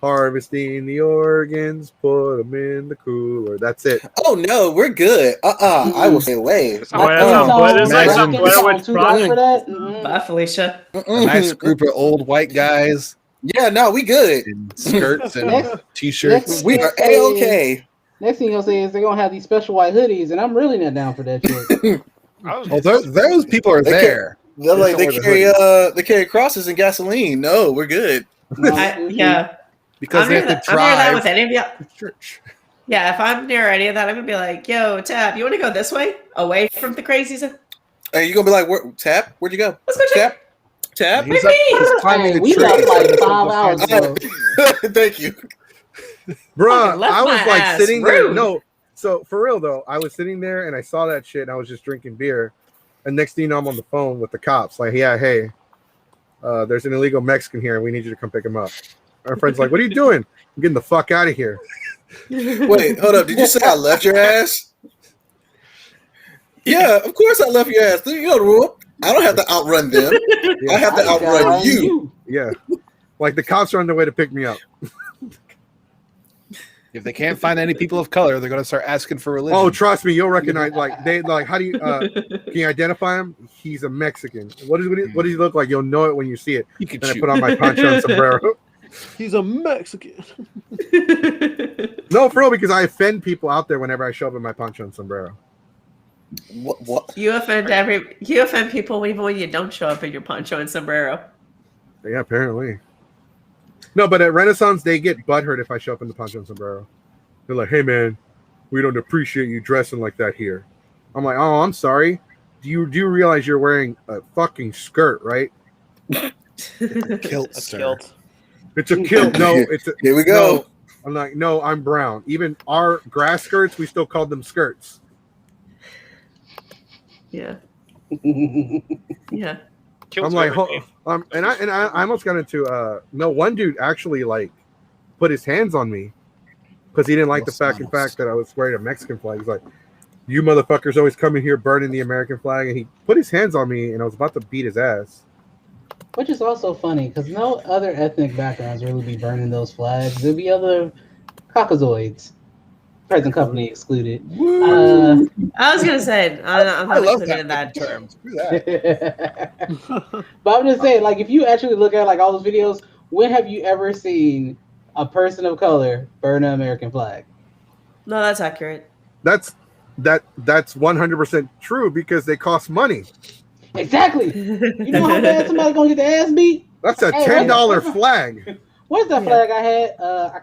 "Harvesting the organs, put them in the cooler." That's it. oh no, we're good. I will stay away. Oh, yeah, Song, what is like Rocket some Blair song, Witch 2 dollars for Project? that? Mm-mm. Bye, Felicia. A nice group of old white guys Yeah, no, we good. in skirts and Next- t-shirts. We are a-okay. Next thing you'll say is they're gonna have these special white hoodies, and I'm really not down for that shit. I was Oh, those people are They there. They're like Don't they wear the they carry crosses and gasoline. No, we're good. No, Yeah. Because I'm they near have to that, I'm near that drive with any of you. to church. Yeah, if I'm near any of that, I'm gonna be like, "Yo, Tab, you want to go this way, away from the crazies? Are you gonna be like, Tap? Where'd you go? Let's go check." Tap? He's, With me! he's climbing Hey, the we tree. left like 5 hours ago. Thank you. Bruh, Fucking left I was my like ass. sitting there. Rude. No, so for real though, I was sitting there and I saw that shit and I was just drinking beer. And next thing you know, I'm on the phone with the cops. Like, yeah, hey, there's an illegal Mexican here and we need you to come pick him up. Our friend's like, "What are you doing?" "I'm getting the fuck out of here." Wait, hold up. Did you say I left your ass? Yeah, of course I left your ass. You know the rule. I don't have to outrun them. Yeah, I have to outrun you. yeah. Like the cops are on their way to pick me up. If they can't find any people of color, they're going to start asking for religion. Oh, trust me, you'll recognize. Like they like. How do you? Can you identify him? He's a Mexican. What does he look like? You'll know it when you see it. you can And I shoot. put on my poncho and sombrero. He's a Mexican. No, for real, because I offend people out there whenever I show up in my poncho and sombrero. What? You offend people even when you don't show up in your poncho and sombrero. Yeah, apparently. No, but at Renaissance, they get butthurt if I show up in the poncho and sombrero. They're like, "Hey, man, we don't appreciate you dressing like that here." I'm like, "Oh, I'm sorry. Do you realize you're wearing a fucking skirt, right?" Kilt, A sir. kilt. It's a kilt. No, it's a, Here we go. No. I'm like, no, I'm brown. Even our grass skirts, we still called them skirts. Yeah. Yeah. Kills I'm like, everything. and I almost got into no, one dude actually like put his hands on me because he didn't like the fact that I was wearing a Mexican flag. He's like, you motherfuckers always coming here burning the American flag, and he put his hands on me, and I was about to beat his ass. Which is also funny because no other ethnic backgrounds really be burning those flags. There'd be other Caucasoids, present company excluded. I was gonna say I'm not love included in that that. term. Screw that. But I'm just saying, like, if you actually look at like all those videos, when have you ever seen a person of color burn an American flag? No, that's accurate. That's 100% true because they cost money. Exactly. You know how bad somebody's gonna get their ass beat? That's a $10 flag. Where's that flag I had? I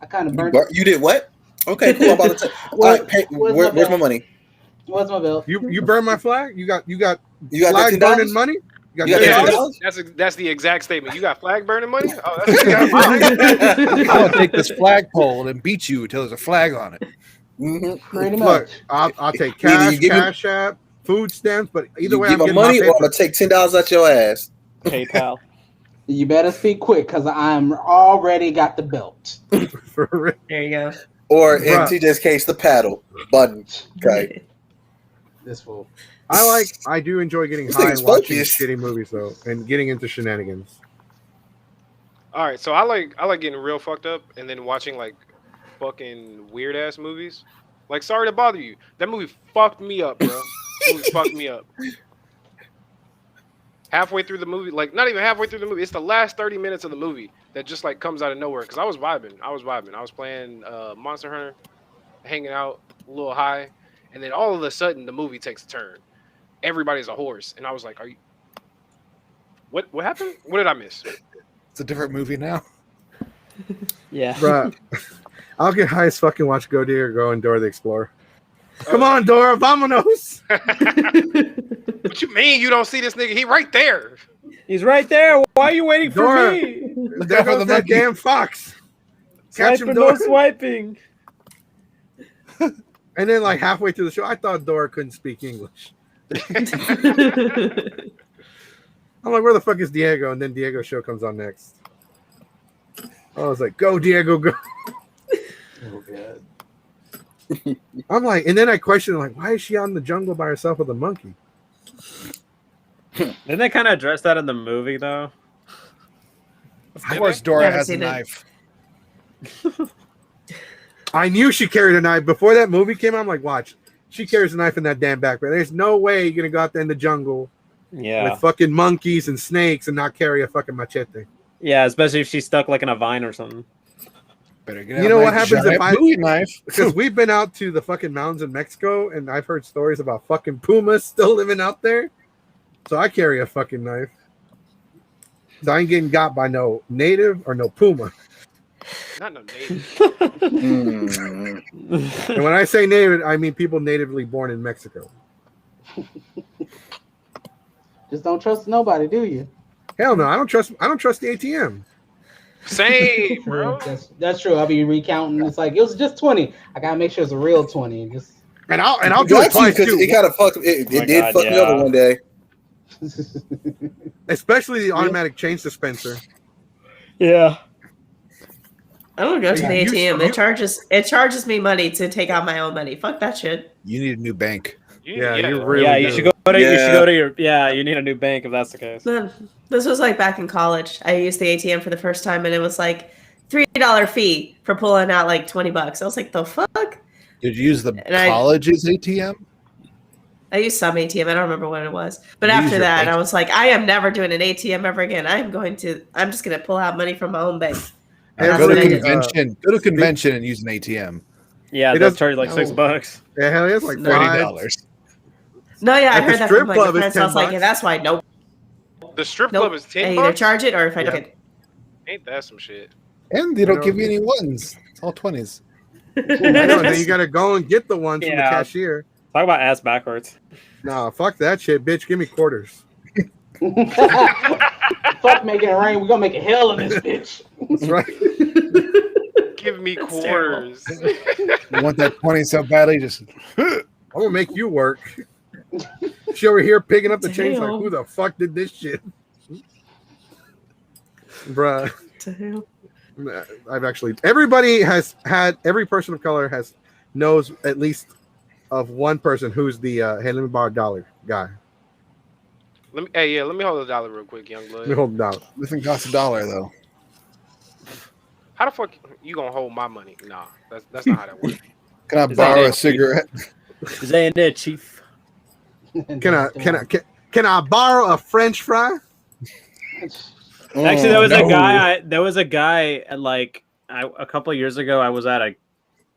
kind of burned it. You did what? Okay, cool. I'm about to where's my money? Where's my bill? You burned my flag? You got got flag burning money? You got $10? That's the exact statement. You got flag burning money? Oh, that's I'll take this flagpole and beat you until there's a flag on it. Mm-hmm. Pretty Look, much. I'll take cash app, food stamps, but either way, give I'm me getting money my or I'm gonna take $10 out your ass. PayPal. You better speak quick because I'm already got the belt. For real. There you go. Or in Bruh. TJ's case, the paddle button. Okay. This fool. I do enjoy getting This high thing's and watching focused. shitty movies though, and getting into shenanigans. All right, so I like getting real fucked up and then watching like fucking weird ass movies. Like, sorry to bother you. That movie fucked me up, bro. That movie fucked me up. Halfway through the movie, like not even halfway through the movie, it's the last 30 minutes of the movie that just like comes out of nowhere. Cause I was vibing. I was playing Monster Hunter, hanging out a little high, and then all of a sudden the movie takes a turn. Everybody's a horse, and I was like, "Are you? What happened? What did I miss?" It's a different movie now. Yeah. Bruh, I'll get high as fucking watch Go Digger Go and Dora the Explorer. Come on, Dora, vamonos. What you mean you don't see this nigga? He right there. He's right there. Why are you waiting for Dora. me? There goes that damn fox. Catch him, Swiping, Dora. no swiping. And then like halfway through the show, I thought Dora couldn't speak English. I'm like, where the fuck is Diego? And then Diego's show comes on next. I was like, go, Diego, go. Oh, God. I'm like, and then I questioned, like, why is she out in the jungle by herself with a monkey? Didn't they kind of address that in the movie though? Of course, Dora Haven't has a seen it. knife. I knew she carried a knife. Before that movie came out, I'm like, watch. She carries a knife in that damn backpack. There's no way you're going to go out there in the jungle Yeah. with fucking monkeys and snakes and not carry a fucking machete. Yeah, especially if she's stuck like in a vine or something. Better get You know what happens if I... Bowie knife? Because we've been out to the fucking mountains in Mexico, and I've heard stories about fucking pumas still living out there. So I carry a fucking knife. So I ain't getting got by no native or no puma. Not no native. Mm. And when I say native, I mean people natively born in Mexico. Just don't trust nobody, do you? Hell no, I don't trust the ATM. Same, bro. That's true. I'll be recounting. It's like it was just 20. I gotta make sure it's a real 20. Just And I'll do it twice too. It kind of fucked. It my did God, fuck me yeah. over one day. Especially the automatic change dispenser. Yeah. I don't go to the You- ATM. you- It charges me money to take out my own money. Fuck that shit. You need a new bank. Yeah, you really Yeah, you do. should go to you should Yeah. go to your you need a new bank if that's the case. No, this was like back in college. I used the ATM for the first time, and it was like $3 fee for pulling out like $20. I was like, the fuck. Did you use the And I- college's ATM? I used some ATM. I don't remember what it was. But You use after your that, bank. I was like, I am never doing an ATM ever again. I'm just gonna pull out money from my own bank. Hey, That's Go what to I did. convention. Go to convention and use an ATM. Yeah, It they'll does- charge like $6. Yeah, hell, it's like $30. No, yeah, I At the heard that strip from like club, a it's friend. So I was like, $10. yeah, that's why. Nope. The strip Nope. club is I $10. either charge it or if I don't get Ain't that some shit? And they don't give you any ones. It's all 20s. I know, then you gotta go and get the ones from the Yeah. cashier. Talk about ass backwards. No, fuck that shit, bitch. Give me quarters. fuck making it rain. We're gonna make it hell in this bitch. That's right. Give me That's quarters. You want that 20 so badly? Just I'm gonna make you work. She over here picking up the chains like, Damn. who the fuck did this shit? Bruh. Damn. I've actually every person of color knows at least of one person who's the hey, let me borrow $1 guy. Let me hold $1 real quick, young blood. Let me hold $1. This thing costs $1 though. How the fuck you gonna hold my money? Nah, that's not how that works. Can I borrow a cigarette? Is that in there, Chief? Can I borrow a French fry? Actually, there was a guy at like a couple of years ago. I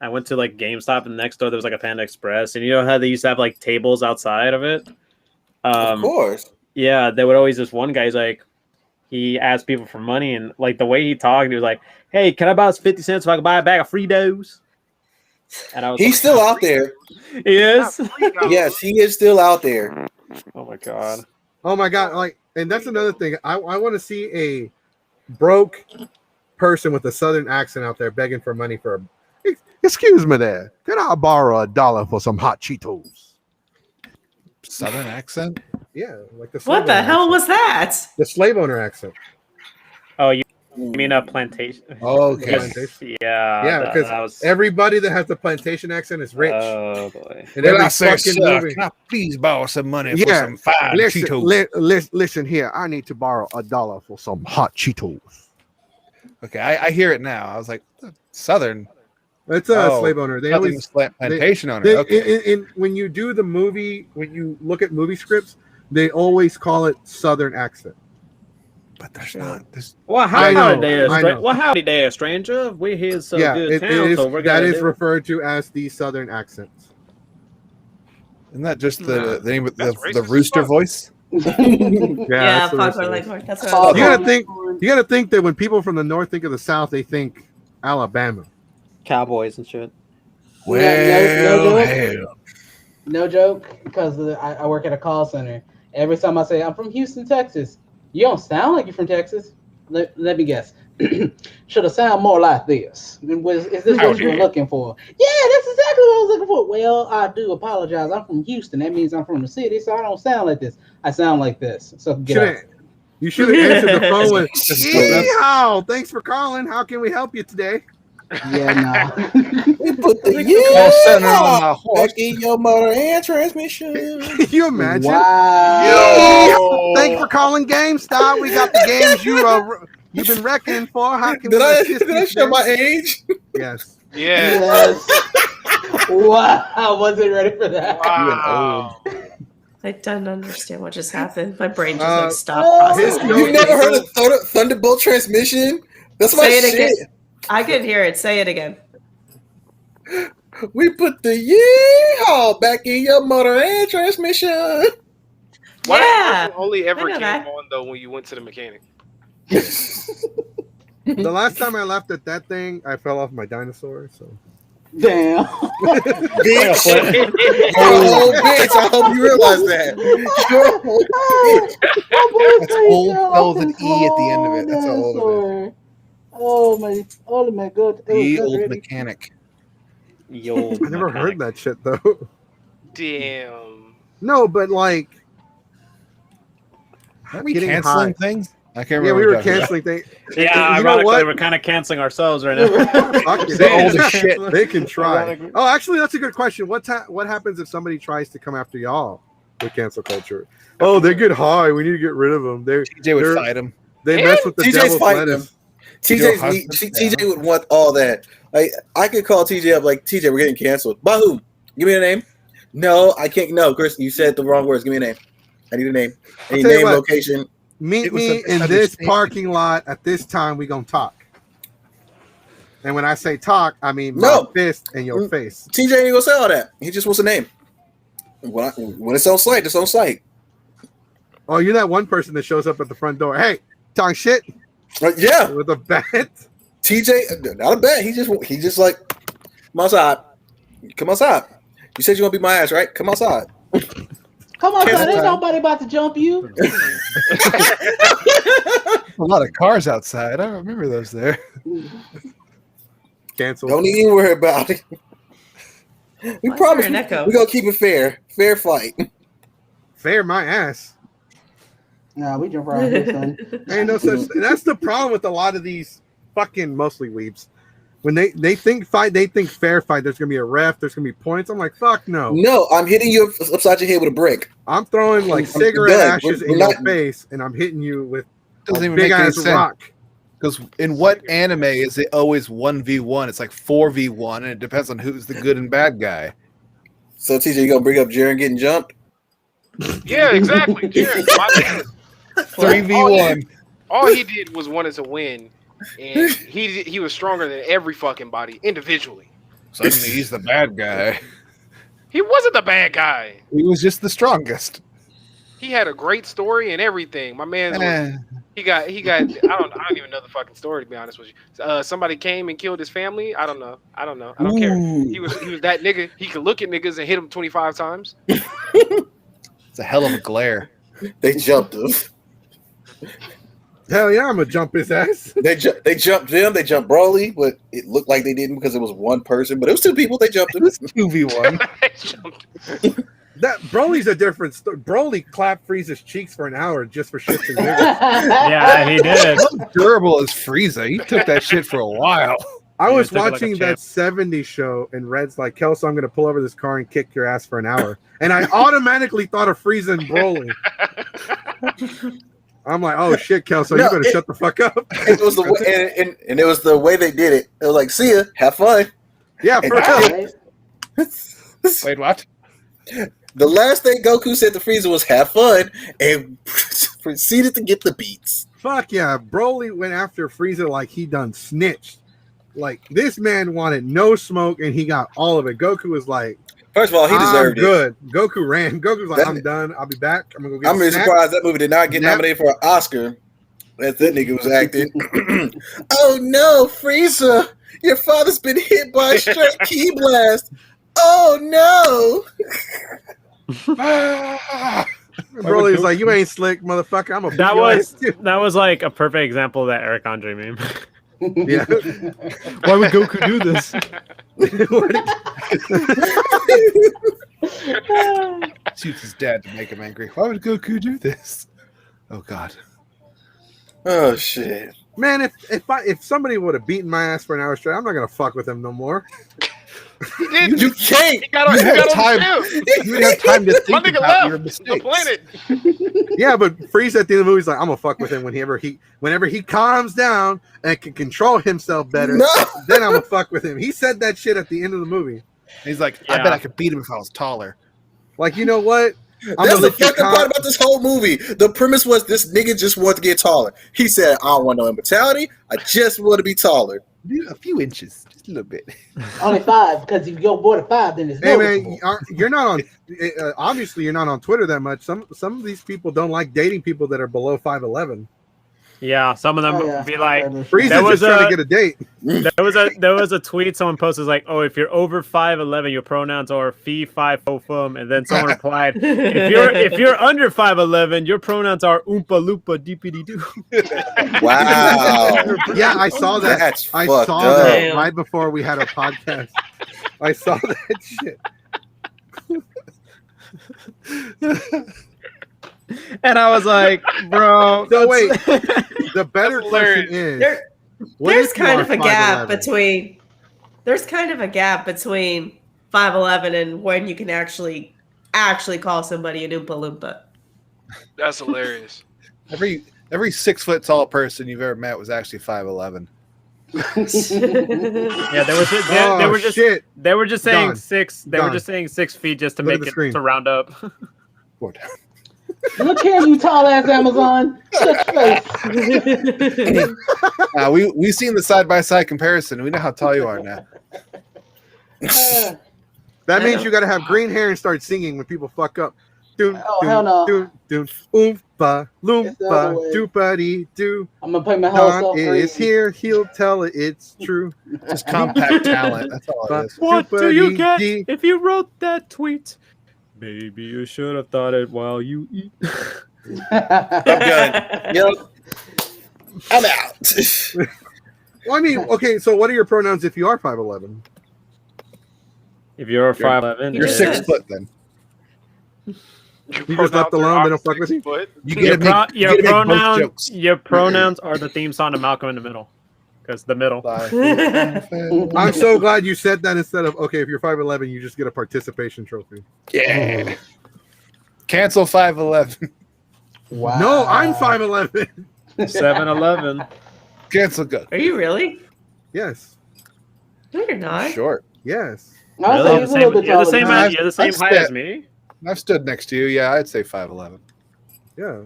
went to like GameStop, and next door there was like a Panda Express, and you know how they used to have like tables outside of it. Of course. Yeah, there would always this one guy. He's like, he asked people for money, and like the way he talked, he was like, "Hey, can I buy 50 cents so I can buy a bag of Fritos?" And I was He's still out there. He is. Yes, he is still out there. Oh my god. Oh my god! Like, and that's another thing. I want to see a broke person with a southern accent out there begging for money for. Excuse me, there. Can I borrow $1 for some hot Cheetos? Southern accent? Yeah, like the. What the hell was that? The slave owner accent. Oh, you mean a plantation? Oh, okay. Plantation. Yeah, because everybody that has the plantation accent is rich. Oh boy! And every fucking movie. Can I please borrow some money for some fine Cheetos? Listen here. I need to borrow $1 for some hot Cheetos. Okay, I hear it now. I was like, Southern. It's a slave owner. They always plantation owner. Okay. When you do the movie, when you look at movie scripts, they always call it Southern accent. But there's not. Well, howdy there, stranger. We're here so good town, so we're that is referred to as the Southern accents. Isn't that just the name of the rooster voice? Yeah, Foghorn Leghorn. That's what I was You gotta think that when people from the north think of the South, they think Alabama. Cowboys and shit. No joke, because I work at a call center. Every time I say I'm from Houston, Texas, you don't sound like you're from Texas. Let me guess. Should have sound more like this. Is this what you were looking for? Yeah, that's exactly what I was looking for. Well, I do apologize. I'm from Houston. That means I'm from the city, so I don't sound like this. I sound like this. So you should have answered the phone with, "Yeehaw! Thanks for calling. How can we help you today?" Yeah, no. We put the back in your motor and transmission. Can you imagine? Wow. Thanks for calling GameStop. We got the games you've been wrecking for. How can did I show my age? Yes. Yes. Wow. I wasn't ready for that. Wow. I don't understand what just happened. My brain just like stopped processing. You never heard of Thunderbolt transmission? That's my shit. Again. I can hear it. Say it again. We put the yeehaw back in your motor and transmission. Why Yeah. only ever I know came that. on though when you went to the mechanic? The last time I laughed at that thing, I fell off my dinosaur. So. Damn. Bitch. Bitch. I hope you realize that. That's old with an E at the end of it. That's how old it is. Oh my god. The old mechanic. I never heard that shit though. Damn. No, but like, Are we canceling things? I can't remember. Yeah, we were canceling things. Yeah, ironically, we're kind of canceling ourselves right now. They can try. Oh, actually, that's a good question. What happens if somebody tries to come after y'all with cancel culture? Oh, they get high. We need to get rid of them. TJ would fight them. They mess with the TJ's devil's fighting lettuce. TJ would want all that. Like, I could call TJ up like, TJ, we're getting canceled. By who? Give me a name. No, I can't. No, Chris, you said the wrong words. Give me a name. I need a name. I need name, location. Meet me in this parking lot at this time. We gonna talk. And when I say talk, I mean my fist in your face. TJ ain't gonna say all that. He just wants a name. When it's on site, it's on site. Oh, you're that one person that shows up at the front door. Hey, talking shit. Yeah, with a bat. TJ, not a bat. He just like, come outside. Come outside. You said you're gonna beat my ass, right? Come outside. Come on, son. Ain't nobody about to jump you. A lot of cars outside. I remember those there. Cancel. Don't even worry about it. We promise we're gonna keep it fair. Fair fight. fair my ass. Nah, we jump around here, son. Ain't no such. That's the problem with a lot of these fucking mostly weebs. When they think fight, they think fair fight. There's gonna be a ref. There's gonna be points. I'm like, fuck no. No, I'm hitting you upside your head with a brick. I'm throwing like cigarette ashes in your face, and I'm hitting you with a big ass rock. Because in what anime is it always 1v1? It's like 4v1, and it depends on who's the good and bad guy. So, TJ, you gonna bring up Jaren getting jumped? Yeah, exactly. Jaren, 3v1. All he did was wanted to win, and he was stronger than every fucking body individually. So he's the bad guy. He wasn't the bad guy. He was just the strongest. He had a great story and everything. My man, he got. I don't even know the fucking story, to be honest with you. Somebody came and killed his family. I don't know. I don't care. He was that nigga. He could look at niggas and hit them 25 times. It's a hell of a glare. They jumped him. Hell yeah, I'm gonna jump his ass. They jumped him. They jumped Broly, but it looked like they didn't because it was one person. But it was two people. They jumped him. It was 2v1. That Broly's a different story. Broly clapped Frieza's cheeks for an hour just for shits and giggles. Yeah, he did. How durable is Frieza? He took that shit for a while. I was watching that 70s show, and Red's like, Kelso, I'm going to pull over this car and kick your ass for an hour. And I automatically thought of Frieza and Broly. I'm like, oh shit, Kelso, you better shut the fuck up. It was and it was the way they did it. It was like, see ya, have fun. Yeah, for real. Wait, what? The last thing Goku said to Frieza was "have fun," and proceeded to get the beats. Fuck yeah, Broly went after Frieza like he done snitched. Like this man wanted no smoke, and he got all of it. Goku was like, first of all, he deserved it. Goku ran. Goku's like, I'm done. I'll be back. I'm gonna go get. I'm really surprised that movie did not get nominated for an Oscar. As that nigga was acting. Oh no, Frieza, your father's been hit by a straight ki blast. Oh no. Broly's like, you ain't slick, motherfucker. I'm a. That was like a perfect example of that Eric Andre meme. Yeah. Why would Goku do this? Shoots his dad to make him angry. Why would Goku do this? Oh god. Oh shit. Man, if somebody would have beaten my ass for an hour straight, I'm not gonna fuck with him no more. He did. You can't. He got on the time. You would have time to think about your mistakes. The planet. Yeah, but Frieza at the end of the movie is like, I'm gonna fuck with him whenever he calms down and can control himself better. No. Then I'm gonna fuck with him. He said that shit at the end of the movie. He's like, I bet I could beat him if I was taller. Like, you know what? That's the fucking part about this whole movie. The premise was this nigga just wanted to get taller. He said, I don't want no immortality. I just want to be taller. A few inches, just a little bit. Only 5, because if you go more than 5, then it's hey noticeable. man, you're not on. Obviously, you're not on Twitter that much. Some of these people don't like dating people that are below 5'11". Yeah, some of them would be like, Frieza's just trying to get a date. There was a tweet someone posted like, oh, if you're over 5'11", your pronouns are fee, fi, fo, fum, and then someone replied, if you're under 5'11", your pronouns are oompa loompa deepity doo. Wow. Yeah, I saw that. That's I fucked saw up. that right before we had our podcast. I saw that shit. And I was like, bro. So wait, the better question is, there's kind of a gap between 5'11" and when you can actually call somebody an Oompa Loompa. That's hilarious. Every 6 foot tall person you've ever met was actually 5'11". Yeah, they were just saying 6. They were just saying 6 feet just to make it to round up. Look here, you tall ass Amazon. Shut your face. We've seen the side by side comparison. We know how tall you are now. That means you got to have green hair and start singing when people fuck up. Hell no. Oompa loompa doopity doo. I'm gonna play my house off. It is here. He'll tell it. It's true. Just compact talent. That's all it is. What do you get if you wrote that tweet? Maybe you should have thought it while you eat. I'm done. Yep. I'm out. Well, I mean, okay, so what are your pronouns if you are 5'11"? If you're 5'11", you're 6 foot then. You just left alone. They don't fuck with you. You get to make both jokes. Your pronouns are the theme song of Malcolm in the Middle, because the middle. I'm so glad you said that instead of okay. If you're 5'11", you just get a participation trophy. Yeah. Cancel 5'11". Wow. No, I'm 5'11". 7-Eleven. Cancel good. Are you really? Yes. No, you're not. Short. Yes. I was Really? like, he's a little bit You're the taller same. than me. You're the same height as me. I've stood next to you. Yeah, I'd say 5'11". Yeah.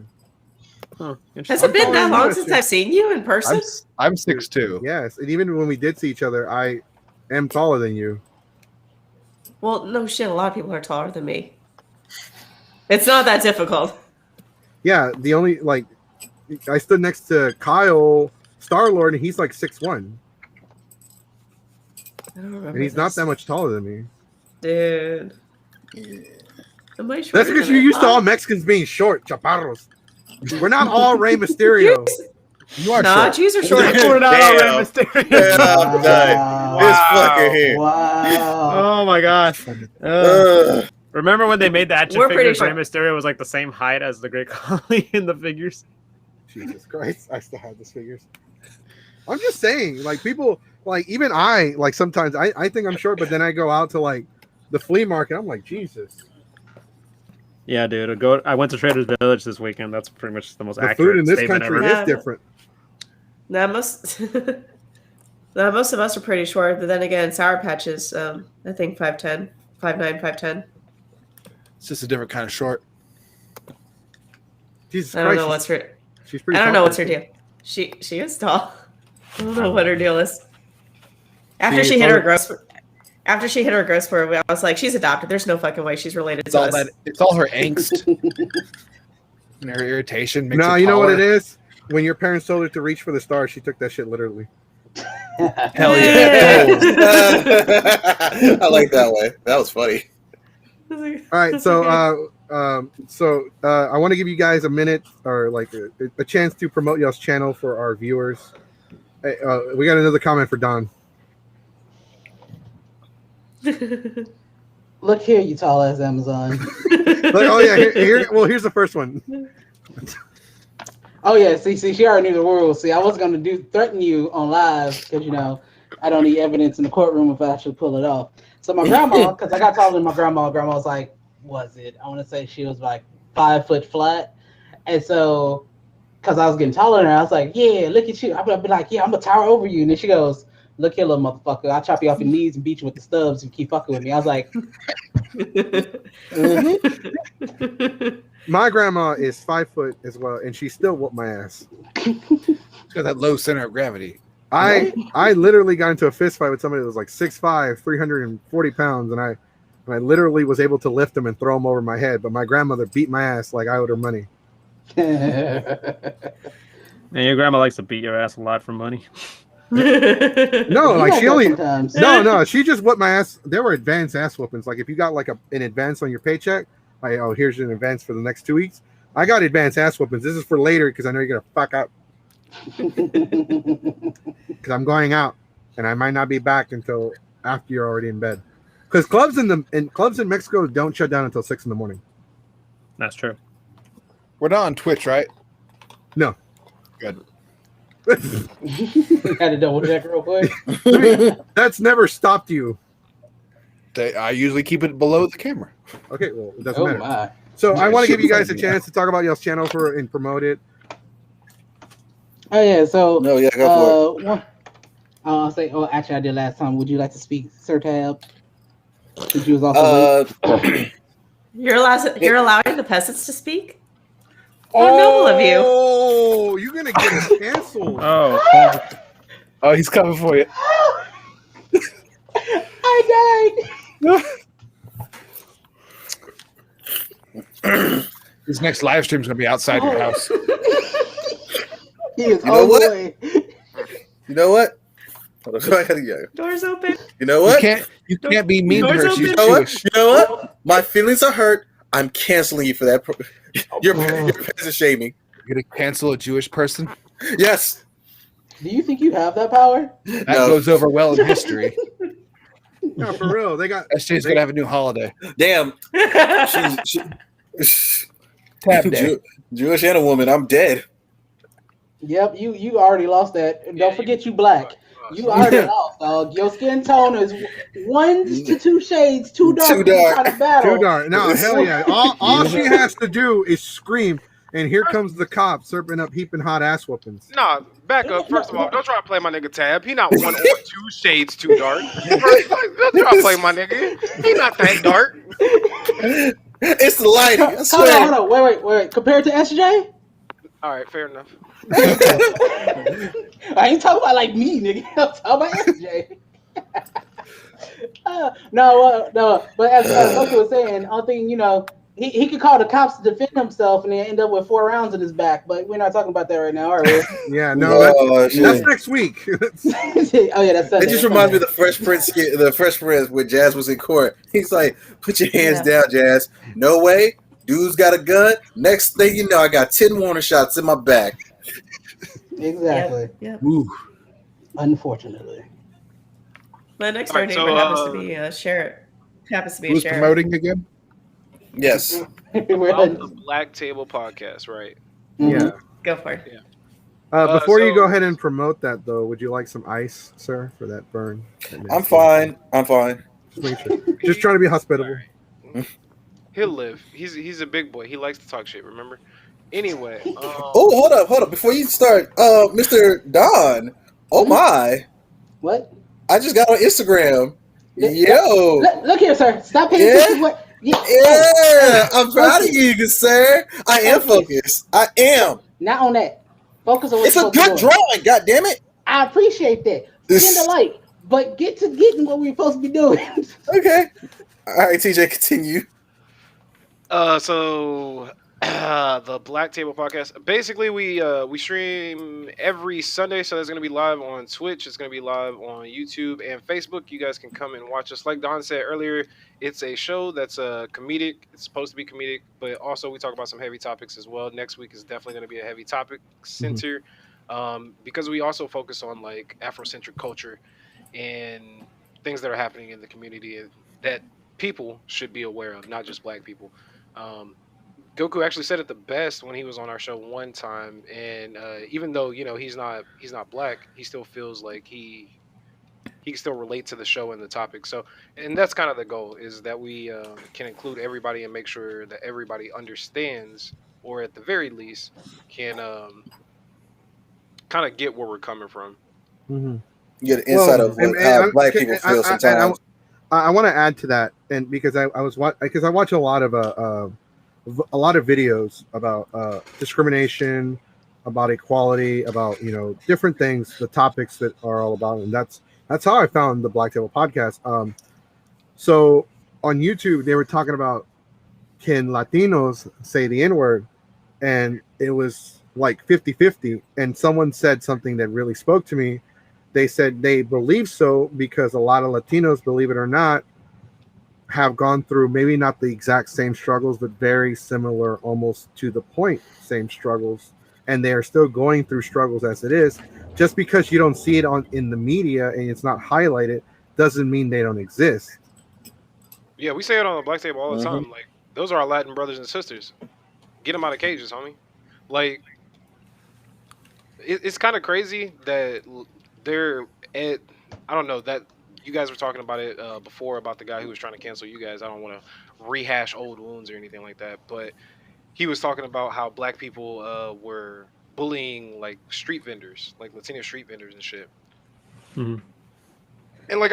Huh, Has it been taller that than long you. since I've seen you in person? I'm 6'2". Yes. And even when we did see each other, I am taller than you. Well, no shit. A lot of people are taller than me. It's not that difficult. Yeah. The only I stood next to Kyle Star-Lord, and he's like 6'1", I don't remember. and he's not that much taller than me. Dude. Am I That's shorter because than you're I used to all thought? Mexicans being short, chaparros. We're not all Rey Mysterio. You are Nah, short. Jews are short. We're not all Rey Damn. Mysterio. Yeah, I'm done. Wow. This fucker here. Wow. Oh my god. Ugh. Remember when they made the action We're pretty figures? Rey short. Mysterio was like the same height as the Great Khali in the figures. Jesus Christ, I still have those figures. I'm just saying, like people, like even I, like sometimes I think I'm short, but then I go out to like the flea market. I'm like, Jesus. Yeah, dude. I went to Trader's Village this weekend. That's pretty much the most The accurate food in this statement country ever. is different. Now most now most of us are pretty short, but then again, Sour Patch is I think 5'10", 5'9", 5'10". It's just a different kind of short. Jesus I don't Christ, know what's her. she's pretty. I don't tall. know what's her deal. She is tall. I don't know what her deal is. After See, she it's hit all- her growth, after she hit her growth spurt, I was like, she's adopted. There's no fucking way she's related It's to all us. that. It's all her angst and her irritation. Makes No, her you know what taller. it is. When your parents told her to reach for the stars, she took that shit literally. Hell yeah. I like that way. That was funny. All right, so I want to give you guys a minute or like a chance to promote y'all's channel for our viewers. Hey, we got another comment for Don. Look here, you tall ass Amazon. Oh yeah, here's the first one. Oh yeah, see, she already knew the rules. See, I was gonna threaten you on live because I don't need evidence in the courtroom if I actually pull it off. So my grandma, because I got taller than my grandma. Grandma was like, I want to say she was like 5 foot flat, and so because I was getting taller than her, I was like, yeah, look at you. I'd be like, yeah, I'm gonna tower over you, and then she goes, look here, little motherfucker. I'll chop you off your knees and beat you with the stubs if you keep fucking with me. I was like, My grandma is 5 foot as well, and she still whooped my ass. It's got that low center of gravity. I literally got into a fist fight with somebody that was like 6'5", 340 pounds, and I literally was able to lift him and throw him over my head. But my grandmother beat my ass like I owed her money. And your grandma likes to beat your ass a lot for money. No, like she only sometimes. no, she just whooped my ass. There were advanced ass whoopings. Like if you got like an advance on your paycheck, like here's an advance for the next 2 weeks. I got advanced ass whoopings. This is for later because I know you're gonna fuck up. Because I'm going out and I might not be back until after you're already in bed. Because clubs in Mexico don't shut down until 6 a.m. That's true. We're not on Twitch, right? No. Good. Had to double check real quick. That's never stopped you. I usually keep it below the camera. Okay, well it doesn't Oh matter. my! So I Yeah, want to shit give you guys a was like, chance to talk about y'all's channel and promote it. Oh yeah, so No, yeah, go for it. I'll say. Oh, actually, I did last time. Would you like to speak, Sir Tab? Since you was also. You're allowing the peasants to speak? How noble of you. Oh, you're gonna get us canceled. Oh, he's coming for you. I died. This next live stream is gonna be outside your house. He is You know on what? the way. You know what? Hold on, I gotta go. Doors open. You know what? You can't be mean to her. Doors She's You know what? Jewish. You know what? My feelings are hurt. I'm canceling you for that. You're peasant shaming. You're gonna cancel a Jewish person? Yes. Do you think you have that power? That No. goes over well in history. No, for real. They got SJ's gonna have a new holiday. Damn. Tap day. Jewish and a woman. I'm dead. Yep, you already lost that. And don't forget you black. You already lost, dog. Your skin tone is 1 to 2 shades too dark. Too dark. Try to battle. Too dark. No, hell yeah. All she has to do is scream, and here comes the cop serving up heaping hot ass whoopings. Nah, back up. First of all, don't try to play my nigga Tab. He not 1 or 2 shades too dark. Don't try to play my nigga. He not that dark. It's the lighting. I swear. Hold on. Wait. Compared to SJ? All right, fair enough. I ain't talking about like me, nigga. I'm talking about SJ. No. But as Bucky was saying, I think he could call the cops to defend himself and then end up with 4 rounds in his back. But we're not talking about that right now, are we? Yeah, no, that's next week. Oh yeah, that's Sunday. It just reminds me of the Fresh Prince skit, the Fresh Prince when Jazz was in court. He's like, "Put your hands down, Jazz." No way. Dude's got a gun. Next thing you know, I got 10 warning shots in my back. Exactly. Yep. Ooh. Unfortunately. My next All door right, neighbor so, happens to be a sheriff. Happens to be a Who's sheriff. promoting again? Yes. We're On done. the Black Table Podcast, right? Yeah. Go for it. Before you So- go ahead and promote that, though, would you like some ice, sir, for that burn? I'm fine. Just, making sure. Just trying to be hospitable. He'll live. He's a big boy. He likes to talk shit. Remember? Anyway. Oh, hold up. Before you start, Mr. Don. Oh my! What? I just got on Instagram. Yo. Look here, sir. Stop paying attention to what. Yeah, I'm proud of you, good sir. I am focused. I am. Not on that. Focus on what It's a you're supposed good to be doing. drawing. God damn it. I appreciate that. Send a like, but get to getting what we're supposed to be doing. Okay. All right, TJ, continue. So the Black Table Podcast. Basically, we stream every Sunday, so it's going to be live on Twitch. It's going to be live on YouTube and Facebook. You guys can come and watch us. Like Don said earlier, it's a show that's comedic. It's supposed to be comedic, but also we talk about some heavy topics as well. Next week is definitely going to be a heavy topic center, because we also focus on like Afrocentric culture and things that are happening in the community that people should be aware of, not just Black people. Goku actually said it the best when he was on our show one time, and even though he's not Black, he still feels like he can still relate to the show and the topic. So, and that's kind of the goal, is that we can include everybody and make sure that everybody understands, or at the very least can kind of get where we're coming from. Mm-hmm. Get an insight of how Black people feel sometimes. I want to add to that, and because I watch a lot of videos about discrimination, about equality, about different things, the topics that are all about, and that's how I found the Black Table Podcast. So on YouTube they were talking about, can Latinos say the N-word, and it was like 50-50, and someone said something that really spoke to me. They said they believe so because a lot of Latinos, believe it or not, have gone through maybe not the exact same struggles, but very similar, almost to the point, same struggles. And they are still going through struggles as it is. Just because you don't see it in the media and it's not highlighted doesn't mean they don't exist. Yeah, we say it on the Black Table all the time. Like, those are our Latin brothers and sisters. Get them out of cages, homie. Like, it's kind of crazy that they're at, I don't know, that you guys were talking about it before, about the guy who was trying to cancel you guys. I don't want to rehash old wounds or anything like that, but he was talking about how Black people were bullying like street vendors, like Latino street vendors and shit. Mm-hmm. And like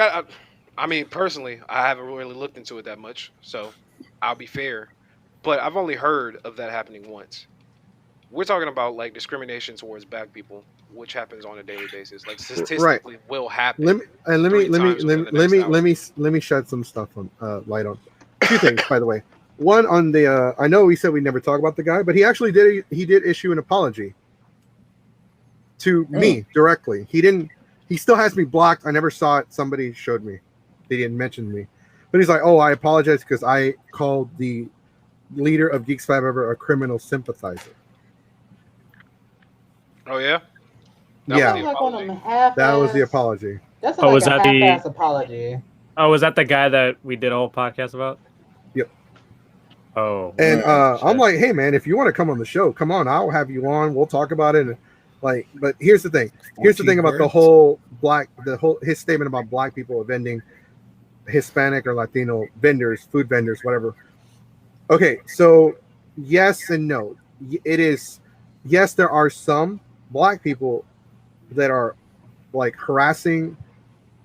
I mean, personally, I haven't really looked into it that much, so I'll be fair, but I've only heard of that happening once. We're talking about like discrimination towards Black people, which happens on a daily basis. Like statistically, will happen. Let me shed some stuff on light on 2 things. By the way, one on the I know we said we never talk about the guy, but he actually did issue an apology to me directly. He still has me blocked. I never saw it. Somebody showed me. They didn't mention me, but he's like, "Oh, I apologize because I called the leader of Geeks 5 Ever a criminal sympathizer." Oh yeah. That was the apology. That's Oh, like was a that the- half-ass apology. Oh, was that the guy that we did a whole podcast about? Yep. Oh, And shit. I'm like, hey man, if you want to come on the show, come on. I'll have you on. We'll talk about it. And like, but here's the thing. Here's the 14 thing about his statement about black people vending Hispanic or Latino vendors, food vendors, whatever. Okay, so yes and no. It is, yes, there are some black people that are like harassing,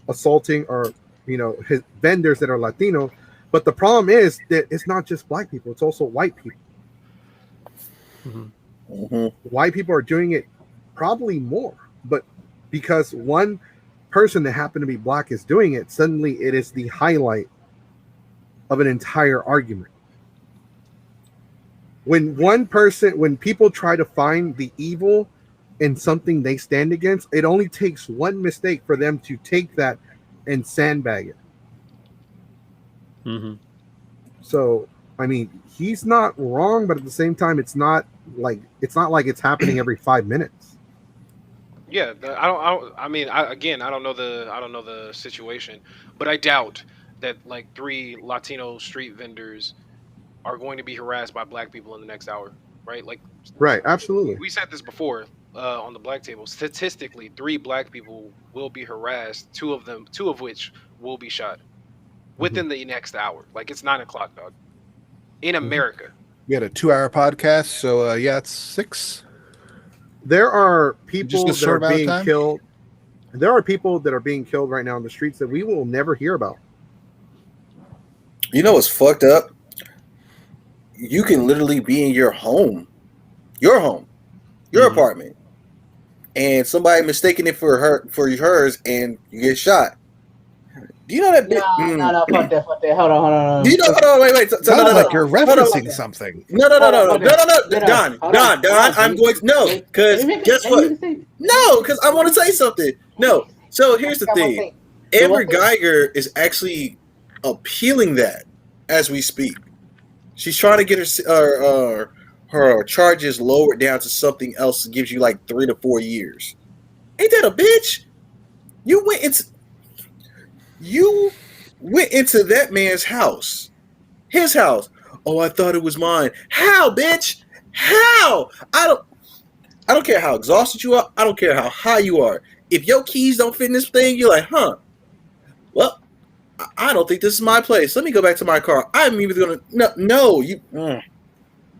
assaulting, or his vendors that are Latino. But the problem is that it's not just black people; it's also white people. Mm-hmm. White people are doing it probably more, but because one person that happened to be black is doing it, suddenly it is the highlight of an entire argument. When people try to find the evil in something they stand against, it only takes one mistake for them to take that and sandbag it. Mm-hmm. So, I mean, he's not wrong, but at the same time, it's not like it's happening every 5 minutes. Yeah, I don't know the situation, but I doubt that like 3 Latino street vendors are going to be harassed by black people in the next hour, right? Like, Right, absolutely. we said this before on the black table. Statistically, 3 black people will be harassed. 2 of which will be shot within the next hour. Like, it's 9 o'clock, dog, in America. We had a 2-hour podcast, so yeah, it's 6. There are people Just a that short are amount of being time? killed. There are people that are being killed right now in the streets that we will never hear about. You know what's fucked up? You can literally be in your home, your apartment, and somebody mistaking it for hers, and you get shot. Do you know that? No, fuck that. Hold on. Do you know? Hold on, wait. Sounds like you're referencing something. No, Don. I'm going to no, because guess what? No, because I want to say something. No, so here's the thing. Amber Geiger is actually appealing that as we speak. She's trying to get her charges lowered down to something else that gives you like 3 to 4 years. Ain't that a bitch? You went into that man's house. His house. Oh, I thought it was mine. How, bitch? How? I don't care how exhausted you are. I don't care how high you are. If your keys don't fit in this thing, you're like, huh? Well, I don't think this is my place. Let me go back to my car. I'm even gonna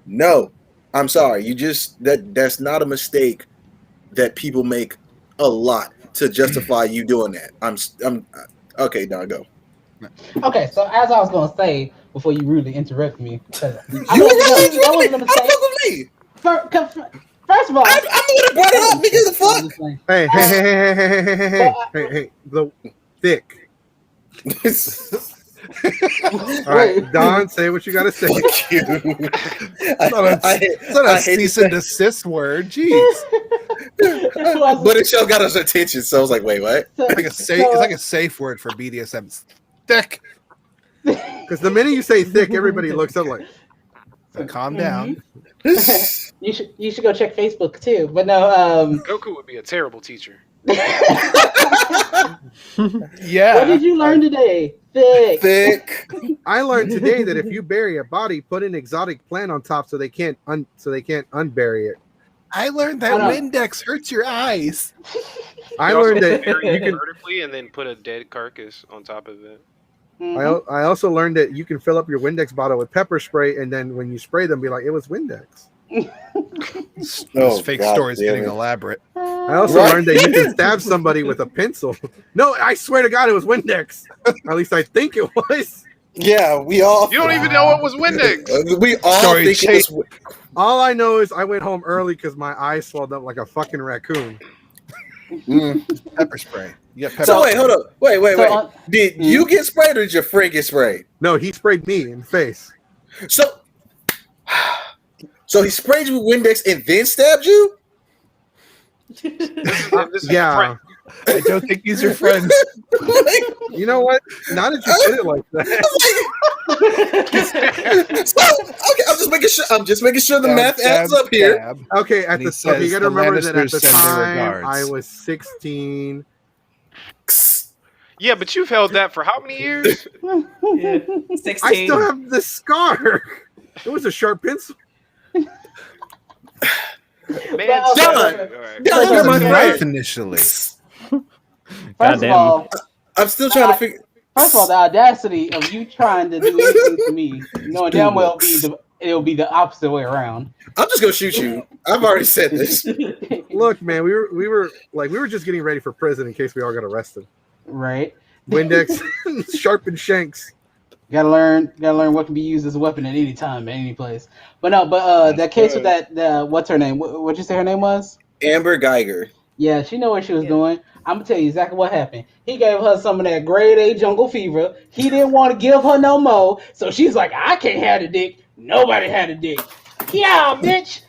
no. I'm sorry. That's not a mistake that people make a lot to justify you doing that. I'm okay. Don, go. Okay, so as I was gonna say before you rudely interrupt me, That wasn't a mistake. First of all, I'm the one that brought it up. Nigga, the fuck. Hey, the thick. All right, Don, say what you gotta say. It's not a cease and desist word. Jeez. But it still got us attention, so I was like, wait, what? It's like a safe word for BDSM. Thick. Because the minute you say thick, everybody looks up like. So calm down. You should go check Facebook too. But no, Goku would be a terrible teacher. Yeah. What did you learn today? Thick. I learned today that if you bury a body, put an exotic plant on top so they can't unbury it. I learned that Windex hurts your eyes. I learned that you can vertically and then put a dead carcass on top of it. I also learned that you can fill up your Windex bottle with pepper spray, and then when you spray them, be like, it was Windex. This fake story is getting elaborate. I also learned that you can stab somebody with a pencil. No, I swear to God, it was Windex. At least I think it was. Yeah, we all. You don't even know it was Windex. We all think it was. All I know is I went home early because my eyes swelled up like a fucking raccoon. Pepper spray. Yeah. So wait, hold up. Wait. Did you get sprayed or did your friend get sprayed? No, he sprayed me in the face. So he sprayed you with Windex and then stabbed you? Yeah. I don't think these are friends. You know what? Now that you put it like that. Okay, I'm just making sure the math adds up here. Okay, you got to remember that at the time I was 16. Yeah, but you've held that for how many years? 16. I still have the scar. It was a sharp pencil. Man, Well, Dylan, all right. Dylan, you're my knife friend. initially. First of Goddamn. all, I'm still trying to figure. First of all, the audacity of you trying to do anything to me, knowing damn well it'll be the opposite way around. I'm just gonna shoot you. I've already said this. Look, man, we were just getting ready for prison in case we all got arrested. Right. Windex, sharpened shanks. Gotta learn what can be used as a weapon at any time, at any place. But no, that case with that what's her name? What'd you say her name was? Amber Geiger. Yeah, she knew what she was doing. I'm gonna tell you exactly what happened. He gave her some of that grade A jungle fever. He didn't want to give her no more, so she's like, I can't have a dick. Nobody had a dick. Yeah, bitch.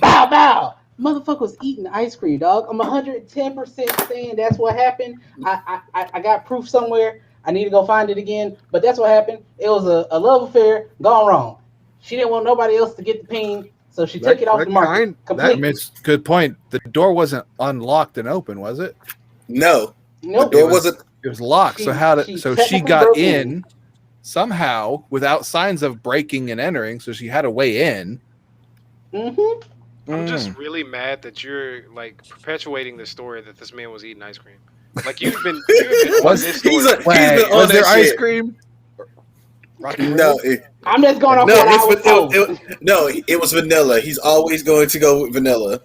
Bow bow. Motherfucker was eating ice cream, dog. I'm 110% saying that's what happened. I got proof somewhere. I need to go find it again. But that's what happened. It was a love affair gone wrong. She didn't want nobody else to get the ping, so she took it off the market completely. Good point. The door wasn't unlocked and open, was it? No. Nope. The door wasn't. It was locked. She So she technically got broke in somehow without signs of breaking and entering. So she had a way in. Mm-hmm. I'm just really mad that you're like perpetuating the story that this man was eating ice cream. Like you've been on this story. He's been on was there that ice shit. cream? No, I'm just going off what I was told. it was vanilla. He's always going to go with vanilla.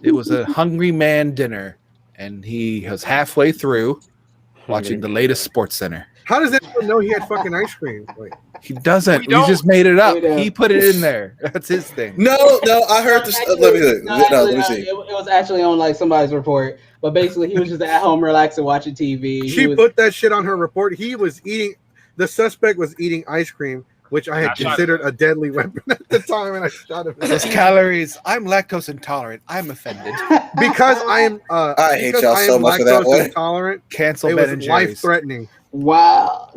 It was a hungry man dinner, and he was halfway through watching the latest Sports Center. How does anyone know he had fucking ice cream? Like, He doesn't. We He don't. just made it up. We don't. He put it in there. That's his thing. No, I heard this. Let me see. It was actually on like somebody's report, but basically he was just at home relaxing, watching TV. she put that shit on her report. He was eating. The suspect was eating ice cream, which I had considered a deadly weapon at the time, and I shot him. Those calories. I'm lactose intolerant. I'm offended. Because I am. I hate y'all so much for that one. Intolerant. Cancel It Ben was and Jerry's. life threatening. Wow.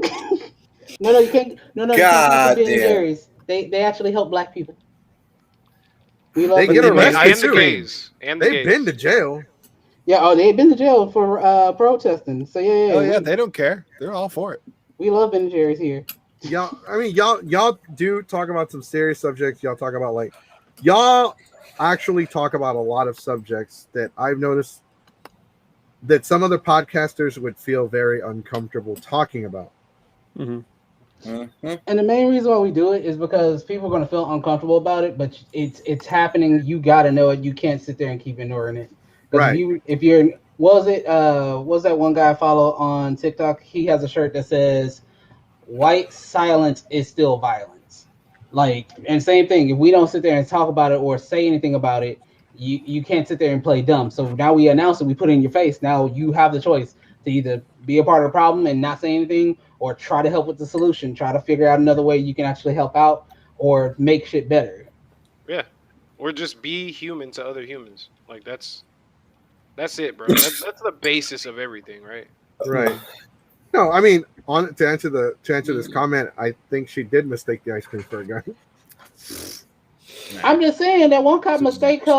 No, you can't. No, you God can't Ben and damn. Jerry's. They actually help black people. We love They Ben get and Jerry's. arrested And the too. gays. And the They've gays. been to jail. Yeah, they've been to jail for protesting. So yeah. Oh yeah, they don't care. They're all for it. We love Ben and Jerry's here. Y'all do talk about some serious subjects. Y'all talk about y'all actually talk about a lot of subjects that I've noticed that some other podcasters would feel very uncomfortable talking about. Mm-hmm. And the main reason why we do it is because people are going to feel uncomfortable about it, but it's happening. You got to know it. You can't sit there and keep ignoring it. Right. If you're, was that one guy I follow on TikTok? He has a shirt that says, "White silence is still violence." And same thing. If we don't sit there and talk about it or say anything about it, you can't sit there and play dumb. So now we announce it. We put it in your face. Now you have the choice to either be a part of the problem and not say anything, or try to help with the solution. Try to figure out another way you can actually help out or make shit better. Yeah. Or just be human to other humans. Like that's it, bro. That's the basis of everything, right? Right. No, I mean, to answer this comment, I think she did mistake the ice cream for a gun. I'm just saying that one cop mistake her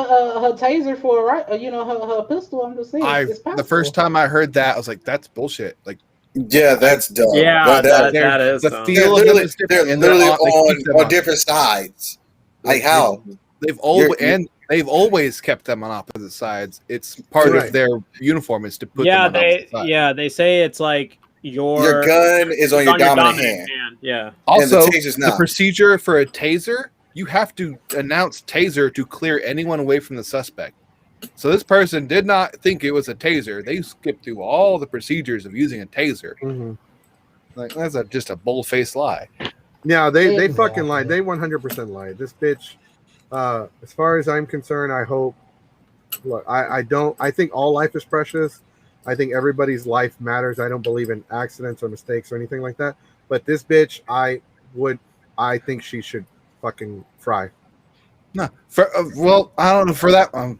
taser for her pistol. I'm just saying it's possible. The first time I heard that, I was like, "That's bullshit." Like, Yeah, that's dumb. Yeah, that is the dumb. feel They're of them literally, is different, they're and literally they keep them on different sides. Like how? They've always kept them on opposite sides. It's part Right. of their uniform is to put them on opposite sides. they say it's like Your gun is on your dominant hand. Yeah. Also, And the taser's not. procedure for a taser, you have to announce taser to clear anyone away from the suspect. So this person did not think it was a taser. They skipped through all the procedures of using a taser. Mm-hmm. Like that's just a bull-faced lie. Yeah, they fucking lied. They 100% lied. This bitch, as far as I'm concerned, I hope. Look, I think all life is precious. I think everybody's life matters. I don't believe in accidents or mistakes or anything like that. But this bitch, I think she should fucking fry. No, well, I don't know for that one.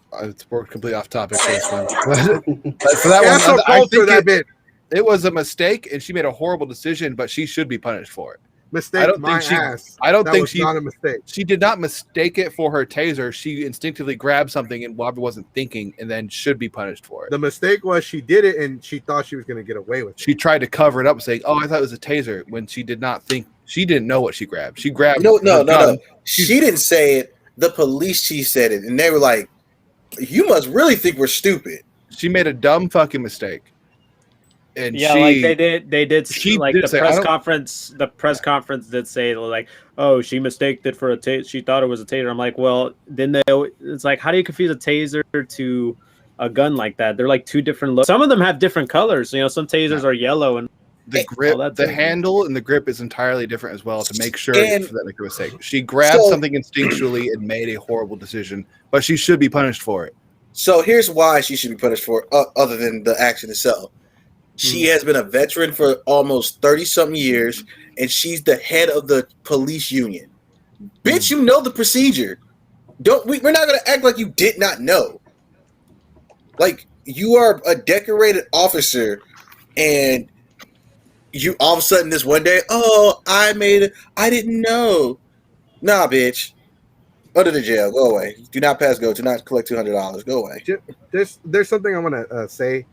We're completely off topic for this one. But for that Cancel one, I culture, think it was a mistake, and she made a horrible decision. But she should be punished for it. Mistake ass. I don't That think was not a mistake. She did not mistake it for her taser. She instinctively grabbed something and Bobby wasn't thinking, and then should be punished for it. The mistake was she did it and she thought she was going to get away with it. She tried to cover it up, saying, "Oh, I thought it was a taser," when she did not think She didn't know what she grabbed. She grabbed No. She didn't say it. The police chief said it, and they were like, "You must really think we're stupid." She made a dumb fucking mistake. And yeah, like they did like the press conference. The press conference did say like, "Oh, she mistaked it for a taser. She thought it was a taser." I'm like, well, then it's like, how do you confuse a taser to a gun like that? They're like two different looks. Some of them have different colors. You know, some tasers are yellow and the grip, the handle and the grip is entirely different as well to make sure for that make a mistake. She grabbed something instinctually and made a horrible decision, but she should be punished for it. So here's why she should be punished for it, other than the action itself. She has been a veteran for almost 30-something years, and she's the head of the police union. Bitch, you know the procedure. We're not going to act like you did not know. Like, you are a decorated officer, and you all of a sudden this one day, I didn't know. Nah, bitch. Go to the jail. Go away. Do not pass go. Do not collect $200. Go away. There's something I want to say.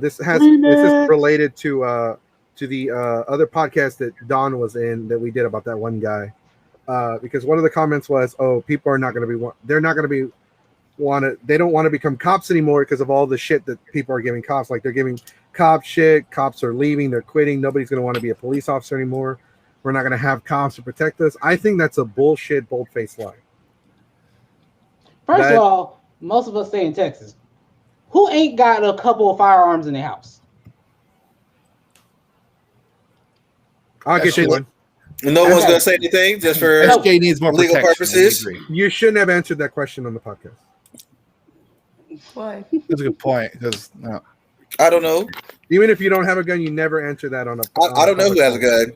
This is related to the other podcast that Don was in that we did about that one guy. Because one of the comments was, "Oh, people are not going to be they're not going to be they don't want to become cops anymore because of all the shit that people are giving cops. Like they're giving cops shit. Cops are leaving. They're quitting. Nobody's going to want to be a police officer anymore. We're not going to have cops to protect us." I think that's a bullshit, bold-faced lie. First of all, most of us stay in Texas. Who ain't got a couple of firearms in their house? I'll get you one. No one's going to say anything just for SJ needs more legal purposes. You shouldn't have answered that question on the podcast. Why? That's a good point. Because I don't know. Even if you don't have a gun, you never answer that on a. I don't know who has a gun.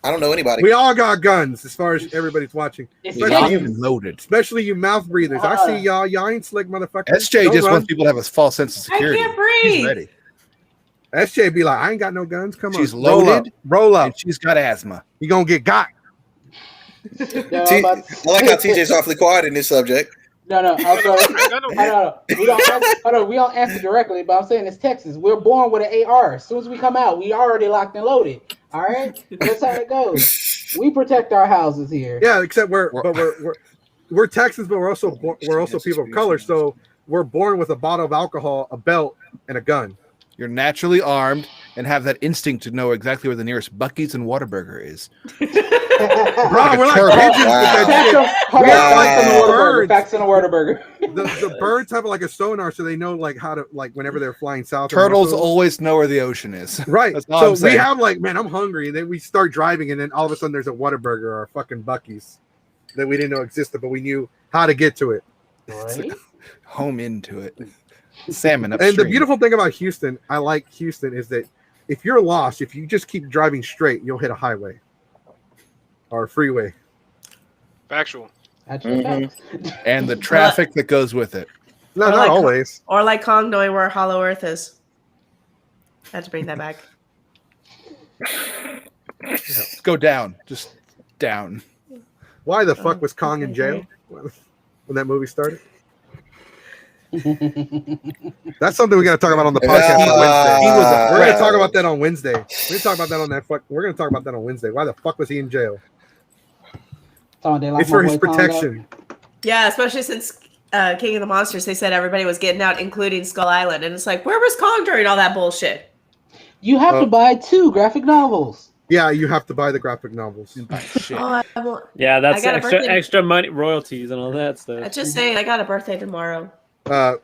I don't know anybody. We all got guns, as far as everybody's watching. Loaded. Especially you mouth breathers. I see y'all. Y'all ain't slick motherfuckers. SJ just wants people to have a false sense of security. I can't breathe. She's ready. SJ be like, I ain't got no guns. Come on. She's loaded. Roll up. And she's got asthma. You gonna get got. I like how TJ's awfully quiet in this subject. No. We don't answer directly, but I'm saying it's Texas. We're born with an AR. As soon as we come out, we already locked and loaded. All right, that's how it goes. We protect our houses here. Yeah, except we're Texans, but we're also people of color. So we're born with a bottle of alcohol, a belt, and a gun. You're naturally armed and have that instinct to know exactly where the nearest Buc-ee's and Whataburger is. Bro, we're like pigeons. Facts on a Whataburger. The birds have like a sonar, so they know like how to whenever they're flying south. Turtles always know where the ocean is. Right. So we have man, I'm hungry, and then we start driving, and then all of a sudden there's a Whataburger or a fucking Buc-ee's that we didn't know existed, but we knew how to get to it. Right. Home into it. Salmon upstream. And the beautiful thing about Houston, I like Houston, is that if you're lost, if you just keep driving straight, you'll hit a highway or a freeway. Factual. Mm-hmm. And the traffic that goes with it. No, not always. Or like Kong knowing where Hollow Earth is. I had to bring that back. Go down. Just down. Why the fuck was Kong in jail when that movie started? That's something we got to talk about on the podcast on Wednesday. We're going to talk about that on Wednesday. We're going to talk about that on Wednesday. Why the fuck was he in jail? It's for his protection. Yeah, especially since King of the Monsters, they said everybody was getting out, including Skull Island, and it's like, where was Kong during all that bullshit? You have to buy 2 graphic novels. Yeah, you have to buy the graphic novels. Yeah, that's extra money, royalties, and all that stuff. I just saying, I got a birthday tomorrow. I'll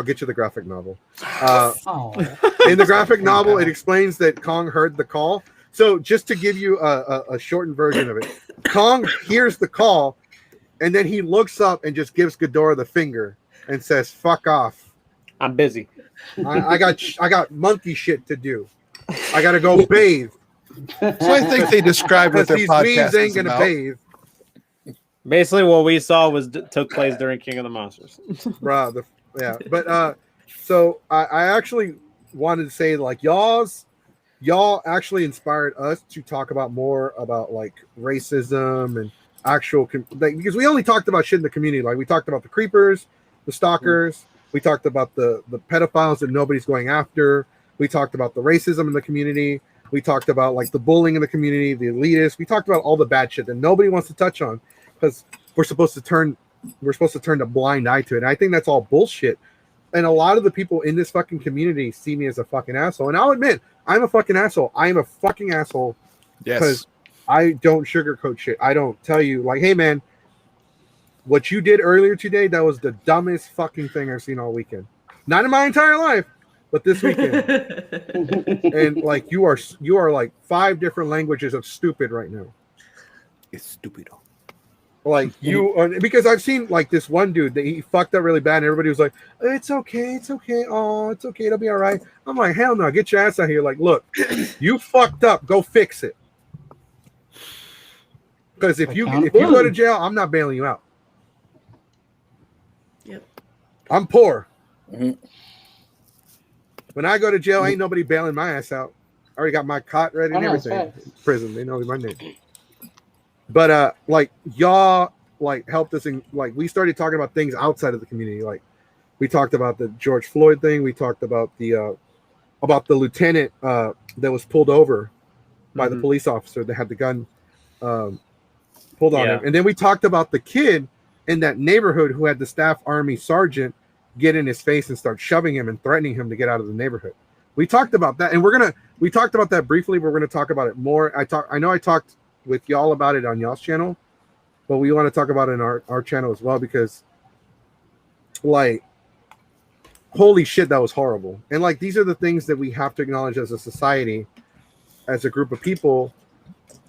get you the graphic novel. In the graphic novel, it explains that Kong heard the call. So just to give you a shortened version of it, Kong hears the call, and then he looks up and just gives Ghidorah the finger and says, "Fuck off. I'm busy. I got monkey shit to do. I gotta go bathe." So I think they described what their podcast ain't gonna bathe. Basically, what we saw took place during King of the Monsters. Bro, but so I actually wanted to say y'all actually inspired us to talk about more about like racism and actual because we only talked about shit in the community. Like we talked about the creepers, the stalkers. We talked about the pedophiles that nobody's going after. We talked about the racism in the community. We talked about like the bullying in the community, the elitists. We talked about all the bad shit that nobody wants to touch on because we're supposed to turn a blind eye to it. And I think that's all bullshit. And a lot of the people in this fucking community see me as a fucking asshole. And I'll admit, I'm a fucking asshole. I am a fucking asshole because I don't sugarcoat shit. I don't tell you like, hey man, what you did earlier today, that was the dumbest fucking thing I've seen all weekend. Not in my entire life, but this weekend. And like you are like 5 different languages of stupid right now. It's stupid. Like you, because I've seen like this one dude that he fucked up really bad, and everybody was like, "It's okay, it's okay, oh, it's okay, it'll be all right." I'm like, "Hell no, get your ass out here!" Like, look, you fucked up, go fix it. Because if you go to jail, I'm not bailing you out. Yep. I'm poor. Mm-hmm. When I go to jail, ain't nobody bailing my ass out. I already got my cot ready and everything. Prison, they know my name. But like y'all like helped us in like we started talking about things outside of the community. Like we talked about the George Floyd thing. We talked about the lieutenant that was pulled over by the police officer that had the gun pulled on him. And then we talked about the kid in that neighborhood who had the staff army sergeant get in his face and start shoving him and threatening him to get out of the neighborhood. We talked about that, and we talked about that briefly. We're gonna talk about it more. I know I talked with y'all about it on y'all's channel, but we want to talk about it in our channel as well because like holy shit, that was horrible. And like these are the things that we have to acknowledge as a society, as a group of people.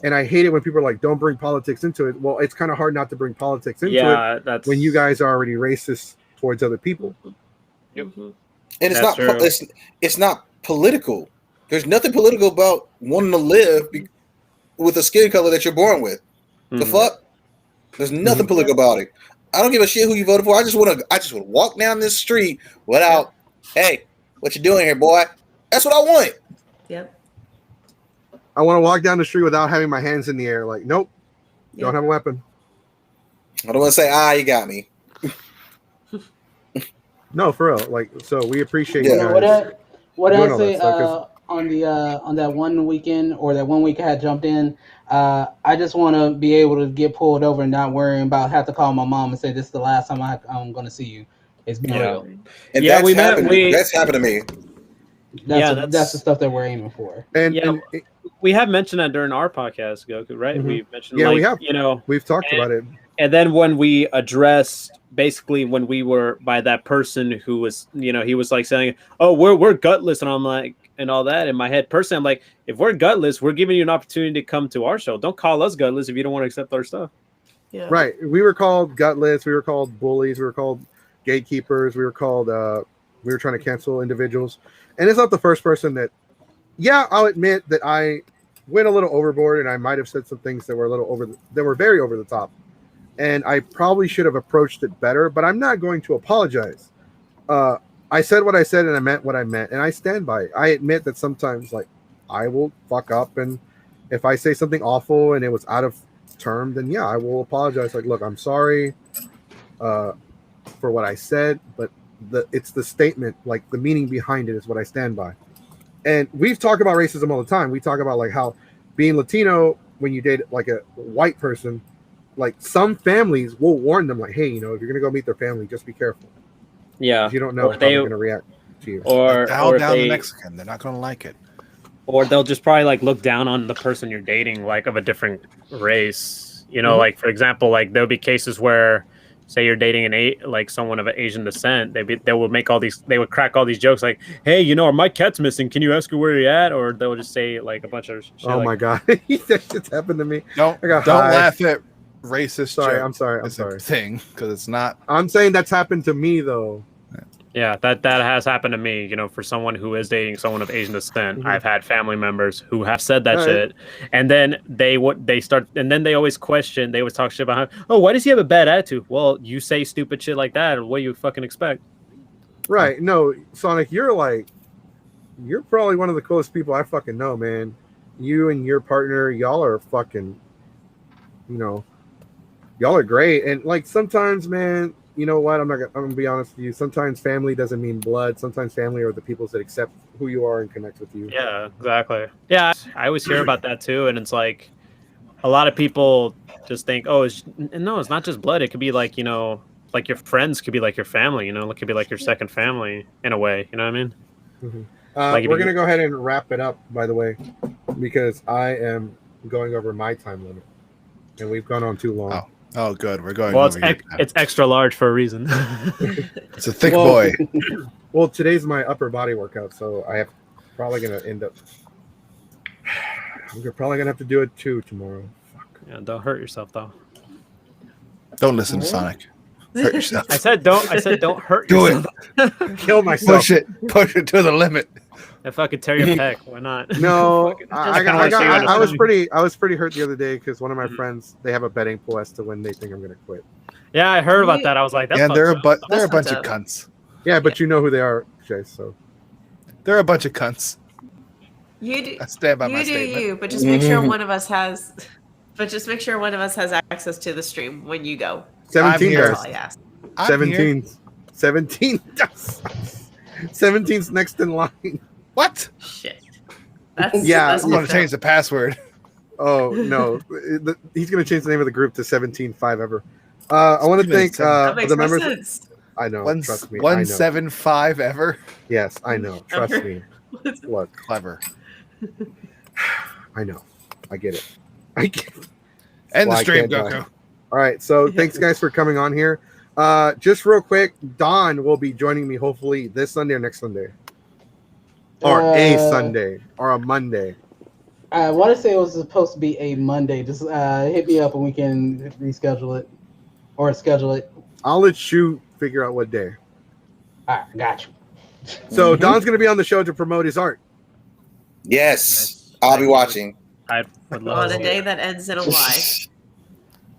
And I hate it when people are like, don't bring politics into it. Well, it's kind of hard not to bring politics into it when you guys are already racist towards other people. Yep. And it's not political. There's nothing political about wanting to live with a skin color that you're born with. The fuck? There's nothing political about it. I don't give a shit who you voted for. I just want to walk down this street without, hey, what you doing here, boy? That's what I want. Yep. I want to walk down the street without having my hands in the air. Like, nope, don't have a weapon. I don't want to say, you got me. No, for real. Like, so we appreciate you guys. What I say on that one weekend or that 1 week I had jumped in, I just want to be able to get pulled over and not worrying about have to call my mom and say this is the last time I'm going to see you. It's been real. And that's happened to me. That's the stuff that we're aiming for. And we have mentioned that during our podcast, Goku, right? Mm-hmm. We've mentioned, we have. We've talked about it. And then when we addressed, basically, when we were by that person who was, he was like saying, "Oh, we're gutless," and I'm like, and all that in my head. Personally, I'm like, if we're gutless, we're giving you an opportunity to come to our show. Don't call us gutless if you don't want to accept our stuff. Yeah. Right. We were called gutless. We were called bullies. We were called gatekeepers. We were called. We were trying to cancel individuals. And it's not the first person that. Yeah, I'll admit that I went a little overboard, and I might have said some things that were a little that were very over the top. And I probably should have approached it better, but I'm not going to apologize. I said what I said, and I meant what I meant, and I stand by it. I admit that sometimes, like, I will fuck up, and if I say something awful and it was out of term, then yeah, I will apologize. Like, look, I'm sorry for what I said, but it's the statement, like the meaning behind it is what I stand by. And we've talked about racism all the time. We talk about like how being Latino, when you date like a white person, like some families will warn them, like, hey, if you're gonna go meet their family, just be careful. Yeah, you don't know how they're gonna react to you. Or down the Mexican, they're not gonna like it. Or they'll just probably like look down on the person you're dating, like of a different race. Like for example, like there'll be cases where, say you're dating like someone of an Asian descent, they would crack all these jokes like, hey, my cat's missing. Can you ask her where you're at? Or they'll just say like a bunch of shit. Oh my god, that shit's happened to me. Don't laugh at racist. I'm sorry. Thing because it's not. I'm saying that's happened to me though. Yeah, that has happened to me. For someone who is dating someone of Asian descent, I've had family members who have said that shit, and then they always question. They always talk shit about, oh, why does he have a bad attitude? Well, you say stupid shit like that, what do you fucking expect? Right? No, Sonic, you're probably one of the coolest people I fucking know, man. You and your partner, y'all are fucking, y'all are great, and like sometimes, man, you know what? I'm gonna be honest with you. Sometimes family doesn't mean blood. Sometimes family are the people that accept who you are and connect with you. Yeah, exactly. Yeah, I always hear about that too, and it's like a lot of people just think, oh, no, it's not just blood. It could be like, like your friends could be like your family. It could be like your second family in a way. You know what I mean? Mm-hmm. We're gonna go ahead and wrap it up, by the way, because I am going over my time limit, and we've gone on too long. Oh, good. We're going. Well, over it's extra large for a reason. It's a thick boy. Well, today's my upper body workout, so I have probably gonna end up. I'm probably gonna have to do it too tomorrow. Fuck. Yeah, don't hurt yourself though. Don't listen to Sonic. Hurt yourself. I said don't hurt Do yourself. it. Kill myself. Push it to the limit. If I could tear your pec, why not? No, I was pretty hurt the other day because one of my friends, they have a betting pool as to when they think I'm gonna quit. Yeah, I heard about that. I was like, that's they're a bunch fucked of up. cunts. Yeah, but you know who they are, Chase. So They're a bunch of cunts. You do, I stand by you my do statement. you, but just make sure one of us has. But just make sure one of us has access to the stream when you go. 17 here. That's does. all I ask. 17 does. 17's next in line. What? Shit. That's I'm going to change the password. Oh no, he's going to change the name of the group to 17.5 ever. I want to thank that makes the more members. sense. I know. Trust me. 175 ever. Yes, I know. Trust me. Look, Clever. I know. I get it. I get it. End the Why stream, can't I? Goku. All right. So thanks guys for coming on here. Just real quick, Don will be joining me hopefully this Sunday or next Sunday. Or a Sunday or a Monday. I want to say it was supposed to be a Monday. Just hit me up and we can reschedule it or schedule it. I'll let you figure out what day. All right, got you. So Don's going to be on the show to promote his art. Yes, I'll be watching. I would love On a day that ends in a Y.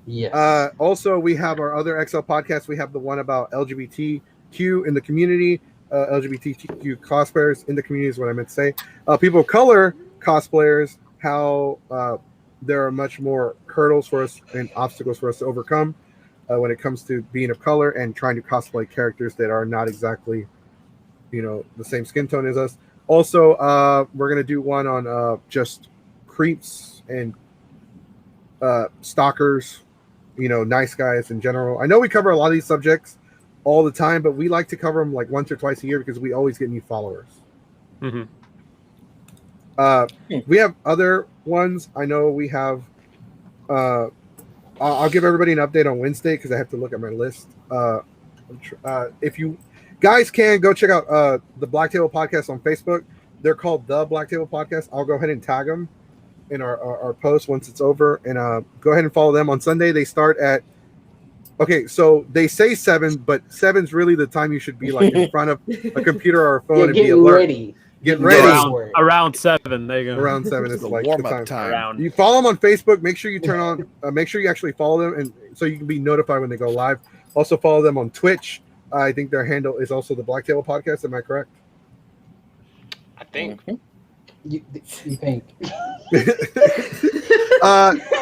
Yes. Also, we have our other XL podcast. We have the one about LGBTQ in the community, LGBTQ cosplayers in the community is what I meant to say. People of color cosplayers, how there are much more hurdles for us and obstacles for us to overcome when it comes to being of color and trying to cosplay characters that are not exactly, the same skin tone as us. Also, we're going to do one on just creeps and stalkers, nice guys in general. I know we cover a lot of these subjects all the time, but we like to cover them like once or twice a year because we always get new followers. Mm-hmm. We have other ones. I know we have. I'll give everybody an update on Wednesday because I have to look at my list. If you guys can go check out the Black Table Podcast on Facebook. They're called the Black Table Podcast. I'll go ahead and tag them in our post once it's over, and go ahead and follow them on Sunday. They start at. Okay, so they say 7, but 7's really the time you should be like in front of a computer or a phone and be alert. Ready. Get ready. Around 7. There you go. Around 7 is like warm the up time. You follow them on Facebook. Make sure you turn on. Make sure you actually follow them, and so you can be notified when they go live. Also follow them on Twitch. I think their handle is also the Black Table Podcast. Am I correct? I think. You think?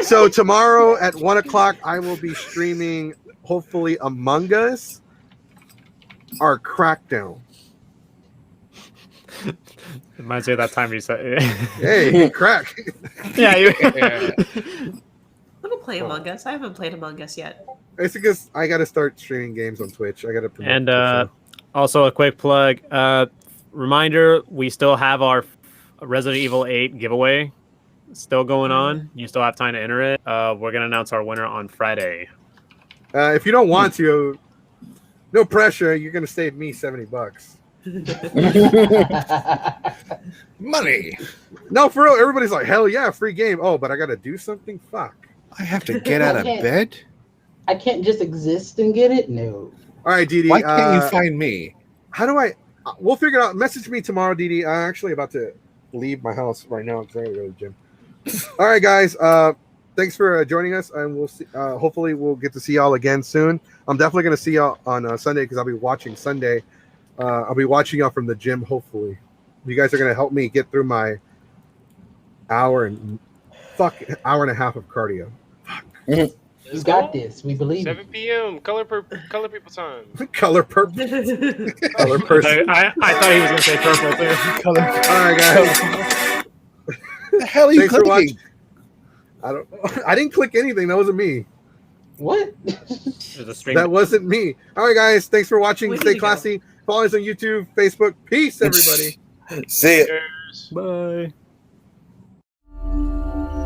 So tomorrow at 1:00, I will be streaming. Hopefully, Among Us, our Crackdown. Reminds me of that time you said. Hey, crack. Yeah, you. I'm gonna play Among Us. I haven't played Among Us yet. It's because I got to start streaming games on Twitch. I got to promote. And also a quick plug. Reminder: we still have our Resident Evil 8 giveaway still going on. You still have time to enter it. We're gonna announce our winner on Friday. If you don't want to, no pressure. You're gonna save me $70. Money. No, for real. Everybody's like, hell yeah, free game. Oh, but I got to do something. Fuck. I have to get out of bed. I can't just exist and get it. No. All right, Didi. Why can't you find me? How do I? We'll figure it out. Message me tomorrow, Didi. I'm actually about to leave my house right now. I'm going to go to the gym. All right, guys. Thanks for joining us, and we'll see. Hopefully, we'll get to see y'all again soon. I'm definitely going to see y'all on Sunday because I'll be watching Sunday. I'll be watching y'all from the gym. Hopefully, you guys are going to help me get through my hour and a half of cardio. You got this. We believe 7 p.m. Color people time. Color purple. Color person. I thought he was gonna say purple too. Color. All right, guys. The hell are you Thanks for clicking? watching. I don't. I didn't click anything. That wasn't me. What? There's a stream. That wasn't me. All right, guys. Thanks for watching. We Stay need to go. classy. Follow us on YouTube, Facebook. Peace, everybody. See it. Cheers. Bye.